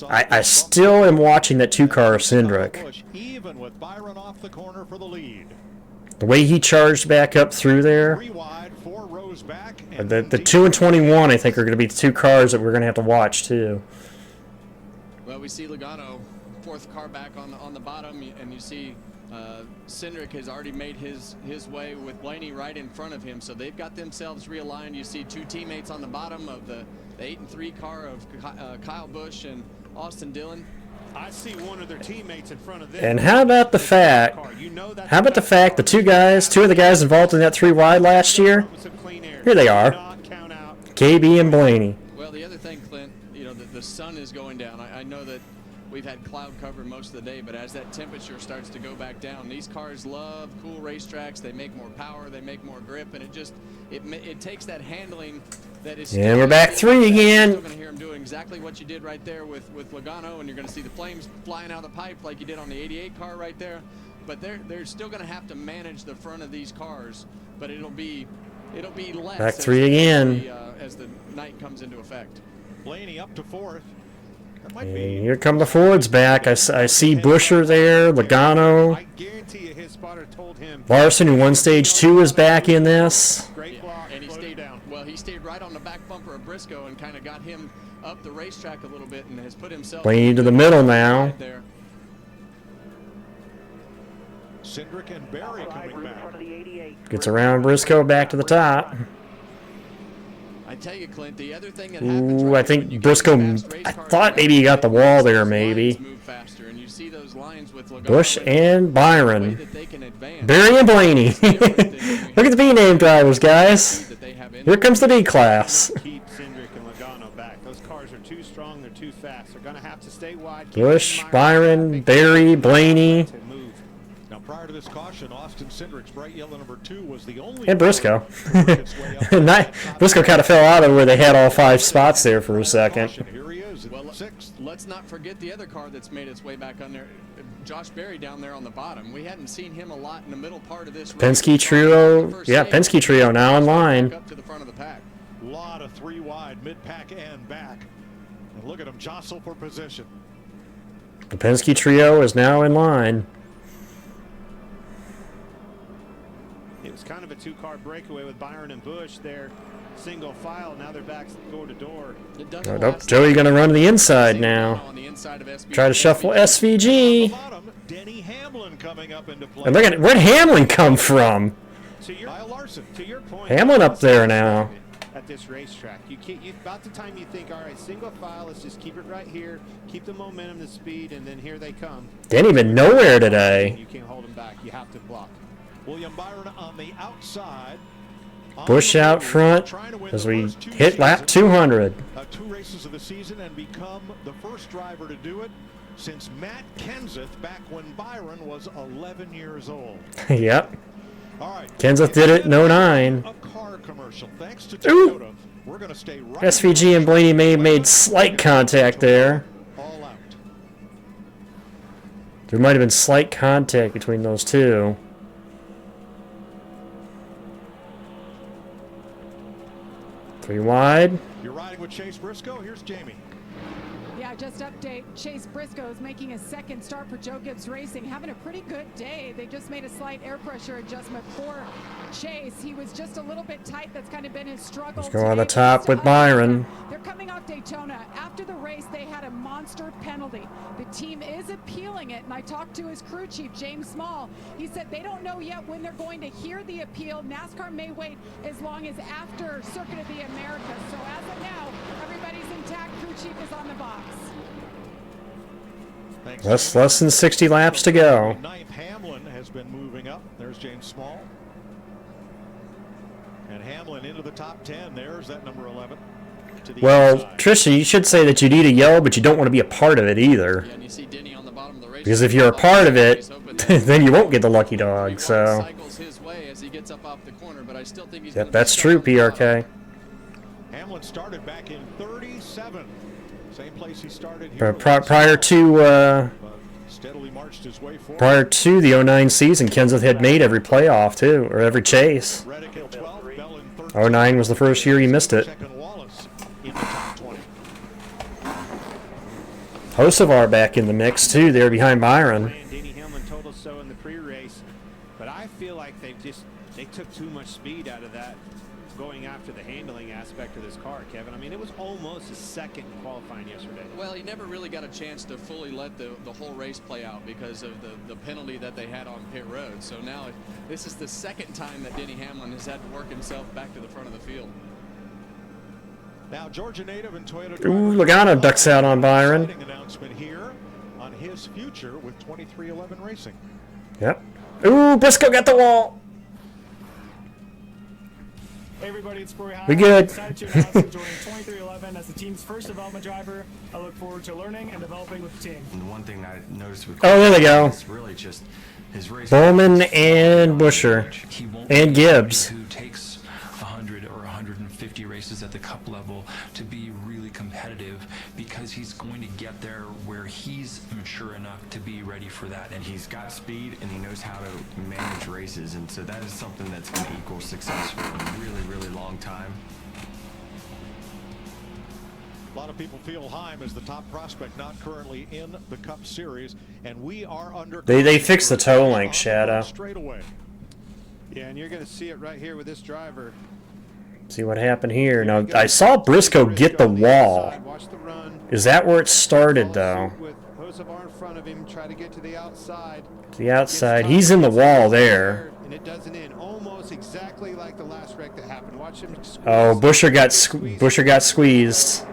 I still am watching that 2-car Cindric. Even with Byron off the corner for the lead. The way he charged back up through there. 3 wide, 4 rows back. The 2 and 21, I think, are going to be the 2 cars that we're going to have to watch too. Well, we see Logano, 4th car back on the bottom, and you see Cindric has already made his way with Blaney right in front of him, so they've got themselves realigned. You see 2 teammates on the bottom of the 8 and 3 car of Kyle Busch and Austin Dillon. I see one of their teammates in front of them. And how about the fact? The 2 of the guys involved in that 3 wide last year? Here they are, KB and Blaney. Well, the other thing, Clint, you know, the sun is going down. I know that we've had cloud cover most of the day, but as that temperature starts to go back down, these cars love cool racetracks. They make more power, they make more grip, and it takes that handling that is. And we're back 3 again. You're going to hear him doing exactly what you did right there with Logano, and you're going to see the flames flying out of the pipe like you did on the 88 car right there. But they're still going to have to manage the front of these cars, but it'll be less. Back 3 again. As the night comes into effect. Blaney up to 4th. And here come the Fords back. I see Busher there, Logano. Larson, who won stage 2, is back in this. And he stayed right on the back bumper of Briscoe and kind of got him up the racetrack a little bit and has put himself Blaney to the middle now. There. Cindric and Barry coming back. Gets around Briscoe back to the top. I tell you, Clint, the other thing that happens. Ooh, I think Briscoe. I thought maybe he got the wall there, maybe. Bush and Byron. Barry and Blaney. Look at the B-name drivers, guys. Here comes the D-class. Keep Cindric and Logano back. Those cars are too strong. They're too fast. They're going to have to stay wide. Bush, Byron, Barry, Blaney. Now, prior to this caution, Austin Cindric's bright yellow number 2 was the only. And Briscoe. Briscoe kind of fell out of where they had all 5 spots there for a second. Here he is. Well, let's not forget the other car that's made its way back on there. Josh Berry down there on the bottom. We hadn't seen him a lot in the middle part of this race. Penske Trio. Yeah, Penske Trio now in line. Up to the front of the pack. A lot of 3 wide, mid-pack and back. And look at him jostle for position. The Penske Trio is now in line. It was kind of a 2-car breakaway with Byron and Bush there. Single file. Now they're back door to door. Oh, nope. Joey going to run to the inside now. Try to shuffle SVG. Denny Hamlin coming up into play. And look at where'd Hamlin come from? To your point, Hamlin up there now. At this racetrack, about the time you think, all right, single file, let's just keep it right here, keep the momentum, the speed, and then here they come. Didn't even nowhere today. You can't hold them back. You have to block. William Byron on the outside. Busch out front as we hit lap 200. 2 races of the season and become the first driver to do it since Matt Kenseth back when Byron was 11 years old. Yep. All right. Kenseth did it in 09. A car commercial. Thanks to Toyota, we're going to stay right. SVG and Blaney may have made slight contact there. All out. There might have been slight contact between those two. Three wide. You're riding with Chase Briscoe. Here's Jamie. Yeah, just update. Chase Briscoe is making his second start for Joe Gibbs Racing, having a pretty good day. They just made a slight air pressure adjustment for Chase. He was just a little bit tight. That's kind of been his struggle. Let's go on the top with Byron. They're coming off Daytona. After the race, they had a monster penalty. The team is appealing it, and I talked to his crew chief, James Small. He said they don't know yet when they're going to hear the appeal. NASCAR may wait as long as after Circuit of the Americas. So as of now, everybody's intact. Crew chief is on the box. Less than 60 laps to go. Ninth, Hamlin has been moving up. There's James Small. And Hamlin into the top 10. There's that number 11. Well, Trisha, you should say that you need a yellow, but you don't want to be a part of it either. Yeah, and you see Denny on the bottom of the race. Because if you're a part of it, then you won't get the lucky dog. So. Cycles his way as he gets up off the corner, but I still think he's Yep, that's true, PRK. Hamlin started back in 37. Same place he started here. Prior to steadily marched his way forward. prior to the 09 season, Kenseth had made every playoff too, or every chase. 09 was the first year he missed it. Hocevar back in the mix too. They're behind Byron. Denny Hamlin told us so in the pre-race, but I feel like they took too much speed out of that, going after the handling aspect of this car, Kevin. I mean, it was almost a second qualifying yesterday. Well, he never really got a chance to fully let the whole race play out because of the penalty that they had on pit road. So now this is the second time that Denny Hamlin has had to work himself back to the front of the field. Now Georgia native and Toyota. Ooh, Logano ducks out on Byron. Announcement here on his future with 2311 Racing. Yep. Ooh, Briscoe got the wall. Hey everybody, it's Corey High. We good. I'm excited to announce I'm joining 2311 as the team's first development driver. I look forward to learning and developing with the team. And one thing I noticed with Oh, there they go. is really just his race. Bowman and Buscher and Gibbs. Who takes 100 or 150 races at the cup level to be really competitive, because he's going to get there where he's mature enough to be ready for that. And he's got speed and he knows how to manage races, and so that is something that's going to equal success for a really, really long time. A lot of people feel Heim is the top prospect, not currently in the Cup Series, and we are under. They fixed the toe length, Shadow. Straight away. Yeah, and you're going to see it right here with this driver. See what happened here. Now, I saw Briscoe get the wall. Is that where it started, though? With Hocevar in front of him, try to get to the outside. The outside. He's in the wall there. And it doesn't end. Almost exactly like the last wreck that happened. Watch him squeeze. Oh, Buscher got squeezed.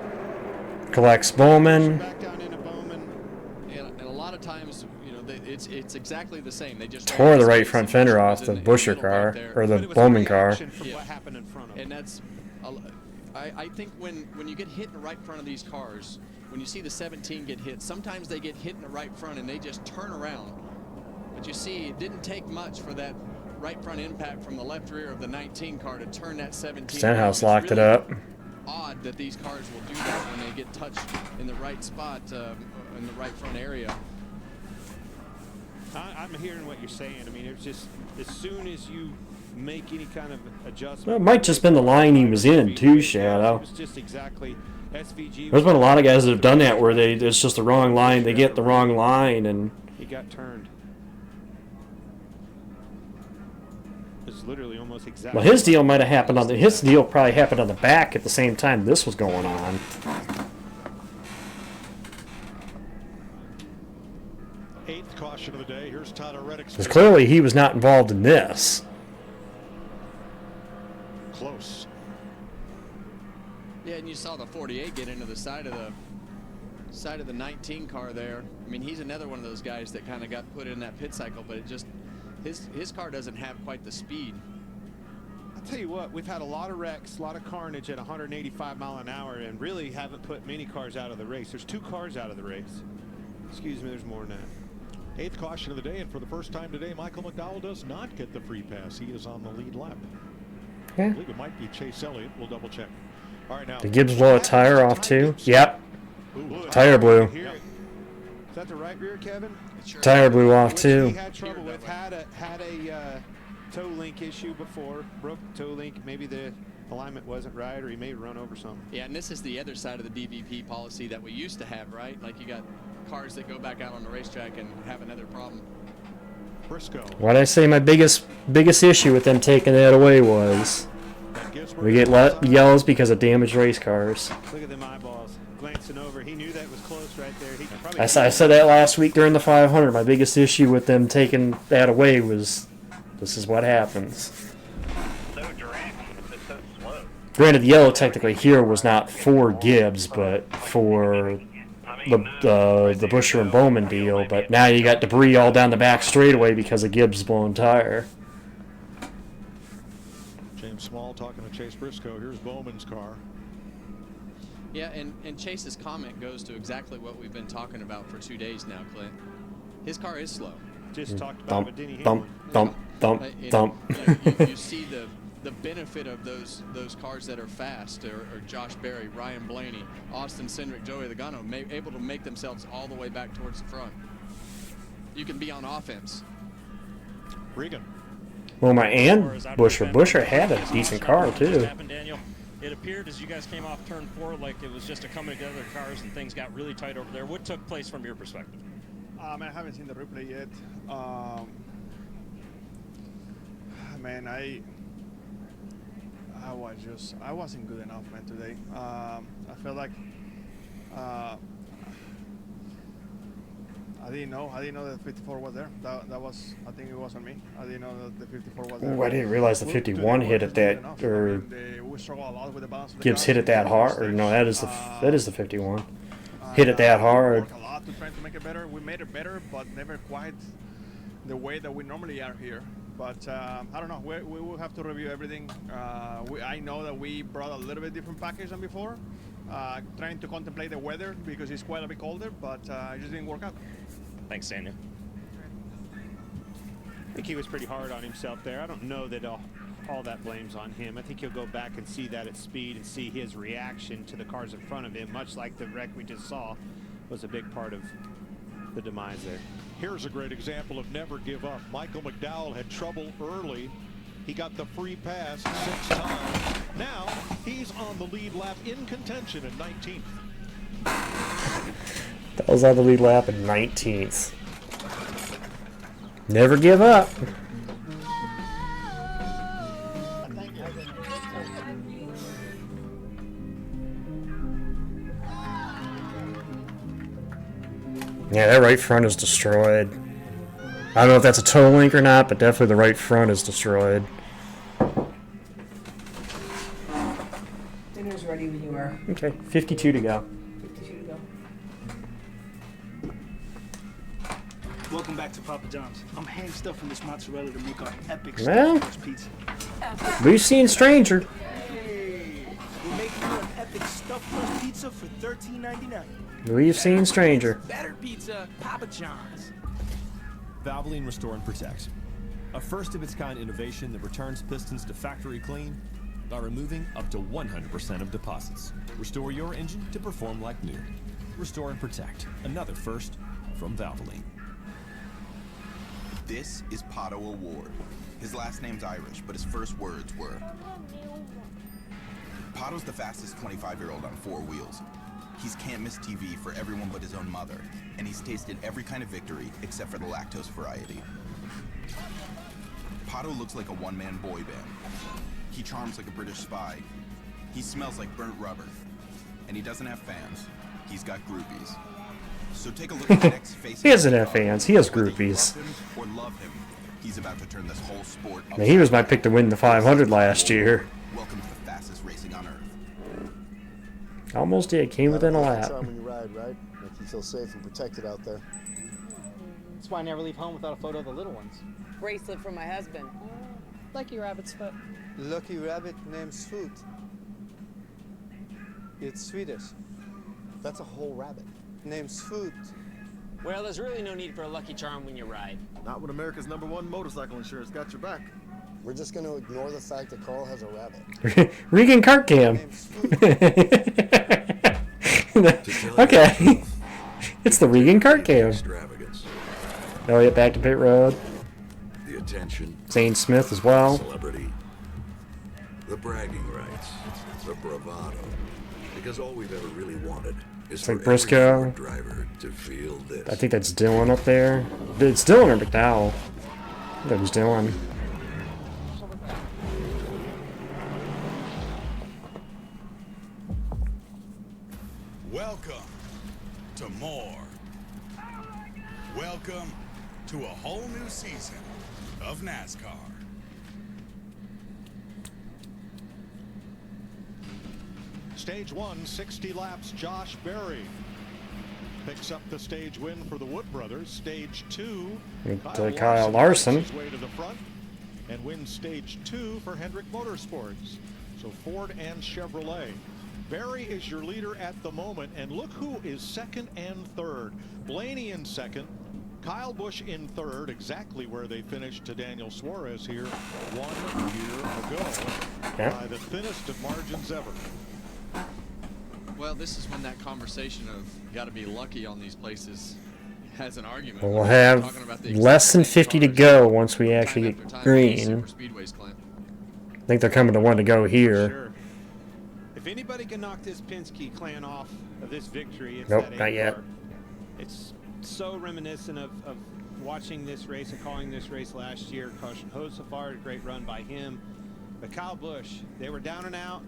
Collects Bowman. And a lot of times, you know, it's exactly the same. They just Tore the right front fender off the Buscher car, or the Bowman car. Yeah. And that's, I think when you get hit in the right front of these cars, when you see the 17 get hit, sometimes they get hit in the right front and they just turn around. But you see, it didn't take much for that right front impact from the left rear of the 19 car to turn that 17. Stenhouse locked it up. Odd that these cars will do that when they get touched in the right spot, in the right front area. I'm hearing what you're saying. I mean, it's just as soon as you make any kind of adjustment. Well, it might just been the line he was in, too, Shadow. It was just exactly SVG. There's been a lot of guys that have done that where it's just the wrong line. They get the wrong line, and he got turned. It's literally almost exactly. well, his deal might have happened on his deal probably happened on the back at the same time this was going on. Eighth caution of the day. Here's Tyler Reddick's. Because clearly he was not involved in this. Close. Yeah, and you saw the 48 get into the side of the 19 car there. I mean, he's another one of those guys that kind of got put in that pit cycle, but it just his car doesn't have quite the speed. I tell you what, we've had a lot of wrecks, a lot of carnage at 185 mile an hour, and really haven't put many cars out of the race. There's 2 cars out of the race. Excuse me, there's more than that. 8th caution of the day, and for the first time today, Michael McDowell does not get the free pass. He is on the lead lap. Yeah. I believe it might be Chase Elliott. We'll double check. All right, now. Did Gibbs blow a tire off too? Yep. Ooh, Tire blew. Is that the right rear, Kevin? Tire blew off too. He had trouble with. Had a toe link issue before. Broke the toe link. Maybe the alignment wasn't right, or he may have run over something. Yeah, and this is the other side of the DVP policy that we used to have, right? Like you got cars that go back out on the racetrack and have another problem. Briscoe. What I say my biggest issue with them taking that away was we get yells because of damaged race cars. Look at them eyeballs glancing over. He knew that was close right there. He probably I said that last week during the 500. My biggest issue with them taking that away was this is what happens. So direct, it's so slow. Granted, the yellow technically here was not for Gibbs, but for the Busher and Bowman deal. But now you got debris all down the back straightaway because of Gibbs' blown tire. James Small talking to Chase Briscoe. Here's Bowman's car. Yeah, and Chase's comment goes to exactly what we've been talking about for 2 days now, Clint. His car is slow. Just talked about with Denny Thump, thump, thump, You thump. you see the benefit of those cars that are fast, or Josh Berry, Ryan Blaney, Austin Cindric, Joey Logano, able to make themselves all the way back towards the front. You can be on offense. Regan. Well, Busher had a decent car too. Daniel, it appeared as you guys came off turn 4 like it was just a coming together of cars and things got really tight over there. What took place from your perspective? I haven't seen the replay yet. Man, I wasn't good enough, man, today. I felt like I didn't know that 54 was there. That was, I think it was on me. I didn't know that the 54 was there. Ooh, I didn't realize the 51 hit at that, or we struggle a lot with the balance of the Gibbs cars. hit it that hard, or no, that is the 51. Hit it that hard. A lot to try to make it better. We made it better, but never quite the way that we normally are here. But I don't know. We will have to review everything. I know that we brought a little bit different package than before. Trying to contemplate the weather because it's quite a bit colder, but it just didn't work out. Thanks, Daniel. I think he was pretty hard on himself there. I don't know that all that blame's on him. I think he'll go back and see that at speed and see his reaction to the cars in front of him, much like the wreck we just saw was a big part of the demise there. Here's a great example of never give up. Michael McDowell had trouble early. He got the free pass 6 times. Now he's on the lead lap in contention at 19th. That was on the lead lap in 19th. Never give up. Yeah, that right front is destroyed. I don't know if that's a toe link or not, but definitely the right front is destroyed. Dinner's ready when you are. Okay, 52 to go. 52 to go. Welcome back to Papa John's. I'm hand stuffing this mozzarella to make our epic Well, stuffed pizza. we've seen Stranger. Hey, we're making you an epic stuffed crust pizza for $13.99. We've seen Stranger. Better pizza, Papa John's. Valvoline Restore and Protect. A first-of-its-kind innovation that returns pistons to factory clean by removing up to 100% of deposits. Restore your engine to perform like new. Restore and Protect. Another first from Valvoline. This is Pato Award. His last name's Irish, but his first words were... Pato's the fastest 25-year-old on 4 wheels. He's can't miss TV for everyone but his own mother, and he's tasted every kind of victory except for the lactose variety. Pato looks like a one-man boy band. He charms like a British spy. He smells like burnt rubber. And he doesn't have fans. He's got groupies. So take a look at the next face. He doesn't have fans. He has groupies. Or love him. He's about to turn this whole sport Now, he was my pick to win the 500 last year. Welcome to the fastest racing on earth. Almost did. Came within a lap. When you ride, right? Make you feel safe and protected out there. That's why I never leave home without a photo of the little ones. Bracelet from my husband. Like your rabbit's foot. Lucky rabbit named Sfoot. It's Swedish. That's a whole rabbit. Named Sfoot. Well, there's really no need for a lucky charm when you ride. Not when America's #1 motorcycle insurance got your back. We're just going to ignore the fact that Carl has a rabbit. Regan Kart Cam. Okay. It's the Regan Kart Cam. Oh, yeah, back to pit road. The attention. Zane Smith as well. Celebrity. The bragging rights. The bravado. Because all we've ever really wanted is It's for like Briscoe. every driver to feel this. I think that's Dylan up there. It's Dylan or McDowell. I think that was Dylan. Welcome to more. Welcome to a whole new season of NASCAR. Stage 1, 60 laps. Josh Berry picks up the stage win for the Wood brothers. Stage 2, Kyle Larson. makes his way to the front and wins stage 2 for Hendrick Motorsports. So Ford and Chevrolet. Berry is your leader at the moment, and look who is second and third. Blaney in second, Kyle Busch in third, exactly where they finished to Daniel Suarez here 1 year ago by the thinnest of margins ever. Well, this is when that conversation of got to be lucky on these places has an argument. We'll have less than 50 to go once we actually get green. I think they're coming to one to go here. Sure. If anybody can knock this Penske clan off of this victory, it's Nope, that not yet. car. It's so reminiscent of watching this race and calling this race last year. Hocevar, a great run by him. But Kyle Busch, they were down and out,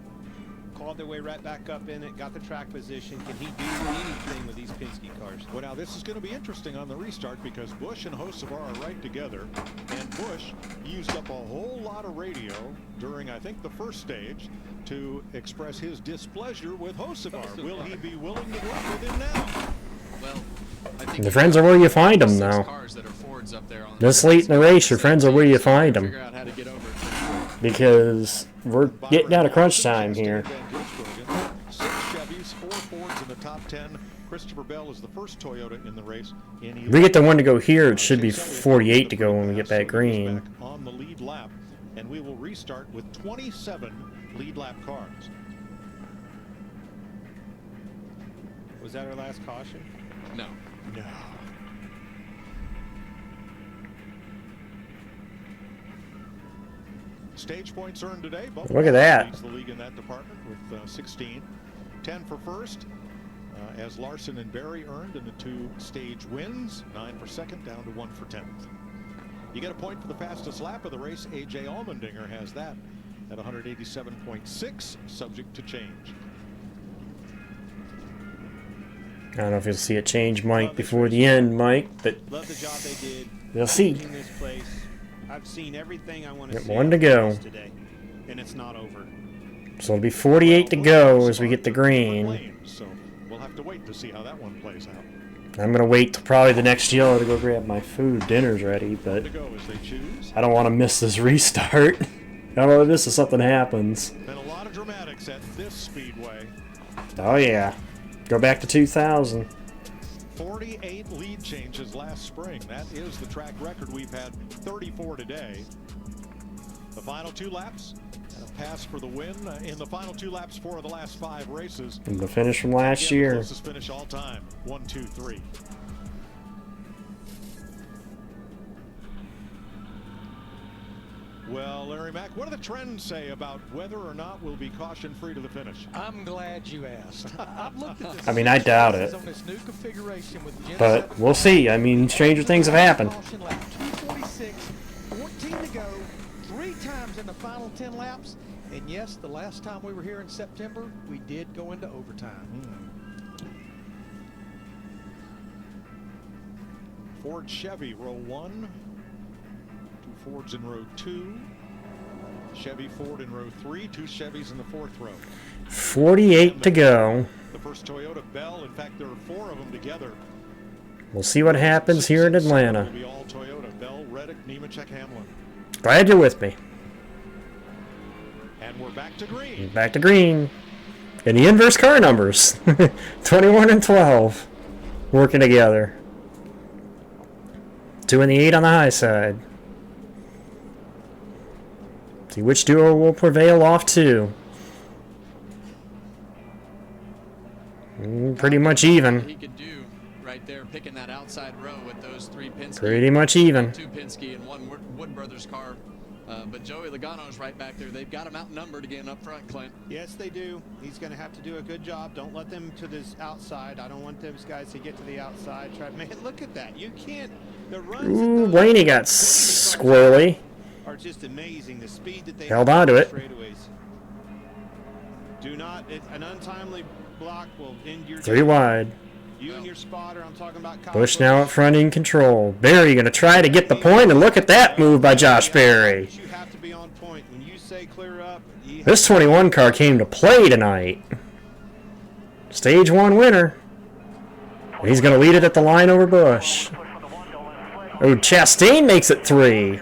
clawed their way right back up in it, got the track position. Can he do anything with these Penske cars? Well, now this is going to be interesting on the restart because Busch and Hocevar are right together, and Busch used up a whole lot of radio during, I think, the first stage to express his displeasure with Hocevar. Will he be willing to work with him now? Well, I think The friends are where you find them now. cars that are Fords up there on This late in the race, your friends are where you find them. figure out how to get over it. Because we're getting down to crunch time here. 6 Chevys, 4 Fords in the top 10. Christopher Bell is the first Toyota in the race. If we get the one to go here, it should be 48 to go when we get back green. On the lead lap, and we will restart with 27 lead lap cars. Was that our last caution? No. No. Stage points earned today. Bubba Look at that. leads the league in that department with 16. 10 for first, as Larson and Berry earned in the 2 stage wins. 9 for second, down to 1 for 10th. You get a point for the fastest lap of the race. A.J. Allmendinger has that at 187.6, subject to change. I don't know if you'll see it change, Mike, before the end, Mike, but Love the job they did. we'll see. making this place. I've seen everything I want to Got see. one to go. Today, and it's not over. So it'll be 48 to go as we get the green. So we'll have to wait to see how that one plays out. I'm going to wait till probably the next yellow to go grab my food. Dinner's ready, but To go as they choose. I don't want to miss this restart. I don't want to miss if something happens. Been a lot of dramatics at this speedway. Oh, yeah. Go back to 2000. 48 lead changes last spring. That is the track record. We've had 34 today. The final 2 laps and a pass for the win in the final 2 laps for the last 5 races. And the finish from last Again, the year. closest finish all time. 1, 2, 3. Well, Larry Mack, what do the trends say about whether or not we'll be caution-free to the finish? I'm glad you asked. I've looked at this I mean, I doubt it. on this new configuration with Gen But 7 we'll see. I mean, stranger things have happened. caution lap 246, 14 to go, 3 times in the final 10 laps. And yes, the last time we were here in September, we did go into overtime. Ford Chevy row 1. 2 Fords in row 2. Chevy Ford in row 3. 2 Chevys in the 4th row. 48 to go. The first Toyota Bell. In fact, there are 4 of them together. We'll see what happens here in Atlanta. Will be all Toyota. Bell, Reddick, Nemechek, Hamlin. Glad you're with me. back to green. Back to green. And the inverse car numbers. 21 and 12. Working together. 2 and the 8 on the high side. See which duo will prevail off 2. Pretty much even. He could do right there, picking that outside row with those 3 Penske. Pretty much even. 2 Penske and 1 Wood Brothers car. But Joey Logano's right back there. They've got him outnumbered again up front, Clint. Yes, they do. He's going to have to do a good job. Don't let them to this outside. I don't want those guys to get to the outside. Man, look at that. You can't. The runs. Ooh, Blaney got squirrely. Are just amazing. The speed that they held on to it. Straightaways. Do not. An untimely block will end your 3 wide. You and your spotter. I'm talking about Kyle Busch now up front in control. Berry going to try to get the point, and look at that move by Josh Berry. You have to be on point. When you say clear up, This 21 car came to play tonight. Stage 1 winner. And he's going to lead it at the line over Busch. Oh, Chastain makes it 3.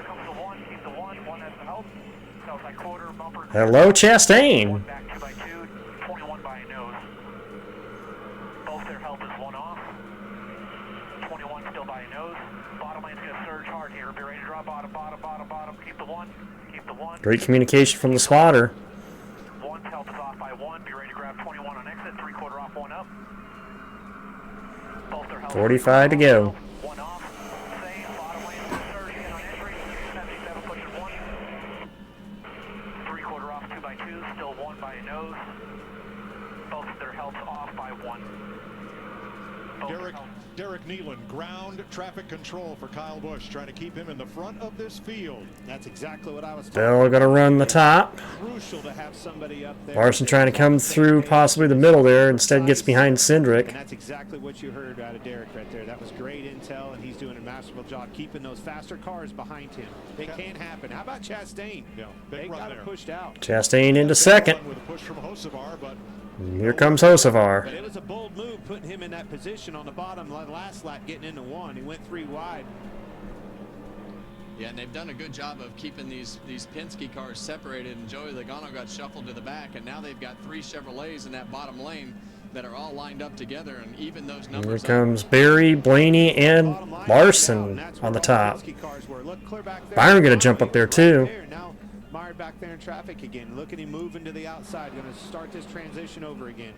Hello, Chastain. Great communication from the spotter. 1's help is off by 1. Be ready to grab 21 on exit. 3/4 off, 1 up. 45 to go. 1 off. Same. Bottom lane to surge again on entry. 77 pushes 1. 3/4 off, 2 by 2. Still 1 by a nose. Both of their helps off by 1. Derek Nealon, ground traffic control for Kyle Busch, trying to keep him in the front of this field. That's exactly what I was talking Bell going to run the top. Crucial to have somebody up there. Larson trying to come through possibly the middle there. Instead gets behind Cindric. And that's exactly what you heard out of Derek right there. That was great intel, and he's doing a masterful job keeping those faster cars behind him. It can't happen. How about Chastain? Yeah, they got it pushed out. Chastain into second. With a push from Hocevar, but Here comes Hocevar. But it was a bold move putting him in that position on the bottom last lap, getting into 1. He went 3 wide. Yeah, and they've done a good job of keeping these Penske cars separated, and Joey Logano got shuffled to the back, and now they've got 3 Chevrolets in that bottom lane that are all lined up together, and even those numbers. Here comes Berry, Blaney, and Larson on the top. Byron going to jump up there too. Meyer back there in traffic again. Look at him moving to the outside. Going to start this transition over again.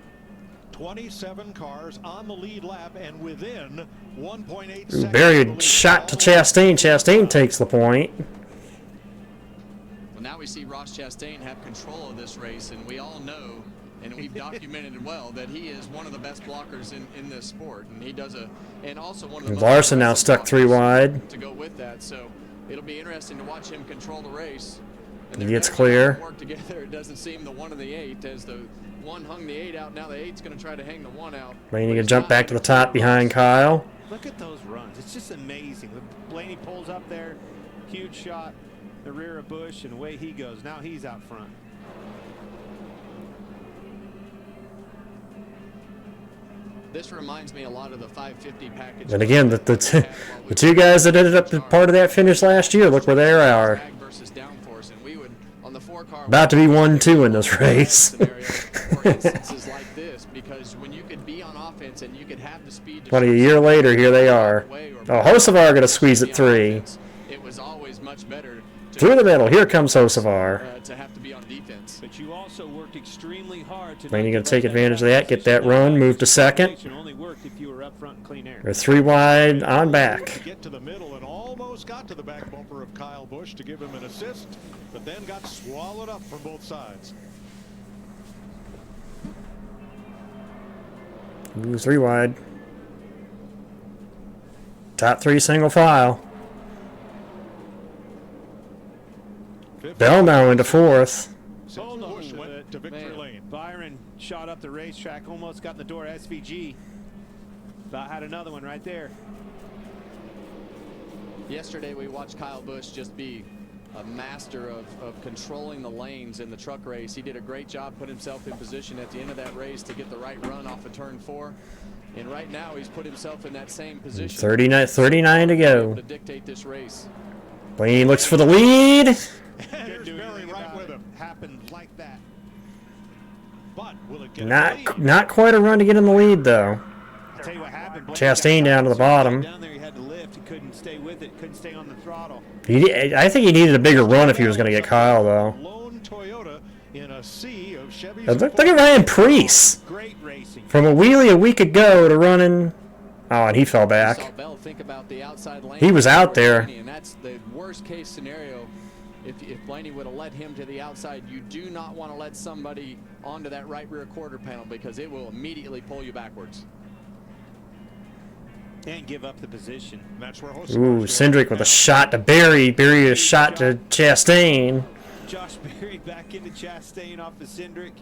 27 cars on the lead lap and within 1.8 Ooh, seconds. Berry shot to Chastain. Chastain takes the point. Well, now we see Ross Chastain have control of this race, and we all know, and we've documented it well, that he is one of the best blockers in this sport, and he does and also one of the most Larson now stuck 3 wide. to go with that. So it'll be interesting to watch him control the race. And He gets clear. work together. It doesn't seem the 1 and the 8, as the 1 hung the 8 out. Now the 8's going to try to hang the 1 out. Blaney going to jump back to the top behind Kyle. Look at those runs. It's just amazing. Blaney pulls up there. Huge shot. The rear of Busch, and away he goes. Now he's out front. This reminds me a lot of the 550 package. And again, the 2 guys that ended up part of that finish last year, look where they are. Versus downforce, and we would on the 4-car About to be 1-2 in this race. for instances like this, because when you could be on offense and you could have the speed to But a year later, here they are. Oh, Hocevar going to squeeze it 3. it was always much better Through the middle, here comes Hocevar. to have to be on defense. But you also worked extremely hard to Blaney going to take advantage of that, get that run, move to second. only worked if you were up front and clean air. They're 3 wide on back. Get to the middle and almost got to the back bumper of Kyle Busch to give him an assist, but then got swallowed up from both sides. Ooh, 3 wide. Top 3 single file. Bell now into 4th. Busch went to victory lane. Byron shot up the racetrack, almost got in the door. SVG about had another one right there. Yesterday we watched Kyle Busch just be a master of controlling the lanes in the truck race. He did a great job, put himself in position at the end of that race to get the right run off of turn 4. And right now he's put himself in that same position. 39 to go. To dictate this race. Blaney looks for the lead. There's Berry right with him. Happened like that. but will it get Not quite a run to get in the lead though. I'll tell you what happened. Chastain down to the bottom. Down there, he had to lift. He couldn't stay with it. Couldn't stay on the throttle. I think he needed a bigger run if he was going to get Kyle though. Lone Toyota in a sea of Chevys. Look at Ryan Preece. Great racing. From a wheelie a week ago to running. Oh, and he fell back. Saw Bell think about the outside lane. He was out there. And that's the worst case scenario. If Blaney would have led him to the outside, you do not want to let somebody onto that right rear quarter panel because it will immediately pull you backwards. And give up the position. That's where Ooh, Cindric with a shot to Barry. Barry a shot to Chastain. Josh Berry back into Chastain off of Cindric.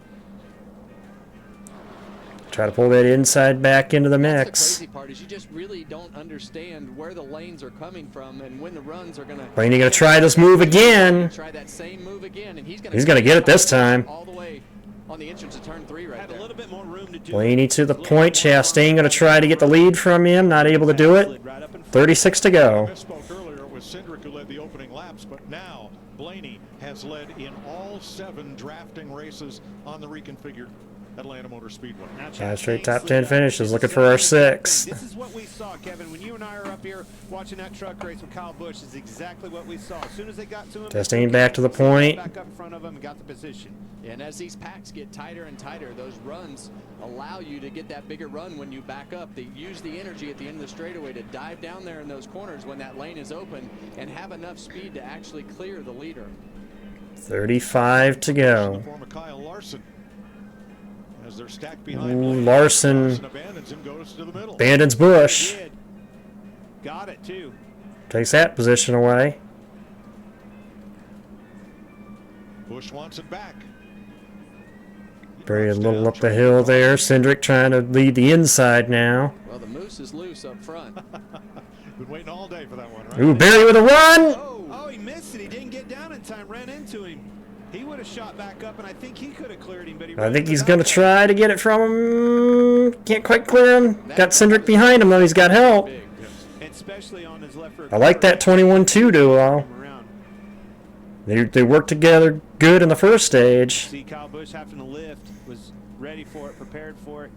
Try to pull that inside back into the That's mix. the crazy part is you just really don't understand where the lanes are coming from and when the runs are going to. Blaney going to try this move again. Try that same move again, and he's going to get it this time. All the way on the entrance of turn 3 right Had there. a little bit more room to do. Blaney to the point. Chastain going to try to get the lead from him. Not able to do it. 36 to go. I misspoke earlier. It was Cindric who led the opening laps, but now Blaney has led in all 7 drafting races on the reconfigured Atlanta Motor Speedway. Straight top 10 finishes. Looking for our 6. This is what we saw, Kevin. When you and I are up here watching that truck race with Kyle Busch, is exactly what we saw. As soon as they got to him, Chastain back to the point. back up in front of him and got the position. And as these packs get tighter and tighter, those runs allow you to get that bigger run when you back up. They use the energy at the end of the straightaway to dive down there in those corners when that lane is open and have enough speed to actually clear the leader. 35 to go. Kyle Larson. As they're stacked Ooh, behind Larson abandons him, goes to the middle. abandons Busch. Got it too. Takes that position away. Busch wants it back. Very a little up the hill there. Cindric trying to lead the inside now. Well, the moose is loose up front. Been waiting all day for that one, right? Ooh, Barry with a run. Oh, he missed it. He didn't get down in time. Ran into him. He would have shot back up, and I think he could have cleared him, but he. I think he's going to try to get it from him. Can't quite clear him. Got Cindric behind him, though. He's got help. And especially on his left rear. I like that 21-2 duo. They worked together good in the first stage. See Kyle Busch having to lift, was ready for it, prepared for it.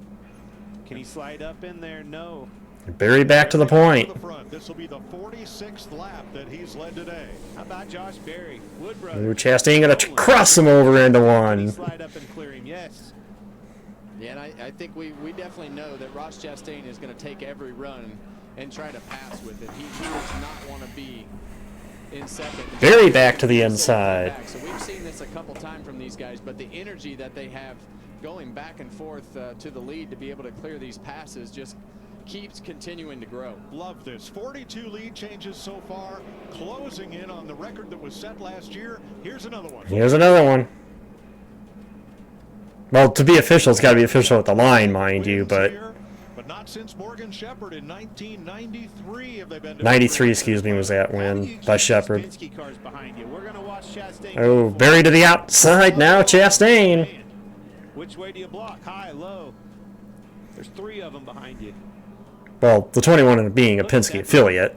Can he slide up in there? No. Barry back to the point. This will be the 46th lap that he's led today. How about Josh Berry? Wood Ooh, Brothers. Chastain going to cross him over into one. Slide up and clear him, yes. Yeah, and I think we definitely know that Ross Chastain is going to take every run and try to pass with it. He does not want to be in second. Barry back to the inside. So we've seen this a couple times from these guys, but the energy that they have going back and forth to the lead to be able to clear these passes just keeps continuing to grow. Love this. 42 lead changes so far, closing in on the record that was set last year. Here's another one. Here's another one. Well, to be official, it's got to be official at the line, mind you, but not since Morgan Shepherd in 1993 have they been. 93, excuse me, was that win by Shepherd. Cars behind you. We're going to watch Chastain. Oh, Barry to the outside now, Chastain. Which way do you block? High, low. There's 3 of them behind you. Well, the 21 being a Penske affiliate.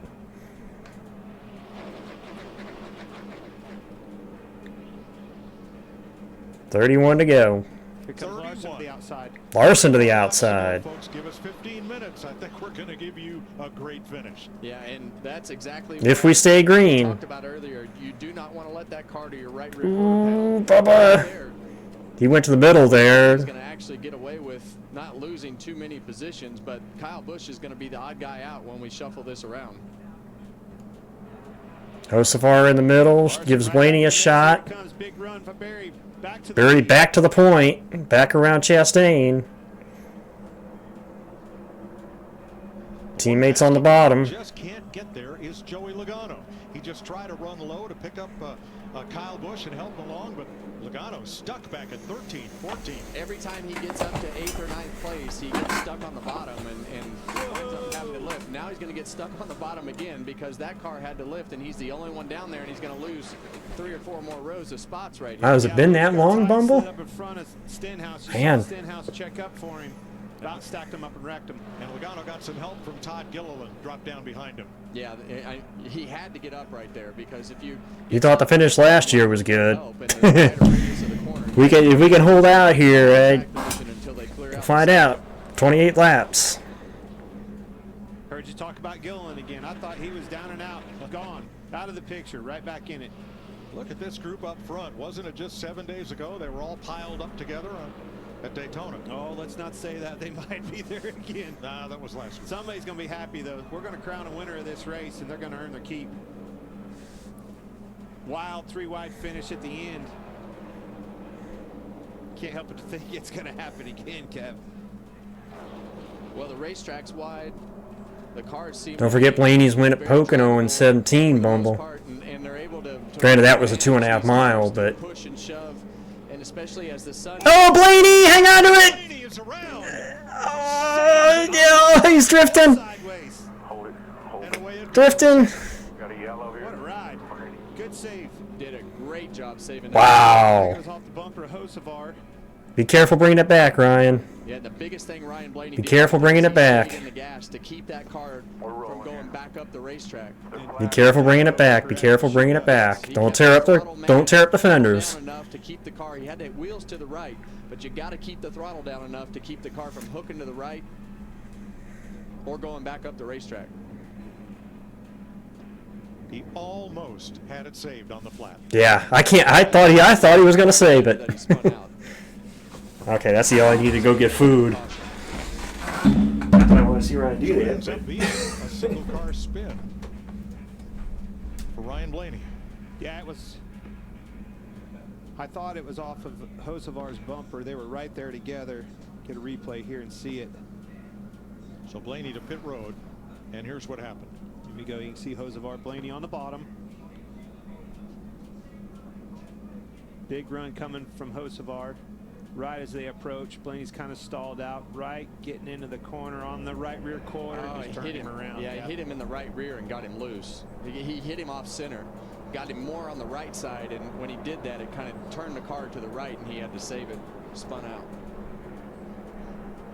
$31 to go. Here comes Larson to the outside. Larson to the outside. Folks, give us 15 minutes. I think we're going to give you a great finish. Yeah, and that's exactly if we stay green. Talked about earlier. You do not want to let that car to your right rear. Ooh, Bubba. He went to the middle there. He's going to actually get away with not losing too many positions, but Kyle Busch is going to be the odd guy out when we shuffle this around. Hocevar in the middle gives Blaney a shot. Barry back to the point, back around Chastain. Teammates on the bottom. Just can't get there is Joey Logano. He just tried to run low to pick up Kyle Busch and help him along, but Logano stuck back at 13, 14. Every time he gets up to 8th or 9th place, he gets stuck on the bottom and winds up having to lift. Now he's going to get stuck on the bottom again because that car had to lift, and he's the only one down there, and he's going to lose 3 or 4 more rows of spots right here. Has it been that long, Bumble? Up in front of Stenhouse. Man. Stenhouse check up for him. About stacked him up and wrecked him. And Logano got some help from Todd Gilliland, dropped down behind him. Yeah, he had to get up right there because if you thought the finish last year was good. If we can hold out here, we'll find out. 28 laps. Heard you talk about Gilliland again. I thought he was down and out, gone, out of the picture, right back in it. Look at this group up front. Wasn't it just 7 days ago they were all piled up together at Daytona? Oh, let's not say that. They might be there again. Nah, that was last week. Somebody's going to be happy, though. We're going to crown a winner of this race, and they're going to earn their keep. Wild 3-wide finish at the end. Can't help but to think it's going to happen again, Kev. Well, the racetrack's wide. The cars seem. Don't forget Blaney's win at Pocono in 17, Bumble. And they're able to Granted, that was a 2.5 mile, but. Push and shove, and especially as the sun. Oh, Blaney, hang on to it! Blaney is around. Oh, he's drifting. Drifting. Got a yellow here. What a ride. Good save. Did a great job saving. Wow. Goes off the bumper, Hocevar. Be careful bringing it back, Ryan. Yeah, the biggest thing Ryan Blaney Be careful bringing it back. in the gas to keep that car from going back up the racetrack. Be careful bringing it back. Be careful bringing it back. Don't tear up the fenders. Enough to keep the car. He had the wheels to the right, but you got to keep the throttle down enough to keep the car from hooking to the right or going back up the racetrack. He almost had it saved on the flat. Yeah, I thought he was gonna save it. Okay, that's the all I need to go get food. I want to see Ryan do It that. ends up being a single car spin for Ryan Blaney. Yeah, it was. I thought it was off of Hocevar's bumper. They were right there together. Get a replay here and see it. So Blaney to pit road, and here's what happened. Here we go. You can see Hocevar, Blaney on the bottom. Big run coming from Hocevar. Right as they approach, Blaney's kind of stalled out. Right, getting into the corner on the right rear quarter. Oh, just turned him around. Yeah, he hit him in the right rear and got him loose. He hit him off center, got him more on the right side, and when he did that, it kind of turned the car to the right, and he had to save it. Spun out.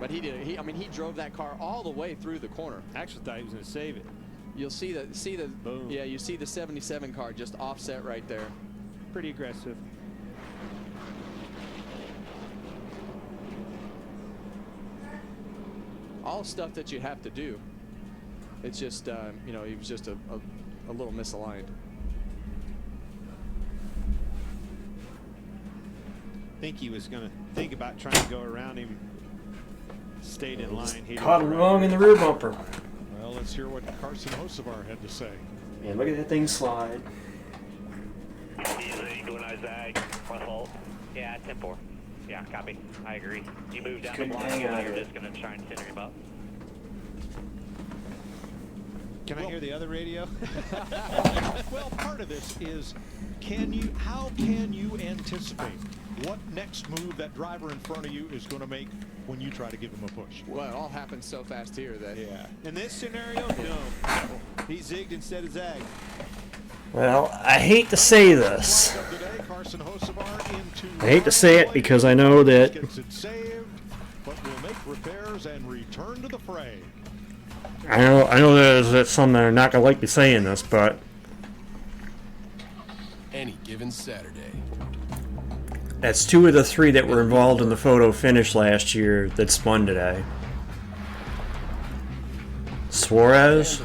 But he did. I mean, he drove that car all the way through the corner. Actually, thought he was going to save it. You'll see the Boom. Yeah, you see the 77 car just offset right there. Pretty aggressive. All stuff that you have to do. It's just, you know, he was just a little misaligned. I think he was going to think about trying to go around him. Stayed in line. He Caught him wrong in the rear bumper. Well, let's hear what Carson Hocevar had to say. Man, look at that thing slide. Easy, going out zag. My fault. Yeah, 10-4. Yeah, copy. I agree. You moved down the block, and now you're just going to try and center him up. Can I hear the other radio? Well, part of this is, how can you anticipate what next move that driver in front of you is going to make when you try to give him a push? Well, it all happens so fast here that. Yeah. In this scenario, no. He zigged instead of zagged. Well, I hate to say this. I hate to say it because I know that. Gets it saved, but will make repairs and return to the fray. I know there's some that are not gonna like me saying this, but any given Saturday. that's 2 of the 3 that were involved in the photo finish last year that spun today. Suarez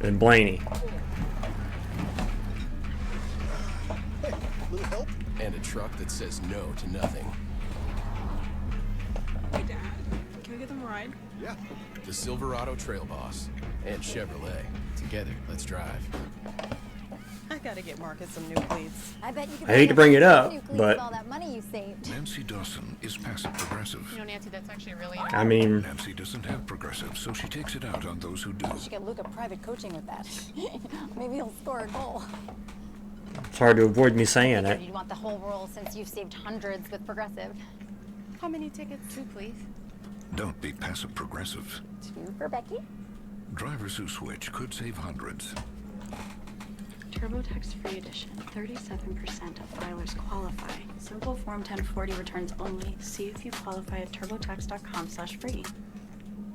and Blaney. And a truck that says no to nothing. Hey, Dad. Can we get them a ride? Yeah. The Silverado Trail Boss and Chevrolet. Together, let's drive. I gotta get Marcus some new cleats. I bet you could I hate to bring it up, new cleats but with all that money you saved. Nancy Dawson is passive progressive. You know, Nancy, that's actually really. I mean, Nancy doesn't have progressive, so she takes it out on those who do. You should get Luca private coaching with that. Maybe he'll score a goal. it's hard to avoid me saying it. You'd want the whole roll since you've saved hundreds with Progressive. How many tickets? 2, please. Don't be passive progressive. 2 for Becky. Drivers who switch could save hundreds. TurboTax Free Edition. 37% of filers qualify. Simple Form 1040 returns only. See if you qualify at turbotax.com/free.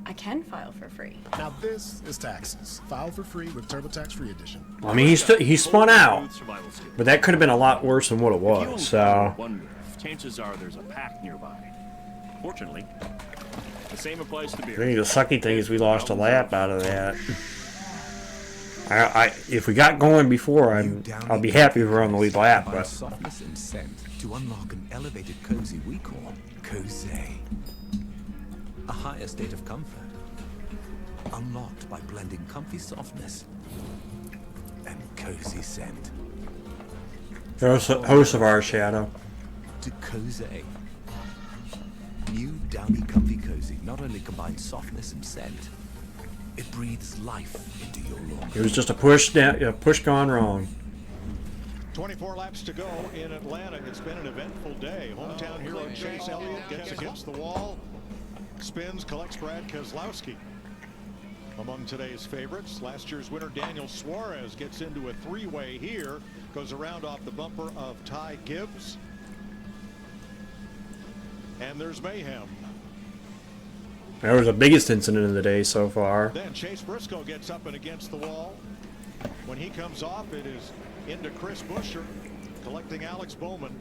I can file for free. Now this is taxes. File for free with TurboTax Free Edition. I mean, he spun out, but that could have been a lot worse than what it was. So One drift, chances are there's a pack nearby. Fortunately, the same applies to beer. I think the sucky thing is we lost a lap out of that. If we got going before, I'll be happy if we're on the lead lap. But softness and scent to unlock an elevated cozy we call cozy. A higher state of comfort, unlocked by blending comfy softness and cozy scent. Host of our shadow. To cozy. New Downy Comfy Cozy not only combines softness and scent, it breathes life into your lungs. It was just a push gone wrong. 24 laps to go in Atlanta. It's been an eventful day. Hometown hero Chase Elliott gets against the wall, spins, collects Brad Keselowski. Among today's favorites, last year's winner Daniel Suarez gets into a three-way here, goes around off the bumper of Ty Gibbs. And there's mayhem. That was the biggest incident of the day so far. Then Chase Briscoe gets up and against the wall. When he comes off, it is into Chris Buescher, collecting Alex Bowman.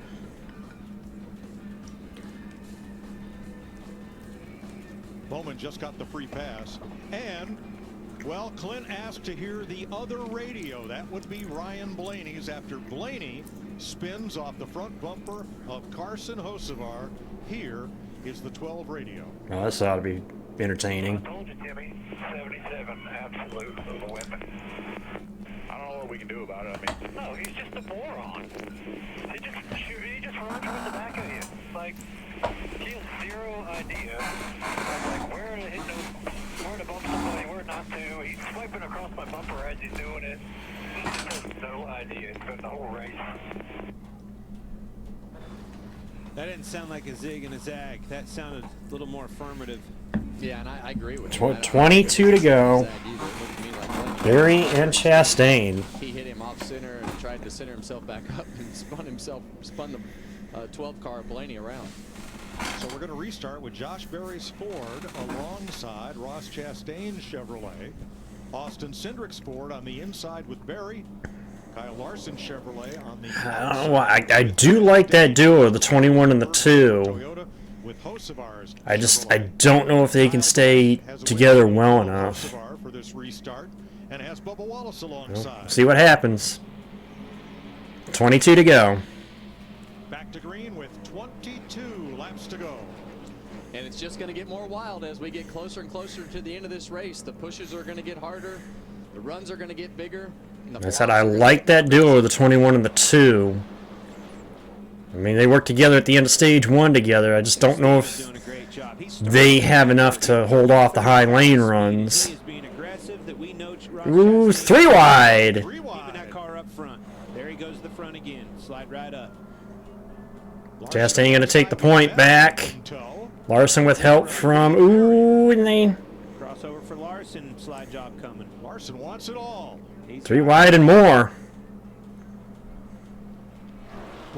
Bowman just got the free pass. And, well, Clint asked to hear the other radio. That would be Ryan Blaney's after Blaney spins off the front bumper of Carson Hocevar. Here is the 12 radio. Oh, this ought to be entertaining. I told you, Timmy, 77, absolute weapon. I don't know what we can do about it. I mean, no, he's just a moron. He just runs right the back of you. Like, he has zero idea of like where to hit where to bump somebody, where not to. He's swiping across my bumper as he's doing it. He just has no idea. It's been the whole race. That didn't sound like a zig and a zag. That sounded a little more affirmative. Yeah, and I agree with 22 to go. Barry and Chastain. He hit him off center and tried to center himself back up and spun the 12 car Blaney around. So we're going to restart with Josh Berry's Ford alongside Ross Chastain's Chevrolet. Austin Cindric's Ford on the inside with Berry. Kyle Larson Chevrolet on the outside. I do like that duo, the 21 and the 2. Toyota with Hocevar's I don't know if they can stay together well enough. Hocevar for this restart and has Bubba Wallace alongside. We'll see what happens. 22 to go. Back to green with 22 laps to go. And it's just going to get more wild as we get closer and closer to the end of this race. The pushes are going to get harder. The runs are going to get bigger. I said I like that duo, the 21 and the 2. I mean, they work together at the end of stage 1 together. I just don't know if they have enough to hold off the high lane runs. Ooh, 3 wide. Keeping that car up front. There he goes to the front again. Slide right up. Chastain going to take the point back. Larson with help from, ooh, and they... Crossover for Larson. Slide job coming. Larson wants it all. 3 wide and more.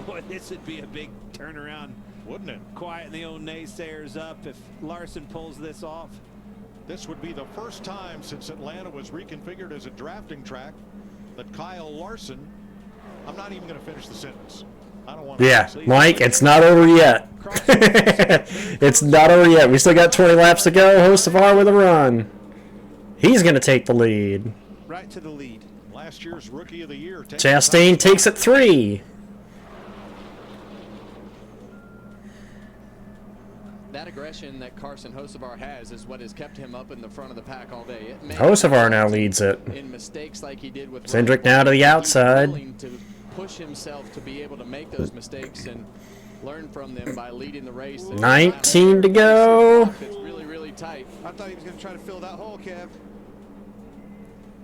Boy, this would be a big turnaround, wouldn't it? Quieten the old naysayers up if Larson pulls this off. This would be the first time since Atlanta was reconfigured as a drafting track that Kyle Larson, I'm not even going to finish the sentence. I don't want to. Yeah, Mike, it's not over yet. It's not over yet. We still got 20 laps to go. Hocevar with a run. He's going to take the lead. Right to the lead. Last year's Rookie of the Year. Chastain takes it 3. That aggression that Carson Hocevar has is what has kept him up in the front of the pack all day. Hocevar now leads it. In mistakes like he did with Cindric now to the outside. Willing to push himself to be able to make those mistakes and learn from them by leading the race. 19 to go. It's really, really tight. I thought he was going to try to fill that hole, Kev.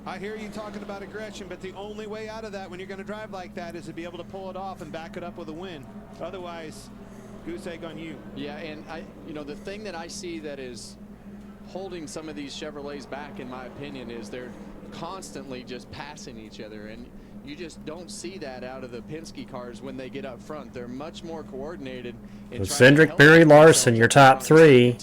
I hear you talking about aggression, but the only way out of that when you're going to drive like that is to be able to pull it off and back it up with a win. Otherwise, goose egg on you. Yeah, and the thing that I see that is holding some of these Chevrolets back, in my opinion, is they're constantly just passing each other. And You just don't see that out of the Penske cars when they get up front. They're much more coordinated. With Cindric, Berry, Larson, your top three.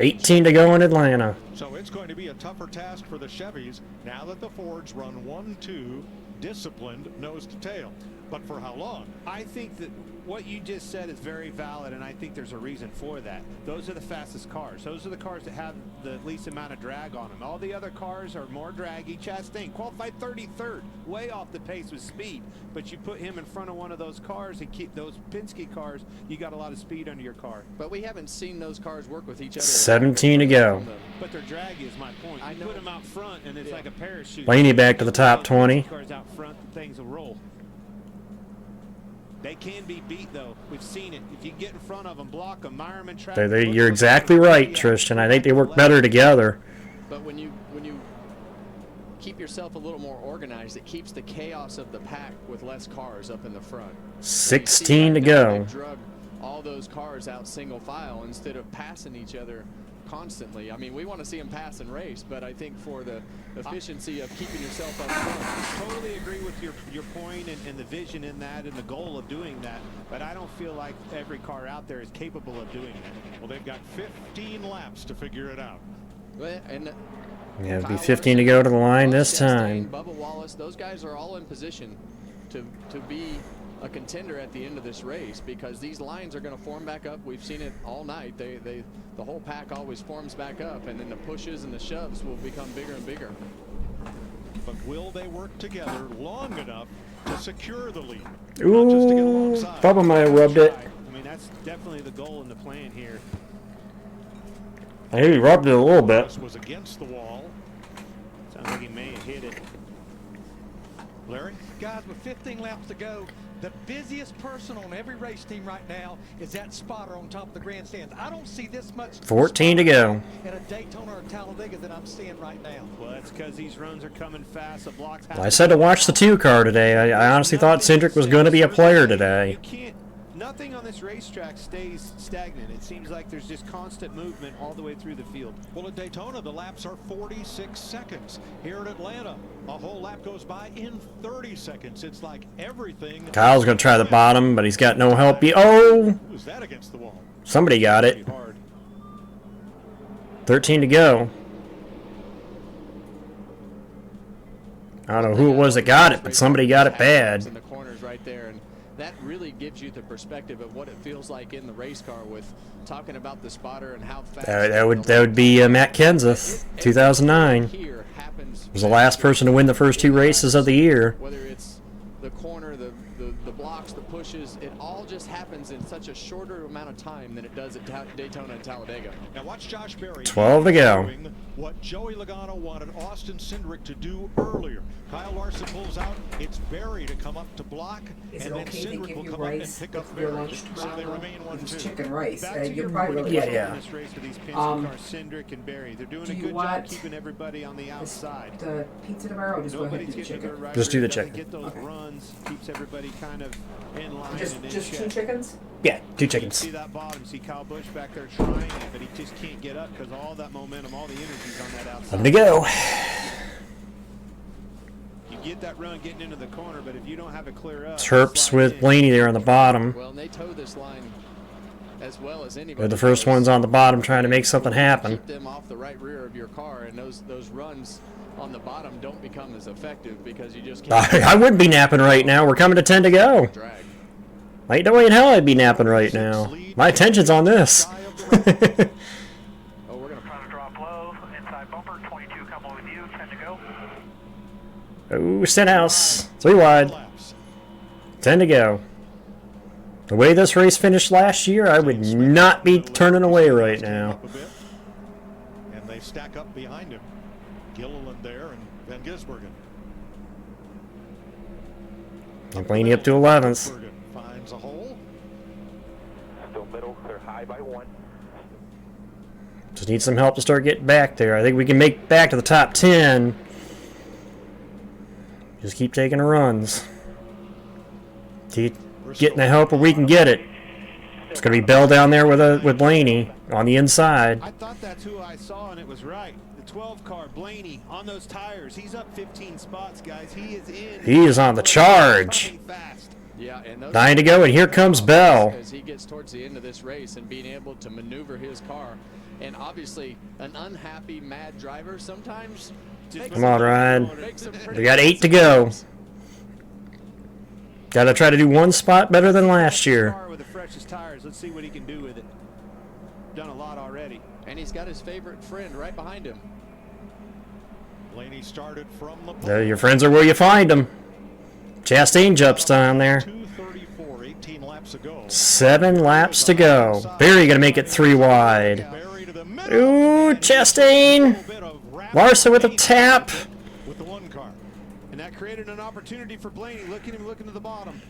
18 to go in Atlanta. So it's going to be a tougher task for the Chevys now that the Fords run 1-2, disciplined nose to tail. But for how long? I think that what you just said is very valid, and I think there's a reason for that. Those are the fastest cars. Those are the cars that have the least amount of drag on them. All the other cars are more draggy. Chastain qualified 33rd, way off the pace with speed. But you put him in front of one of those cars and keep those Penske cars, you got a lot of speed under your car. But we haven't seen those cars work with each other. 17 to go. But they're draggy is my point. You put them out front, and it's like a parachute. Blaney back to the top 20. Cars out front, things will roll. They can be beat, though. We've seen it. If you get in front of them, block them, Meyerman track. You're exactly right, Tristan. I think they work better together. But when you keep yourself a little more organized, it keeps the chaos of the pack with less cars up in the front. 16 to go. They've drug all those cars out single file instead of passing each other constantly. I mean, we want to see them pass and race, but I think for the efficiency of keeping yourself up front. Totally agree with your point and the vision in that and the goal of doing that, but I don't feel like every car out there is capable of doing that. Well, they've got 15 laps to figure it out. Well, and yeah, it'll be 15 to go to the line this time. Bubba Wallace, those guys are all in position to be a contender at the end of this race, because these lines are going to form back up. We've seen it all night. The whole pack always forms back up, and then the pushes and the shoves will become bigger and bigger. But will they work together long enough to secure the lead? Ooh, Bubba might have rubbed it. I mean, that's definitely the goal and the plan here. I hear he rubbed it a little bit. This was against the wall. Sounds like he may have hit it. Larry? Guys, with 15 laps to go, the busiest person on every race team right now is that spotter on top of the grandstands. I don't see this much 14 to go. At a Daytona or Talladega that I'm seeing right now. Well, that's because these runs are coming fast. The blocks. Well, I said to watch the 2 car today. I honestly thought Cindric was going to be a player today. Nothing on this racetrack stays stagnant. It seems like there's just constant movement all the way through the field. Well, at Daytona, the laps are 46 seconds. Here at Atlanta, a whole lap goes by in 30 seconds. It's like everything. Kyle's going to try the bottom, but he's got no help. Oh! Was that against the wall? Somebody got it. 13 to go. I don't know who it was that got it, but somebody got it bad. In the corners right there, and that really gives you the perspective of what it feels like in the race car with talking about the spotter and how fast. That would be Matt Kenseth, 2009. Was the last person to win the first 2 races of the year. Whether it's the corner, the blocks, the pushes, it all just happens in such a shorter amount of time than it does at Daytona and Talladega. Now watch Josh Berry. 12 to go. What Joey Logano wanted Austin Cindric to do earlier. Kyle Larson pulls out. It's Berry to come up to block, and then Cindric will come up and pick up Berry. So they remain 1-2. Chicken rice. You're probably yeah. This race for these cars, Cindric and Berry. They're doing a good job keeping everybody on the outside. The pizza tomorrow, or just go ahead and do the chicken? Just do the chicken. Get those runs, keeps everybody kind of in line. Just 2 chickens? Yeah, 2 chickens. See that bottom, see Kyle Busch back there trying it, but he just can't get up because all that momentum, all the energy's on that outside. 11 to go. You get that run getting into the corner, but if you don't have it clear up. Terps with Blaney there on the bottom. Well, and they tow this line as well as anybody. They're the first ones on the bottom trying to make something happen. Keep them off the right rear of your car, and those runs on the bottom don't become as effective because you just can't. I wouldn't be napping right now. We're coming to 10 to go. Ain't no way in hell I'd be napping right now. My attention's on this. We're going to try to drop low. Inside bumper, 22 coming with you, 10 to go. Oh, Stenhouse. 3 wide. 10 to go. The way this race finished last year, I would not be turning away right now. And they stack up behind him. Gilliland there and Van Gisbergen. And Blaney up to 11th. Finds a hole. Still middle, clear high by 1. Just need some help to start getting back there. I think we can make back to the top 10. Just keep taking the runs. Keep getting the help where we can get it. It's going to be Bell down there with Blaney on the inside. I thought that's who I saw, and it was right. The 12 car, Blaney, on those tires. He's up 15 spots, guys. He is in. He is on the charge. Yeah, and those 9 to go, and here comes Bell. As he gets towards the end of this race and being able to maneuver his car. And obviously, an unhappy, mad driver sometimes. Come on, Ryan. We got 8 to go. Got to try to do one spot better than last year. Car with the freshest tires. Let's see what he can do with it. Done a lot already. And he's got his favorite friend right behind him. Blaney started from the Your friends are where you find them. Chastain jumps down there. 2:34, 18 laps ago. 7 laps to go. Barry gonna make it 3 wide. Ooh, Chastain. Larson with a tap. With the 1 car. And that created an opportunity for Blaney. Look at him looking to the bottom.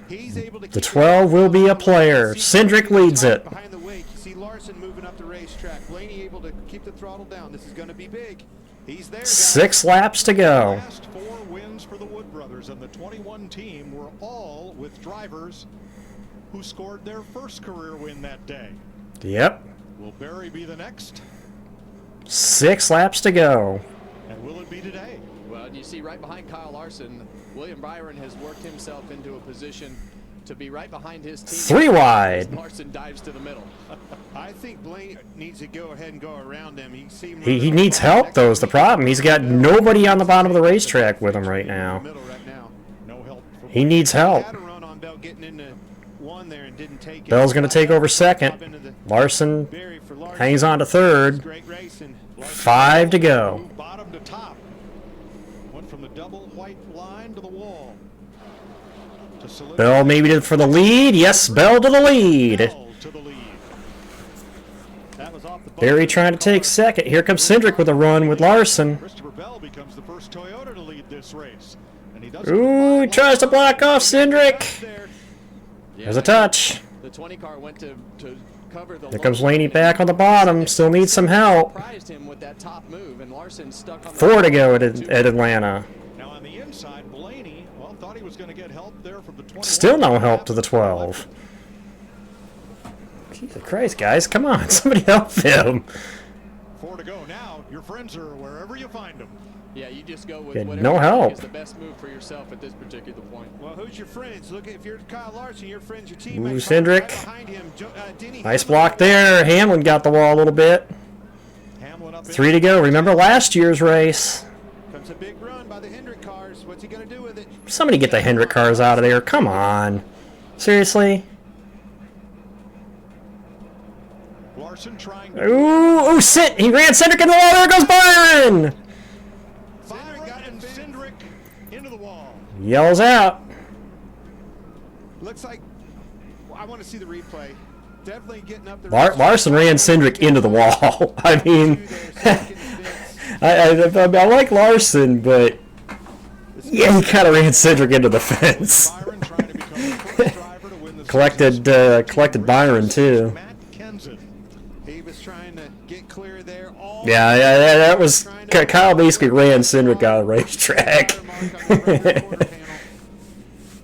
He's able to The 12 will be a player. Cindric leads it. Behind the wake, you see Larson moving up the racetrack. Blaney able to keep the throttle down. This is going to be big. He's there. 6 laps to go. Last 4 wins for the Wood brothers, and the 21 team were all with drivers who scored their first career win that day. Yep. Will Barry be the next? 6 laps to go. And will it be today? Well, and you see right behind Kyle Larson, William Byron has worked himself into a position to be right behind his team. 3 wide. Larson dives to the middle. I think Blaney needs to go ahead and go around him. He needs help, though, is the problem. He's got nobody on the bottom of the racetrack with him right now. No help. He needs help. Bell's going to take over second. Larson hangs on to third. 5 to go. Bottom to top. Went from the double white line to the wall. Bell maybe for the lead. Yes, Bell to the lead. Barry trying to take second. Here comes Cindric with a run with Larson. Christopher Bell becomes the first Toyota to lead this race. And he does. Ooh, he tries to block off Cindric. There's a touch. The 20 car went to cover the. Here comes Laney back on the bottom. Still needs some help. Surprised him with that top move, and Larson stuck on. 4 to go at Atlanta. Now on the inside, Blaney, well, thought he was going to get help there from the 20. Still no help to the 12. Jesus Christ, guys, come on, somebody help him. 4 to go now. Your friends are wherever you find them. Yeah, you just go with Yeah, whatever no you think help. is the best move for yourself at this particular point. Well, who's your friends? Look, if you're Kyle Larson, your friends, your Ooh, teammates. Cindric. Right behind him, Denny Nice block there. Hamlin got the wall a little bit. 3 to go. Remember last year's race. Comes a big run by the Hendrick cars. What's he going to do with it? Somebody get the Hendrick cars out of there. Come on. Seriously? Larson trying. Ooh, sit. He ran Cindric in the wall. There goes Byron. Byron and Cindric into the wall. Yells out. Looks like I want to see the replay. Definitely getting up the. Larson ran Cindric into the wall. I mean, I like Larson, but yeah, he kind of ran Cindric into the fence. collected Byron too. He was trying to get clear there. Yeah, that was Kyle basically ran Cindric out of the racetrack.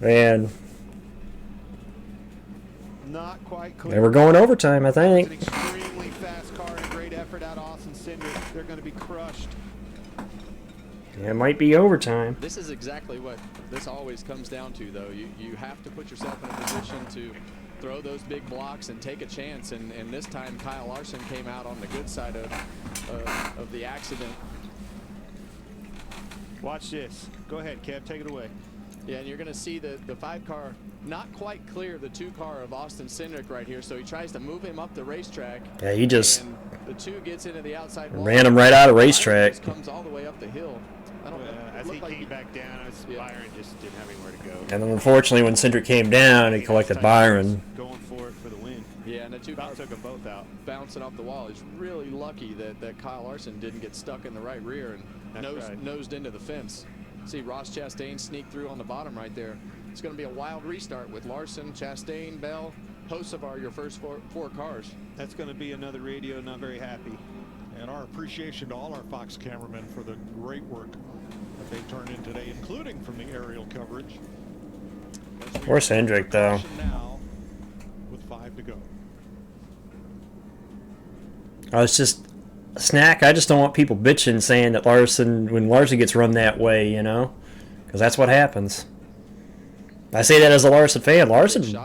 Man. Not quite clear. They were going overtime, I think. It's an extremely fast car and a great effort out of Austin Cindric. They're going to be crushed. Yeah, it might be overtime. This is exactly what this always comes down to, though. You have to put yourself in a position to throw those big blocks and take a chance. And this time, Kyle Larson came out on the good side of the accident. Watch this. Go ahead, Kev. Take it away. Yeah, and you're going to see the 5 car not quite clear the 2 car of Austin Cindric right here. So he tries to move him up the racetrack. Yeah, he just and the 2 gets into the outside wall. ran him right out of the racetrack. Comes all the way up the hill. As he came back down, Byron just didn't have anywhere to go. And then unfortunately, when Cindric came down, he collected Byron. Going for it for the win. Yeah, and the 2 car took them both out. Bouncing off the wall. He's really lucky that Kyle Larson didn't get stuck in the right rear and nosed into the fence. See Ross Chastain sneak through on the bottom right there. It's going to be a wild restart with Larson, Chastain, Bell, hosts of your first four cars. That's going to be another radio not very happy. And our appreciation to all our Fox cameramen for the great work that they turned in today, including from the aerial coverage. Poor Cindric, though. Now with 5 to go. It's just a snack. I just don't want people bitching saying that when Larson gets run that way, you know, because that's what happens. I say that as a Larson fan. Larson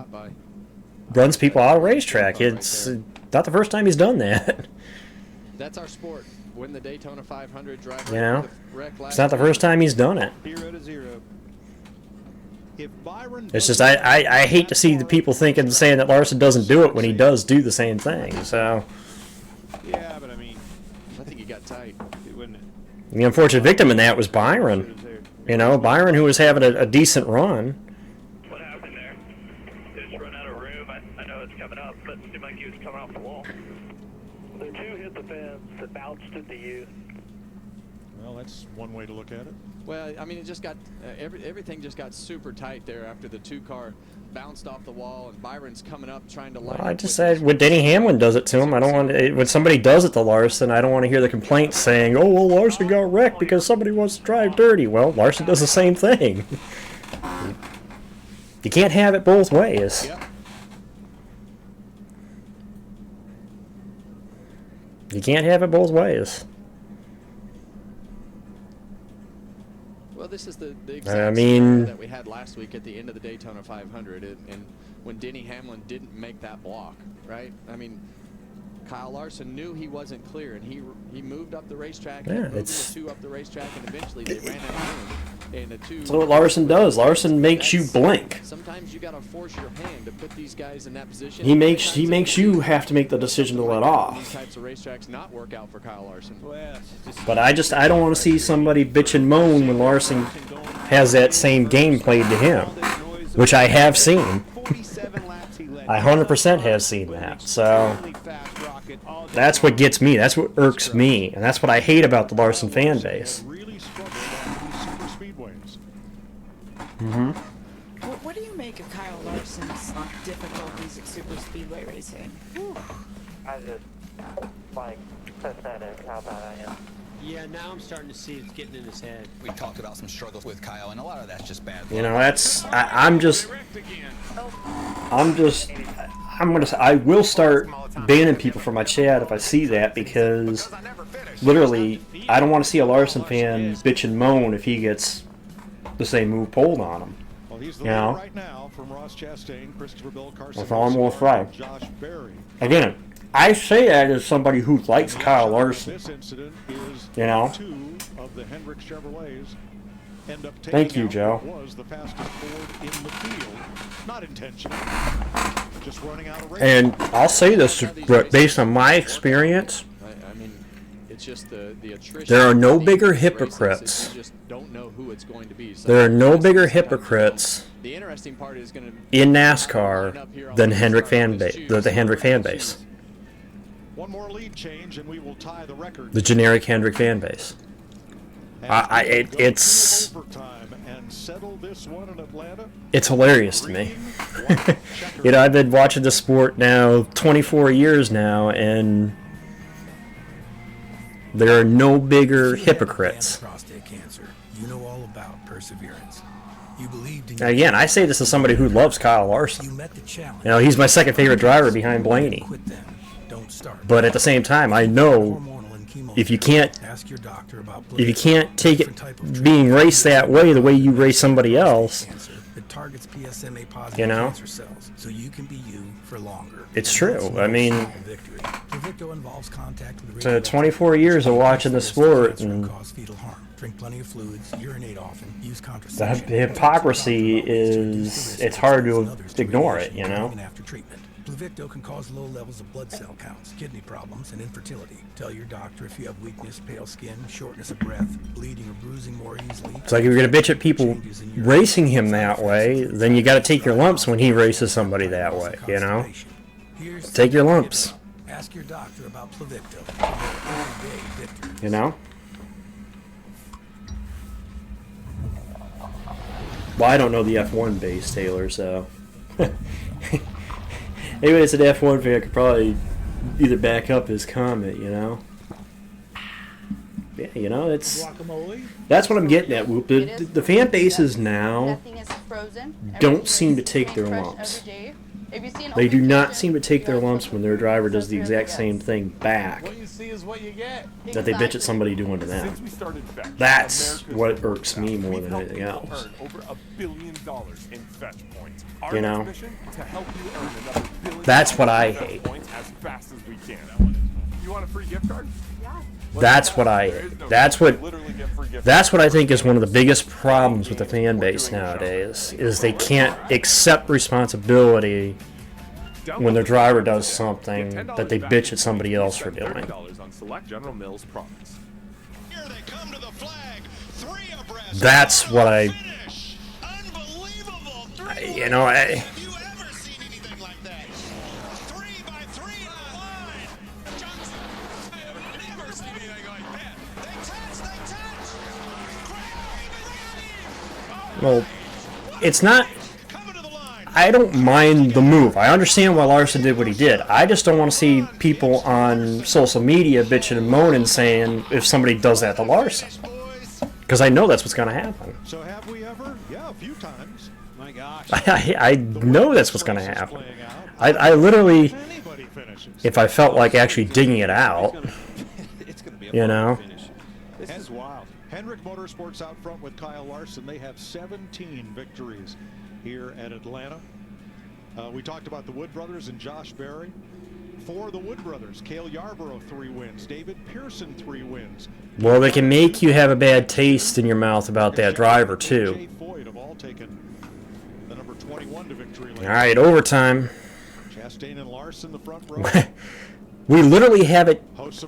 runs people out of racetrack. It's not the first time he's done that. That's our sport. Win the Daytona 500, drive. You know, it's not the first time he's done it. 0-0. It's just I hate to see the people saying that Larson doesn't do it when he does do the same thing. So. Yeah, but I mean, I think he got tight, wouldn't it? The unfortunate victim in that was Byron. You know, Byron, who was having a decent run. What happened there? Did it just run out of room? I know it's coming up, but it seemed like he was coming off the wall. The two hit the fence that bounced into you. Well, that's one way to look at it. Well, I mean, it just got everything just got super tight there after the two-car bounced off the wall, and Byron's coming up trying to line I just said when Denny Hamlin does it to him, I don't want when somebody does it to Larson, I don't want to hear the complaints saying, "Oh, well, Larson got wrecked because somebody wants to drive dirty." Well, Larson does the same thing. You can't have it both ways. Yep. You can't have it both ways. Well, this is the exact mean, that we had last week at the end of the Daytona 500, and when Denny Hamlin didn't make that block, right? I mean, Kyle Larson knew he wasn't clear, and he moved up the racetrack, yeah, moved the two up the racetrack, and eventually they ran out of room. And the two. That's what Larson does. Larson makes you blink. Sometimes you got to force your hand to put these guys in that position. He makes you have to make the decision to let off. These types of racetracks not work out for Kyle Larson. But I don't want to see somebody bitch and moan when Larson has that same game played to him, which I have seen. I 100% have seen that. So that's what gets me. That's what irks me, and that's what I hate about the Larson fan base. Mm-hmm. What do you make of Kyle Larson's difficulties at super speedway racing? I just pathetic how bad I am. Yeah, now I'm starting to see it's getting in his head. We talked about some struggles with Kyle, and a lot of that's just bad. You know, I will start banning people from my chat if I see that, because literally I don't want to see a Larson fan bitch and moan if he gets the same move pulled on him. Well, he's the you know, right now from Ross Chastain, Christopher Bill Carson, with Arm Wolf Fry. Josh Berry. Again, I say that as somebody who likes Kyle Larson. This incident is you know. Two of the Hendrick Chevrolets end up taking Thank you, out Joe. what was the fastest Ford in the field, not intentional, just running out of race. And I'll say this, based on my experience. I mean, it's just the attrition. There are no bigger hypocrites. You just don't know who it's going to be. So there are no bigger hypocrites the interesting part is going to in NASCAR than Hendrick fan base. The Hendrick fan base. One more lead change and we will tie the record. The generic Hendrick fan base. It's hilarious to me. You know, I've been watching the sport now 24 years now, and there are no bigger hypocrites. Prostate cancer. You know all about perseverance. You believed in. Again, I say this as somebody who loves Kyle Larson. You met the challenge. You know, he's my second favorite driver behind Blaney. But at the same time, I know if you can't take it being raced that way, the way you race somebody else, you know, it's true. I mean, to 24 years of watching the sport, and the hypocrisy it's hard to ignore it, you know. Pluvicto can cause low levels of blood cell counts, kidney problems, and infertility. Tell your doctor if you have weakness, pale skin, shortness of breath, bleeding or bruising more easily. It's like if you're going to bitch at people racing him that way, then you got to take your lumps when he races somebody that way, you know? Take your lumps. Ask your doctor about Pluvicto. You know? Well, I don't know the F1 base, Taylor, so... Anybody that's an F1 fan could probably either back up his comment, you know? Yeah, you know, that's what I'm getting at, Whoop. The fan bases now don't seem to take their lumps. If you see an They do open not kitchen, seem to take their you lumps gotta when their driver does the here's exact the same guess. thing back What you see is what you get. that they bitch at somebody doing to them. Since we started fetch, That's America's what been irks me more we've than helped anything people else. earn over $1 billion in fetch points. Our You know? mission to help you earn another $1 billion That's what I in fetch hate. points as fast as we can. You want a free gift card? That's what I hate. That's what I think is one of the biggest problems with the fan base nowadays, is they can't accept responsibility when their driver does something that they bitch at somebody else for doing. $30 on select General Mills products. That's what I you know, well, it's not. I don't mind the move. I understand why Larson did what he did. I just don't want to see people on social media bitching and moaning saying if somebody does that to Larson. Because I know that's what's going to happen. So have we ever? Yeah, a few times. My gosh. I know that's what's going to happen. I literally, if I felt like actually digging it out, you know. This is wild. Hendrick Motorsports out front with Kyle Larson. They have 17 victories here at Atlanta. We talked about the Wood brothers and Josh Berry. For the Wood brothers, Cale Yarborough 3 wins, David Pearson 3 wins. Well, they can make you have a bad taste in your mouth about that driver too. Jay Foyt have all taken the number 21 to victory lane. All right, overtime. Chastain and Larson the front row. We literally have it.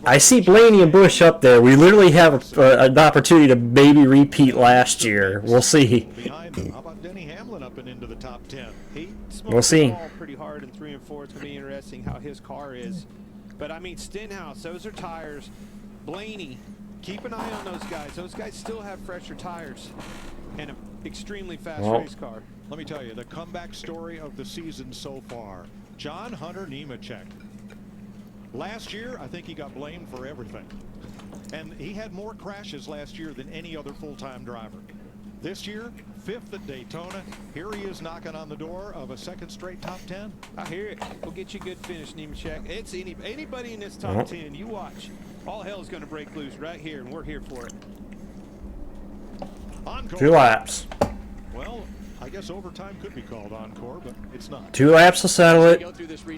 I see Blaney and Bush up there. We literally have an opportunity to maybe repeat last year. We'll see. Behind them, how about Denny Hamlin up and into the top 10? We'll see. The ball pretty hard in 3 and 4. It's going to be interesting how his car is. But I mean, Stenhouse, those are tires. Blaney, keep an eye on those guys. Those guys still have fresher tires and an extremely fast race car. Let me tell you, the comeback story of the season so far. John Hunter Nemechek. Last year, I think he got blamed for everything. And he had more crashes last year than any other full-time driver. This year, 5th at Daytona. Here he is knocking on the door of a 2nd straight top 10. I hear it. We'll get you a good finish, Nemechek. It's anybody in this top 10. You watch. All hell's going to break loose right here, and we're here for it. Encore. 2 laps. Well, I guess overtime could be called encore, but it's not. 2 laps to settle it.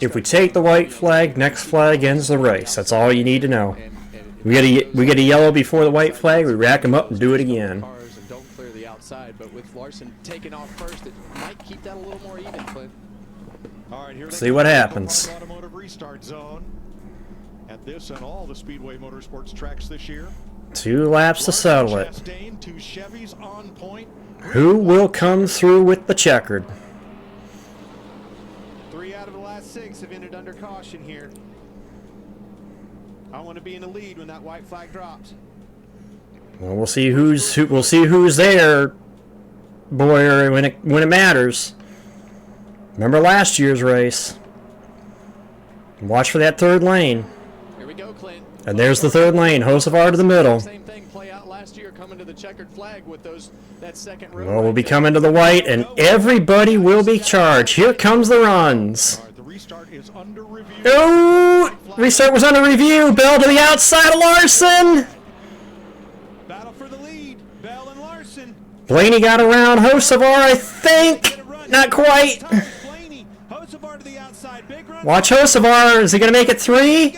If we take the white flag, next flag ends the race. That's all you need to know. We get a yellow before the white flag. We rack them up and do it again. Don't clear the outside, but with Larson taking off first, it might keep that a little more even, Clint. All right, here See what happens. Automotive restart zone at this and all the Speedway Motorsports tracks this year. 2 laps to settle it. Chastain, 2 Chevys on point. Who will come through with the checkered? 3 out of the last 6 have ended under caution here. I want to be in the lead when that white flag drops. Well, we'll see who's there, boy, when it matters. Remember last year's race. Watch for that 3rd lane. Here we go, Clint. And there's the 3rd lane. Hocevar to the middle. Same thing play out last year, coming to the checkered flag with that 2nd row. Well, we'll be coming to the white, and everybody will be charged. Here comes the runs. The restart is under review. Oh! Restart was under review. Bell to the outside of Larson. Battle for the lead. Bell and Larson. Blaney got around Hocevar, I think. Not quite. Hocevar to the outside. Big run. Watch Hocevar. Is he going to make it 3?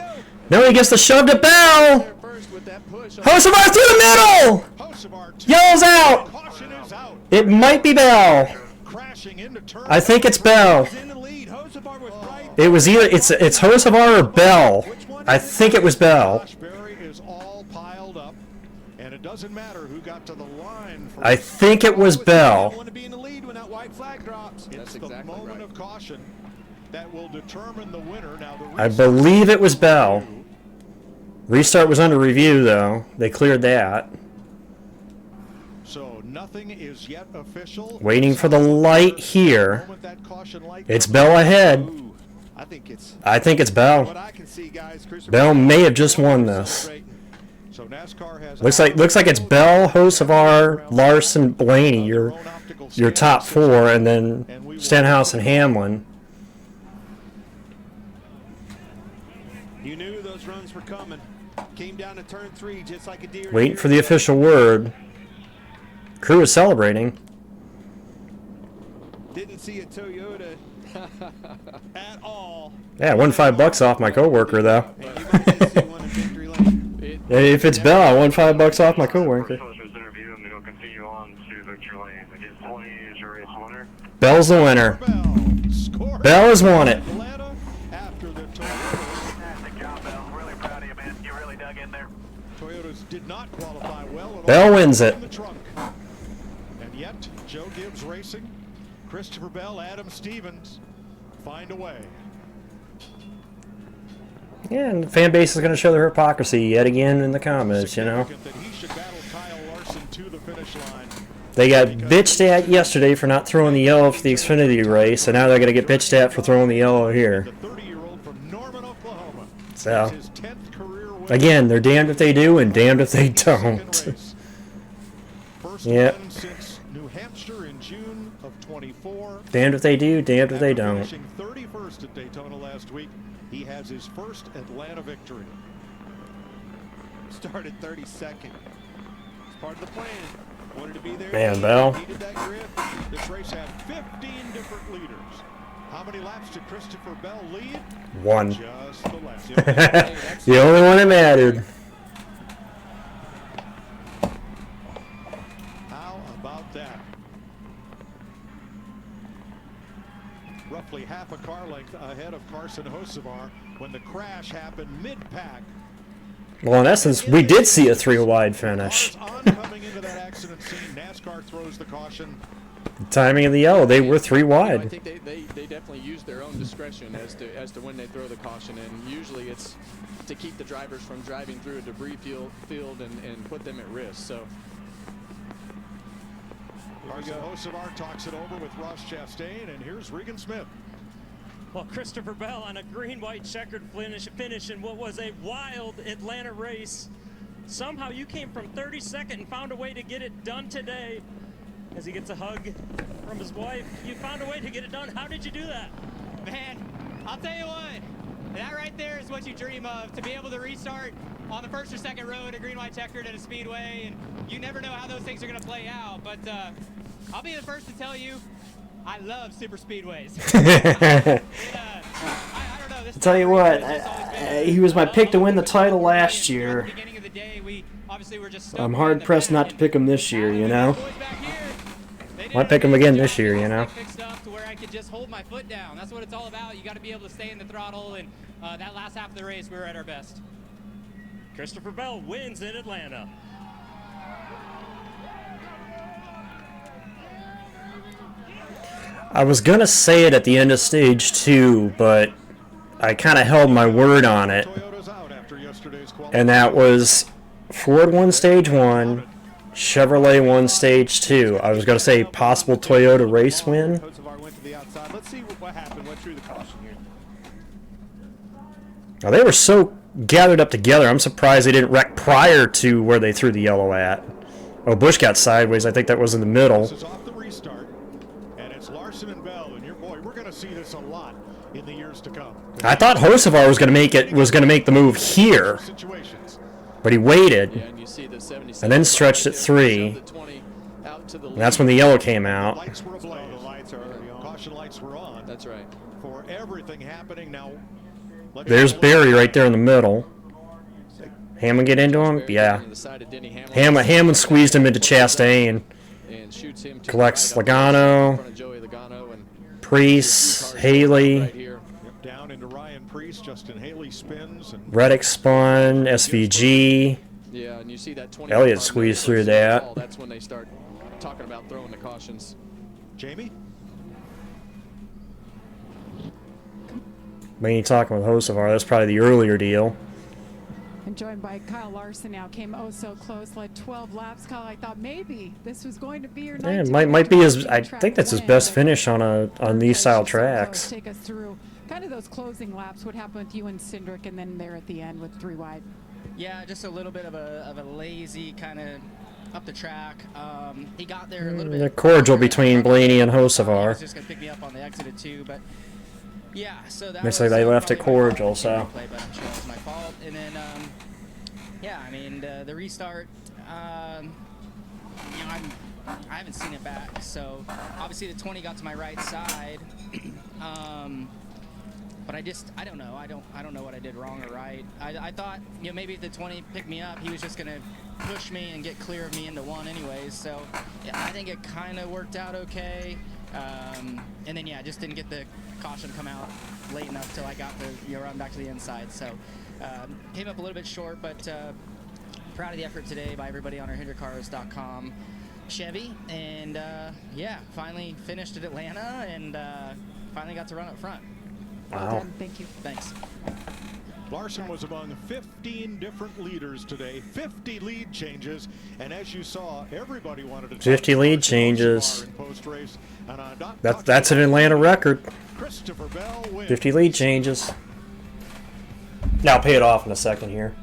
No, he gets the shove to Bell. Hocevar through the middle. Yells out. It might be Bell. I think it's Bell. It was either it's Hocevar or Bell. I think it was Bell. And it doesn't matter who got to the line. I think it was Bell. Want to be in the lead when that white flag drops. It's the moment of caution that will determine the winner. Now I believe it was Bell. Restart was under review, though. They cleared that. So nothing is yet official. Waiting for the light here. It's Bell ahead. I think it's Bell. What I can see, guys, Bell may have just won this. So NASCAR has looks like it's Bell, Hocevar, Larson, Blaney, your top 4, and then Stenhouse and Hamlin. coming. Came down to turn 3 just like a deer. Waiting for the official word. Crew is celebrating. Didn't see a Toyota at all. Yeah, I won $5 off my coworker though. If it's Bell, I won $5 off my coworker. Bell's the winner. Bell has won it. Toyotas did not qualify well. Bell wins it. And yet, Joe Gibbs Racing, Christopher Bell, Adam Stevens find a way. Yeah, and the fan base is going to show their hypocrisy yet again in the comments, you know. They got bitched at yesterday for not throwing the yellow for the Xfinity race, and now they're going to get bitched at for throwing the yellow here. So, again, they're damned if they do and damned if they don't. Yep. Damned if they do, damned if they don't. 31st at Daytona last week. He has his first Atlanta victory. Started 32nd. It's part of the plan. Wanted to be there. Man, Bell. Needed that grip. This race had 15 different leaders. How many laps did Christopher Bell lead? 1. Just the last. The only one that mattered. How about that? Roughly half a car length ahead of Carson Hocevar when the crash happened mid-pack. Well, in essence, we did see a 3-wide finish. Coming into that accident scene, NASCAR throws the caution. The timing of the yellow, they were 3 wide. I think they definitely use their own discretion as to when they throw the caution, and usually it's to keep the drivers from driving through a debris field and put them at risk. So. Carson Hocevar talks it over with Ross Chastain, and here's Regan Smith. Well, Christopher Bell on a green-white checkered finish in what was a wild Atlanta race. Somehow you came from 32nd and found a way to get it done today. As he gets a hug from his wife, you found a way to get it done. How did you do that? Man, I'll tell you what, that right there is what you dream of, to be able to restart on the first or second row at a green-white checkered at a speedway, and you never know how those things are going to play out, but I'll be the first to tell you, I love super speedways. I don't know, I'll tell you what, he was my pick to win the title last year. I'm hard pressed not to pick him this year, you know. Might pick him again this year, you know. Fixed up to where I could just hold my foot down. That's what it's all about. You got to be able to stay in the throttle, and that last half of the race, we were at our best. Christopher Bell wins in Atlanta. I was going to say it at the end of stage 2, but I kind of held my word on it. And that was Ford won stage 1, Chevrolet won stage 2. I was going to say possible Toyota race win. Let's see what happened. What drew the caution here? Now, they were so gathered up together, I'm surprised they didn't wreck prior to where they threw the yellow at. Oh, Busch got sideways. I think that was in the middle. This is off the restart, and it's Larson and Bell, and boy, we're going to see this a lot in the years to come. I thought Hocevar was going to make the move here, but he waited, and then stretched at 3. And that's when the yellow came out. Lights were ablaze. Caution lights were on. That's right. For everything happening now. There's Barry right there in the middle. Hammond get into him? Yeah. Hammond squeezed him into Chastain. Collects Logano, Priest, Haley. Down into Ryan Priest, Justin Haley spins. And Reddick spun, SVG. Yeah, and you see that 20 Elliott squeezed through that. That's when they start talking about throwing the cautions. Jamie? When you're talking with Hocevar, that's probably the earlier deal. And joined by Kyle Larson now, came oh so close, led 12 laps. Kyle, I thought maybe this was going to be your night. Yeah, it might be his. I think that's his best finish on these style tracks. Take us through kind of those closing laps. What happened with you and Cindric, and then there at the end with 3 wide. Yeah, just a little bit of a lazy kind of up the track. He got there a little bit. The cordial between Blaney and Hocevar. He was just gonna pick me up on the exit at 2, but. Yeah, so that Looks was, like they left it probably my fault. cordial, so. Replay, but I'm sure it was my fault. And then, yeah, I mean, the restart, you know, I haven't seen it back. So obviously the 20 got to my right side. But I don't know. I don't know what I did wrong or right. I thought, you know, maybe if the 20 picked me up, he was just gonna push me and get clear of me into one anyways. So yeah, I think it kind of worked out okay. And then yeah, just didn't get the caution come out late enough till I got the run back to the inside. So came up a little bit short, but proud of the effort today by everybody on our HinderCars.com Chevy. And yeah, finally finished at Atlanta and finally got to run up front. Wow. Well done. Thank you. Thanks. Larson was among 15 different leaders today, 50 lead changes, and as you saw, everybody wanted to 50 lead changes. That's an Atlanta record. 50 lead changes. Now I'll pay it off in a second here.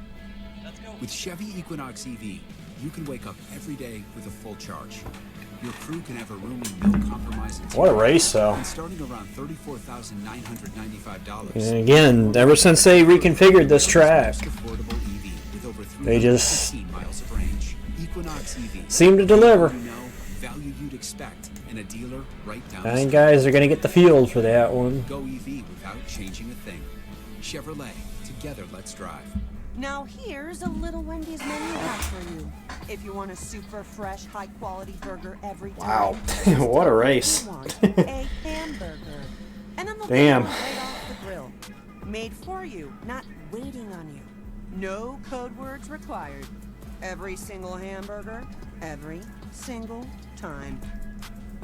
With Chevy Equinox EV, you can wake up every day with a full charge. Your crew can have a room and no compromise. What a race, though. And starting around $34,995. And again, ever since they reconfigured this track, they just seem to deliver. Value you'd expect in a dealer right down. I think guys are going to get the field for that one. Go EV without changing a thing. Chevrolet, together let's drive. Now here's a little Wendy's menu hack for you. If you want a super fresh, high-quality burger every time. Wow, what a race. A hamburger. And then damn. Right off the grill. Made for you, not waiting on you. No code words required. Every single hamburger, every single time.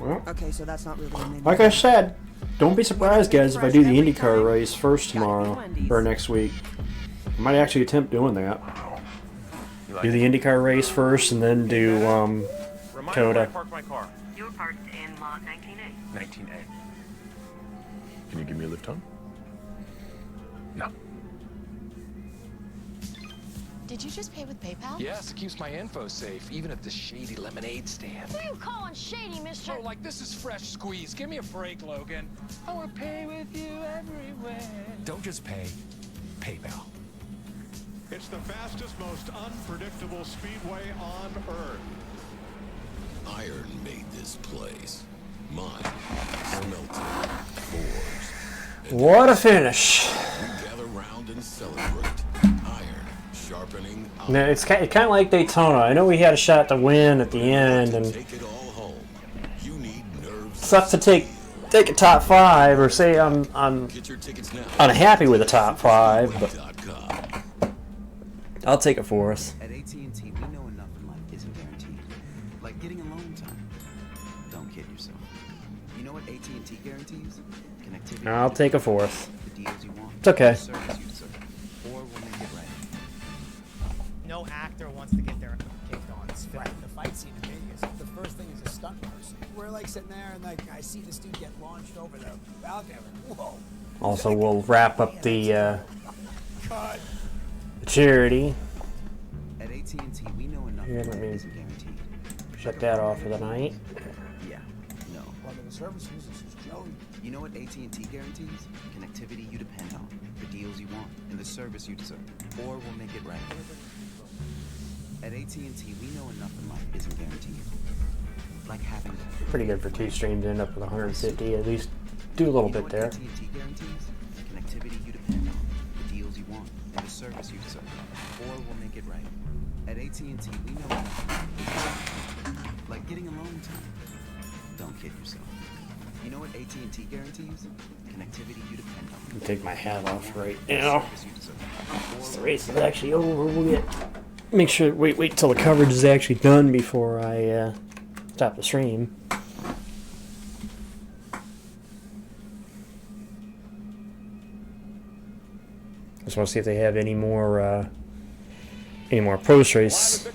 Well, okay, so that's not really a menu. like I said, don't be surprised, guys, if I do the IndyCar race first tomorrow or next week. I might actually attempt doing that. Do the IndyCar race first and then do Coda. You were parked in lot 19A. 19A. Can you give me a lift home? No. Did you just pay with PayPal? Yes, it keeps my info safe, even at the shady lemonade stand. What are you calling shady, mister? Oh, like this is fresh squeeze. Give me a break, Logan. I want to pay with you everywhere. Don't just pay. PayPal. It's the fastest, most unpredictable speedway on Earth. Iron made this place. Mine smelted, forged. What a finish. We gather round and celebrate. Iron sharpening iron. Now, it's kind of like Daytona. I know we had a shot to win at the end, and sucks to take a top 5 or say I'm unhappy with the top 5, but I'll take it for us. At AT&T, we know enough in life isn't guaranteed. Like getting alone time. Don't kid yourself. You know what AT&T guarantees? Connectivity. I'll take a 4th. The deals you want. It's okay. The service you deserve. Or we'll make it right. No actor wants to get their kicked on. Right. The fight scene in Vegas. The first thing is a stunt person. We're like sitting there and like I see this dude get launched over the balcony. Whoa. Also, we'll wrap up the charity. At AT&T, we know enough Here, in let life me isn't guaranteed. shut that off for the night. Yeah. No. Well, the service uses is Joey. You know what AT&T guarantees? Connectivity you depend on, the deals you want, and the service you deserve. Or we'll make it right. At AT&T, we know enough in life isn't guaranteed. Like having Pretty good for 2 streams. End up with 150. At least do a little bit there. AT&T guarantees? Connectivity you depend on, the deals you want, and the service you deserve. Or we'll make it right. At AT&T, we know enough. Like getting alone time. Don't kid yourself. You know what AT&T guarantees? Connectivity you depend on. I'll take my hat off right now. The race is actually over. We'll make sure wait till the coverage is actually done before I stop the stream. Just want to see if they have any more post-race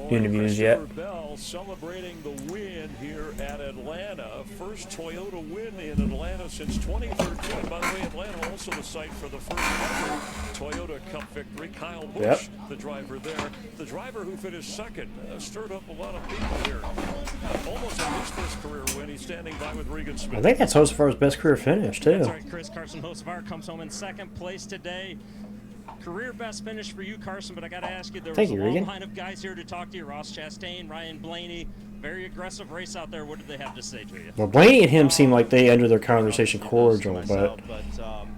interviews yet. Bell celebrating the win here at Atlanta. first Toyota win in Atlanta since 2013. By the way, Atlanta also the site for the first ever Toyota Cup victory. Kyle Busch, the driver there. The driver who finished second, stirred up a lot of people here. Almost on his first career win. He's standing by with Regan Smith. I think that's Hocevar's best career finish, too. That's right, Chris. Carson Hocevar comes home in second place today. Career best finish for you, Carson, but I got to ask you, there was a long line of guys here to talk to you. Ross Chastain, Ryan Blaney, very aggressive race out there. What did they have to say to you? Well, Blaney and him seem like they ended their conversation cordial, but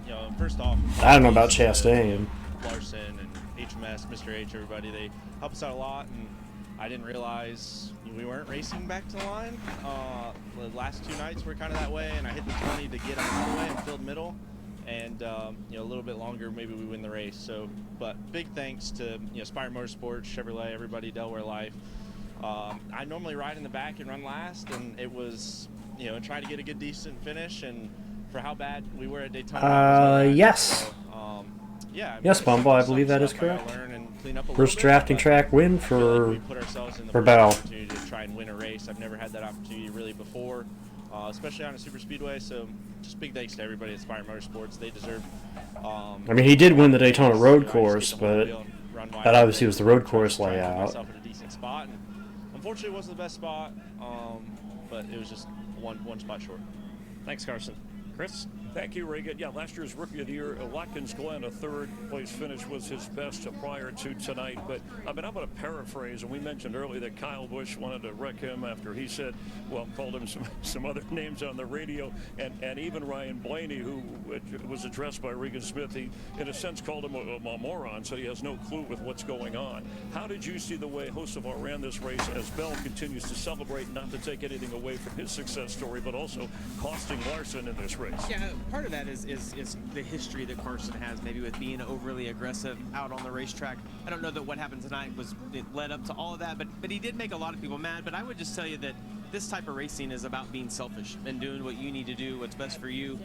you know, first off, I don't know about Chastain. Larson and HMS, Mr. H, everybody, they help us out a lot, and I didn't realize we weren't racing back to the line. The last two nights were kind of that way, and I hit the 20 to get out of the way and filled middle. And you know, a little bit longer, maybe we win the race. So, but big thanks to Spire Motorsports, Chevrolet, everybody, Delaware Life. I normally ride in the back and run last, and it was and try to get a good, decent finish. And for how bad we were at Daytona. Yes. So, yeah. Yes, Bumble, I believe that is correct. First drafting track win for Bell. To try and win a race. I've never had that opportunity really before. Especially on a super speedway, so just big thanks to everybody at Spire Motorsports. They deserve. I mean, he did win the Daytona road course, but that obviously was the road course layout. Myself in a decent spot, and unfortunately, it wasn't the best spot, but it was just one spot short. Thanks, Carson. Chris? Thank you, Regan. Yeah, last year's Rookie of the Year, Watkins Glen, a third-place finish was his best prior to tonight. But, I mean, I'm going to paraphrase, and we mentioned earlier that Kyle Busch wanted to wreck him after he said, well, called him some other names on the radio, and even Ryan Blaney, who was addressed by Regan Smith, he, in a sense, called him a moron, said he has no clue with what's going on. How did you see the way Hocevar ran this race as Bell continues to celebrate, not to take anything away from his success story, but also costing Larson in this race? Yeah, part of that is the history that Carson has, maybe with being overly aggressive out on the racetrack. I don't know that what happened tonight led up to all of that, but he did make a lot of people mad. But I would just tell you that this type of racing is about being selfish and doing what you need to do, what's best for you.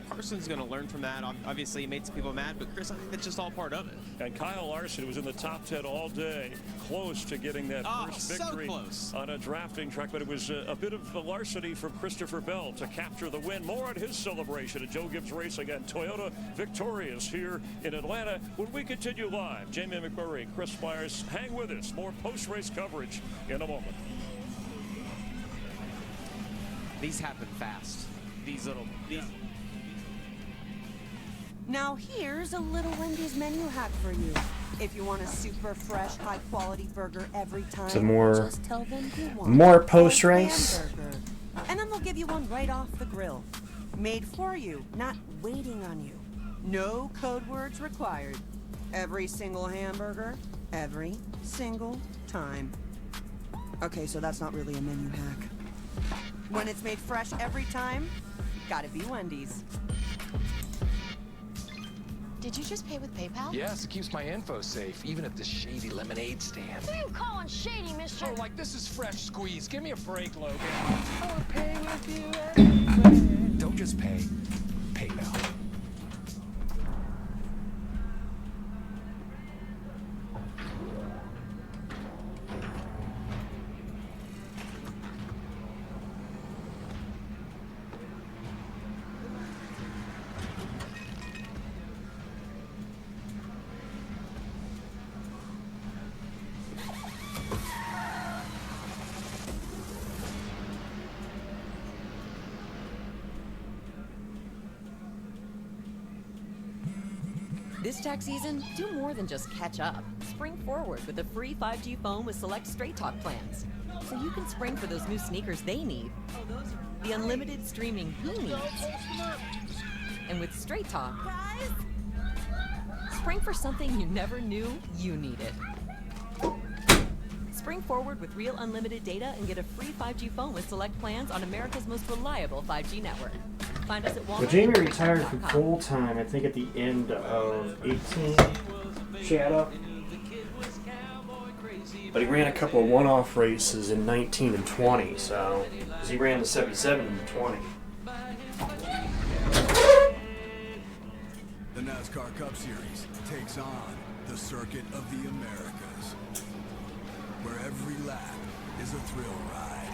Carson's going to learn from that. Obviously, he made some people mad, but Chris, I think that's just all part of it. And Kyle Larson was in the top 10 all day, close to getting that first victory on a drafting track, but it was a bit of the larceny from Christopher Bell to capture the win. More on his celebration at Joe Gibbs Racing and Toyota victorious here in Atlanta. When we continue live, Jamie McMurray, Chris Myers, hang with us. More post-race coverage in a moment. These happen fast. These. Now here's a little Wendy's menu hack for you. If you want a super fresh, high-quality burger every time, So more just tell them you want more post-race. hamburger. And then they'll give you one right off the grill. Made for you, not waiting on you. No code words required. Every single hamburger, every single time. Okay, so that's not really a menu hack. When it's made fresh every time, gotta be Wendy's. Did you just pay with PayPal? Yes, it keeps my info safe, even at the shady lemonade stand. What are you calling shady, mister? Oh, like this is fresh squeeze. Give me a break, Logan. I will pay with you anyway. Don't just pay. PayPal. This tax season, do more than just catch up. Spring forward with a free 5G phone with select Straight Talk plans. So you can spring for those new sneakers they need. The unlimited streaming he needs. And with Straight Talk, spring for something you never knew you needed. Spring forward with real unlimited data and get a free 5G phone with select plans on America's most reliable 5G network. Find us at Walmart. Well, Jamie retired from full-time, I think, at the end of 18, Shadow. But he ran a couple of one-off races in 19 and 20, so he ran the 77 and the 20. The NASCAR Cup Series takes on the Circuit of the Americas, where every lap is a thrill ride.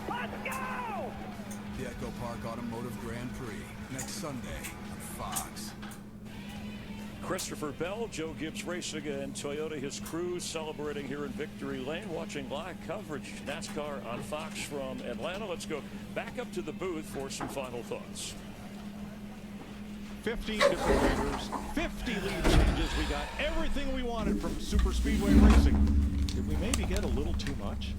The Echo Park Automotive Grand Prix, next Sunday on Fox. Christopher Bell, Joe Gibbs Racing, and Toyota, his crew celebrating here in Victory Lane, watching live coverage NASCAR on Fox from Atlanta. Let's go back up to the booth for some final thoughts. 15 different leaders, 50 lead changes. We got everything we wanted from super speedway racing. Did we maybe get a little too much?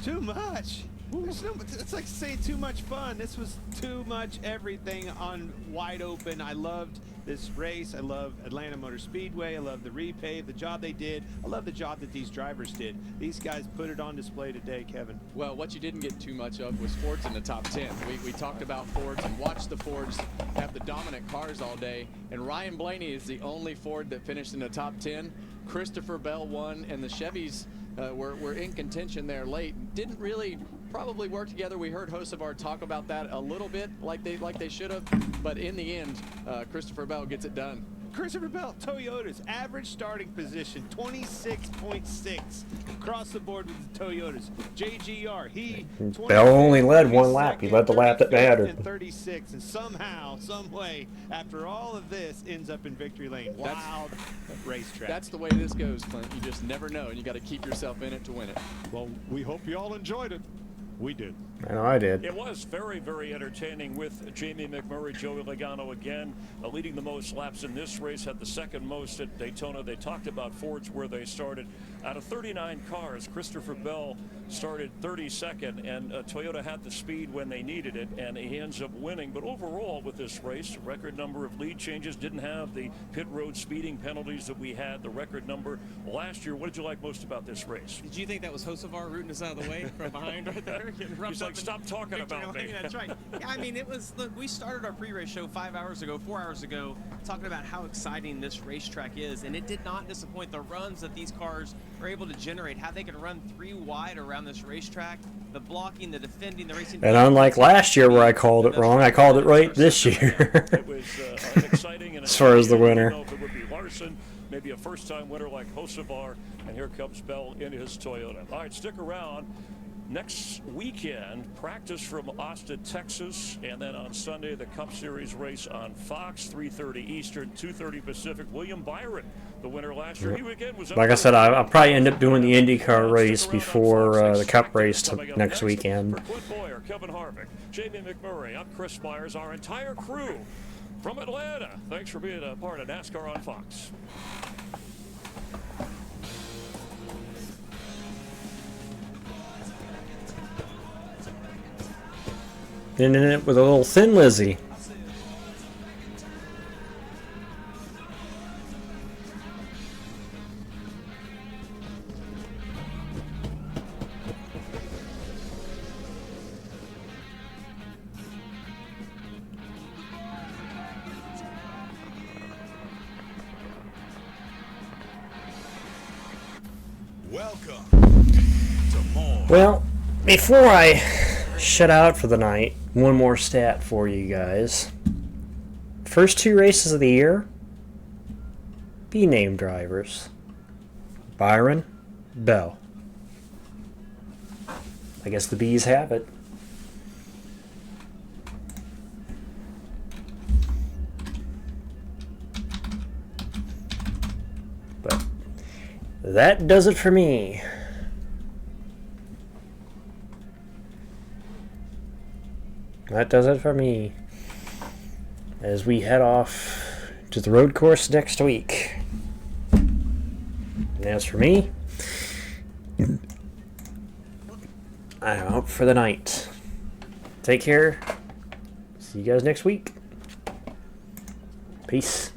Too much? It's like saying too much fun. This was too much everything on wide open. I loved this race. I love Atlanta Motor Speedway. I love the repave, the job they did. I love the job that these drivers did. These guys put it on display today, Kevin. Well, what you didn't get too much of was Fords in the top 10. We talked about Fords and watched the Fords have the dominant cars all day. And Ryan Blaney is the only Ford that finished in the top 10. Christopher Bell won, and the Chevys were in contention there late. Didn't really probably work together. We heard Hocevar talk about that a little bit, like they should have. But in the end, Christopher Bell gets it done. Christopher Bell, Toyotas, average starting position, 26.6 across the board with the Toyotas. JGR, Bell only led one lap. He led the lap that mattered. And 36, and somehow, some way, after all of this, ends up in victory lane. Wild racetrack. That's the way this goes, Clint. You just never know, and you got to keep yourself in it to win it. Well, we hope you all enjoyed it. We did. I know I did. It was very, very entertaining with Jamie McMurray, Joey Logano again leading the most laps in this race, had the second most at Daytona. They talked about Fords where they started. Out of 39 cars, Christopher Bell started 32nd, and Toyota had the speed when they needed it, and he ends up winning. But overall with this race, record number of lead changes, didn't have the pit road speeding penalties that we had, the record number last year. What did you like most about this race? Did you think that was Hocevar rooting us out of the way from behind right there? He's like, stop talking about me. That's right. Yeah, I mean, it was, look, we started our pre-race show 4 hours ago, talking about how exciting this racetrack is, and it did not disappoint. The runs that these cars are able to generate, how they can run 3 wide around this racetrack, the blocking, the defending, the racing. And unlike last year where I called it wrong, I called it right this year. It was exciting and as far as the winner. I don't know if it would be Larson, maybe a first-time winner like Hocevar, and here comes Bell in his Toyota. All right, stick around. Next weekend, practice from Austin, Texas, and then on Sunday, the Cup Series race on Fox, 3:30 Eastern, 2:30 Pacific. William Byron, the winner last year, he again was. Like I said, I'll probably end up doing the IndyCar race before the Cup race next weekend. For Clint Boyer, Kevin Harvick, Jamie McMurray, I'm Chris Myers, our entire crew from Atlanta. Thanks for being a part of NASCAR on Fox. Ending it with a little Thin Lizzy. Welcome to more. Well, before I shut out for the night, one more stat for you guys. First 2 races of the year, B name drivers. Byron, Bell. I guess the B's have it. But that does it for me. That does it for me. As we head off to the road course next week. And as for me, I'm out for the night. Take care. See you guys next week. Peace.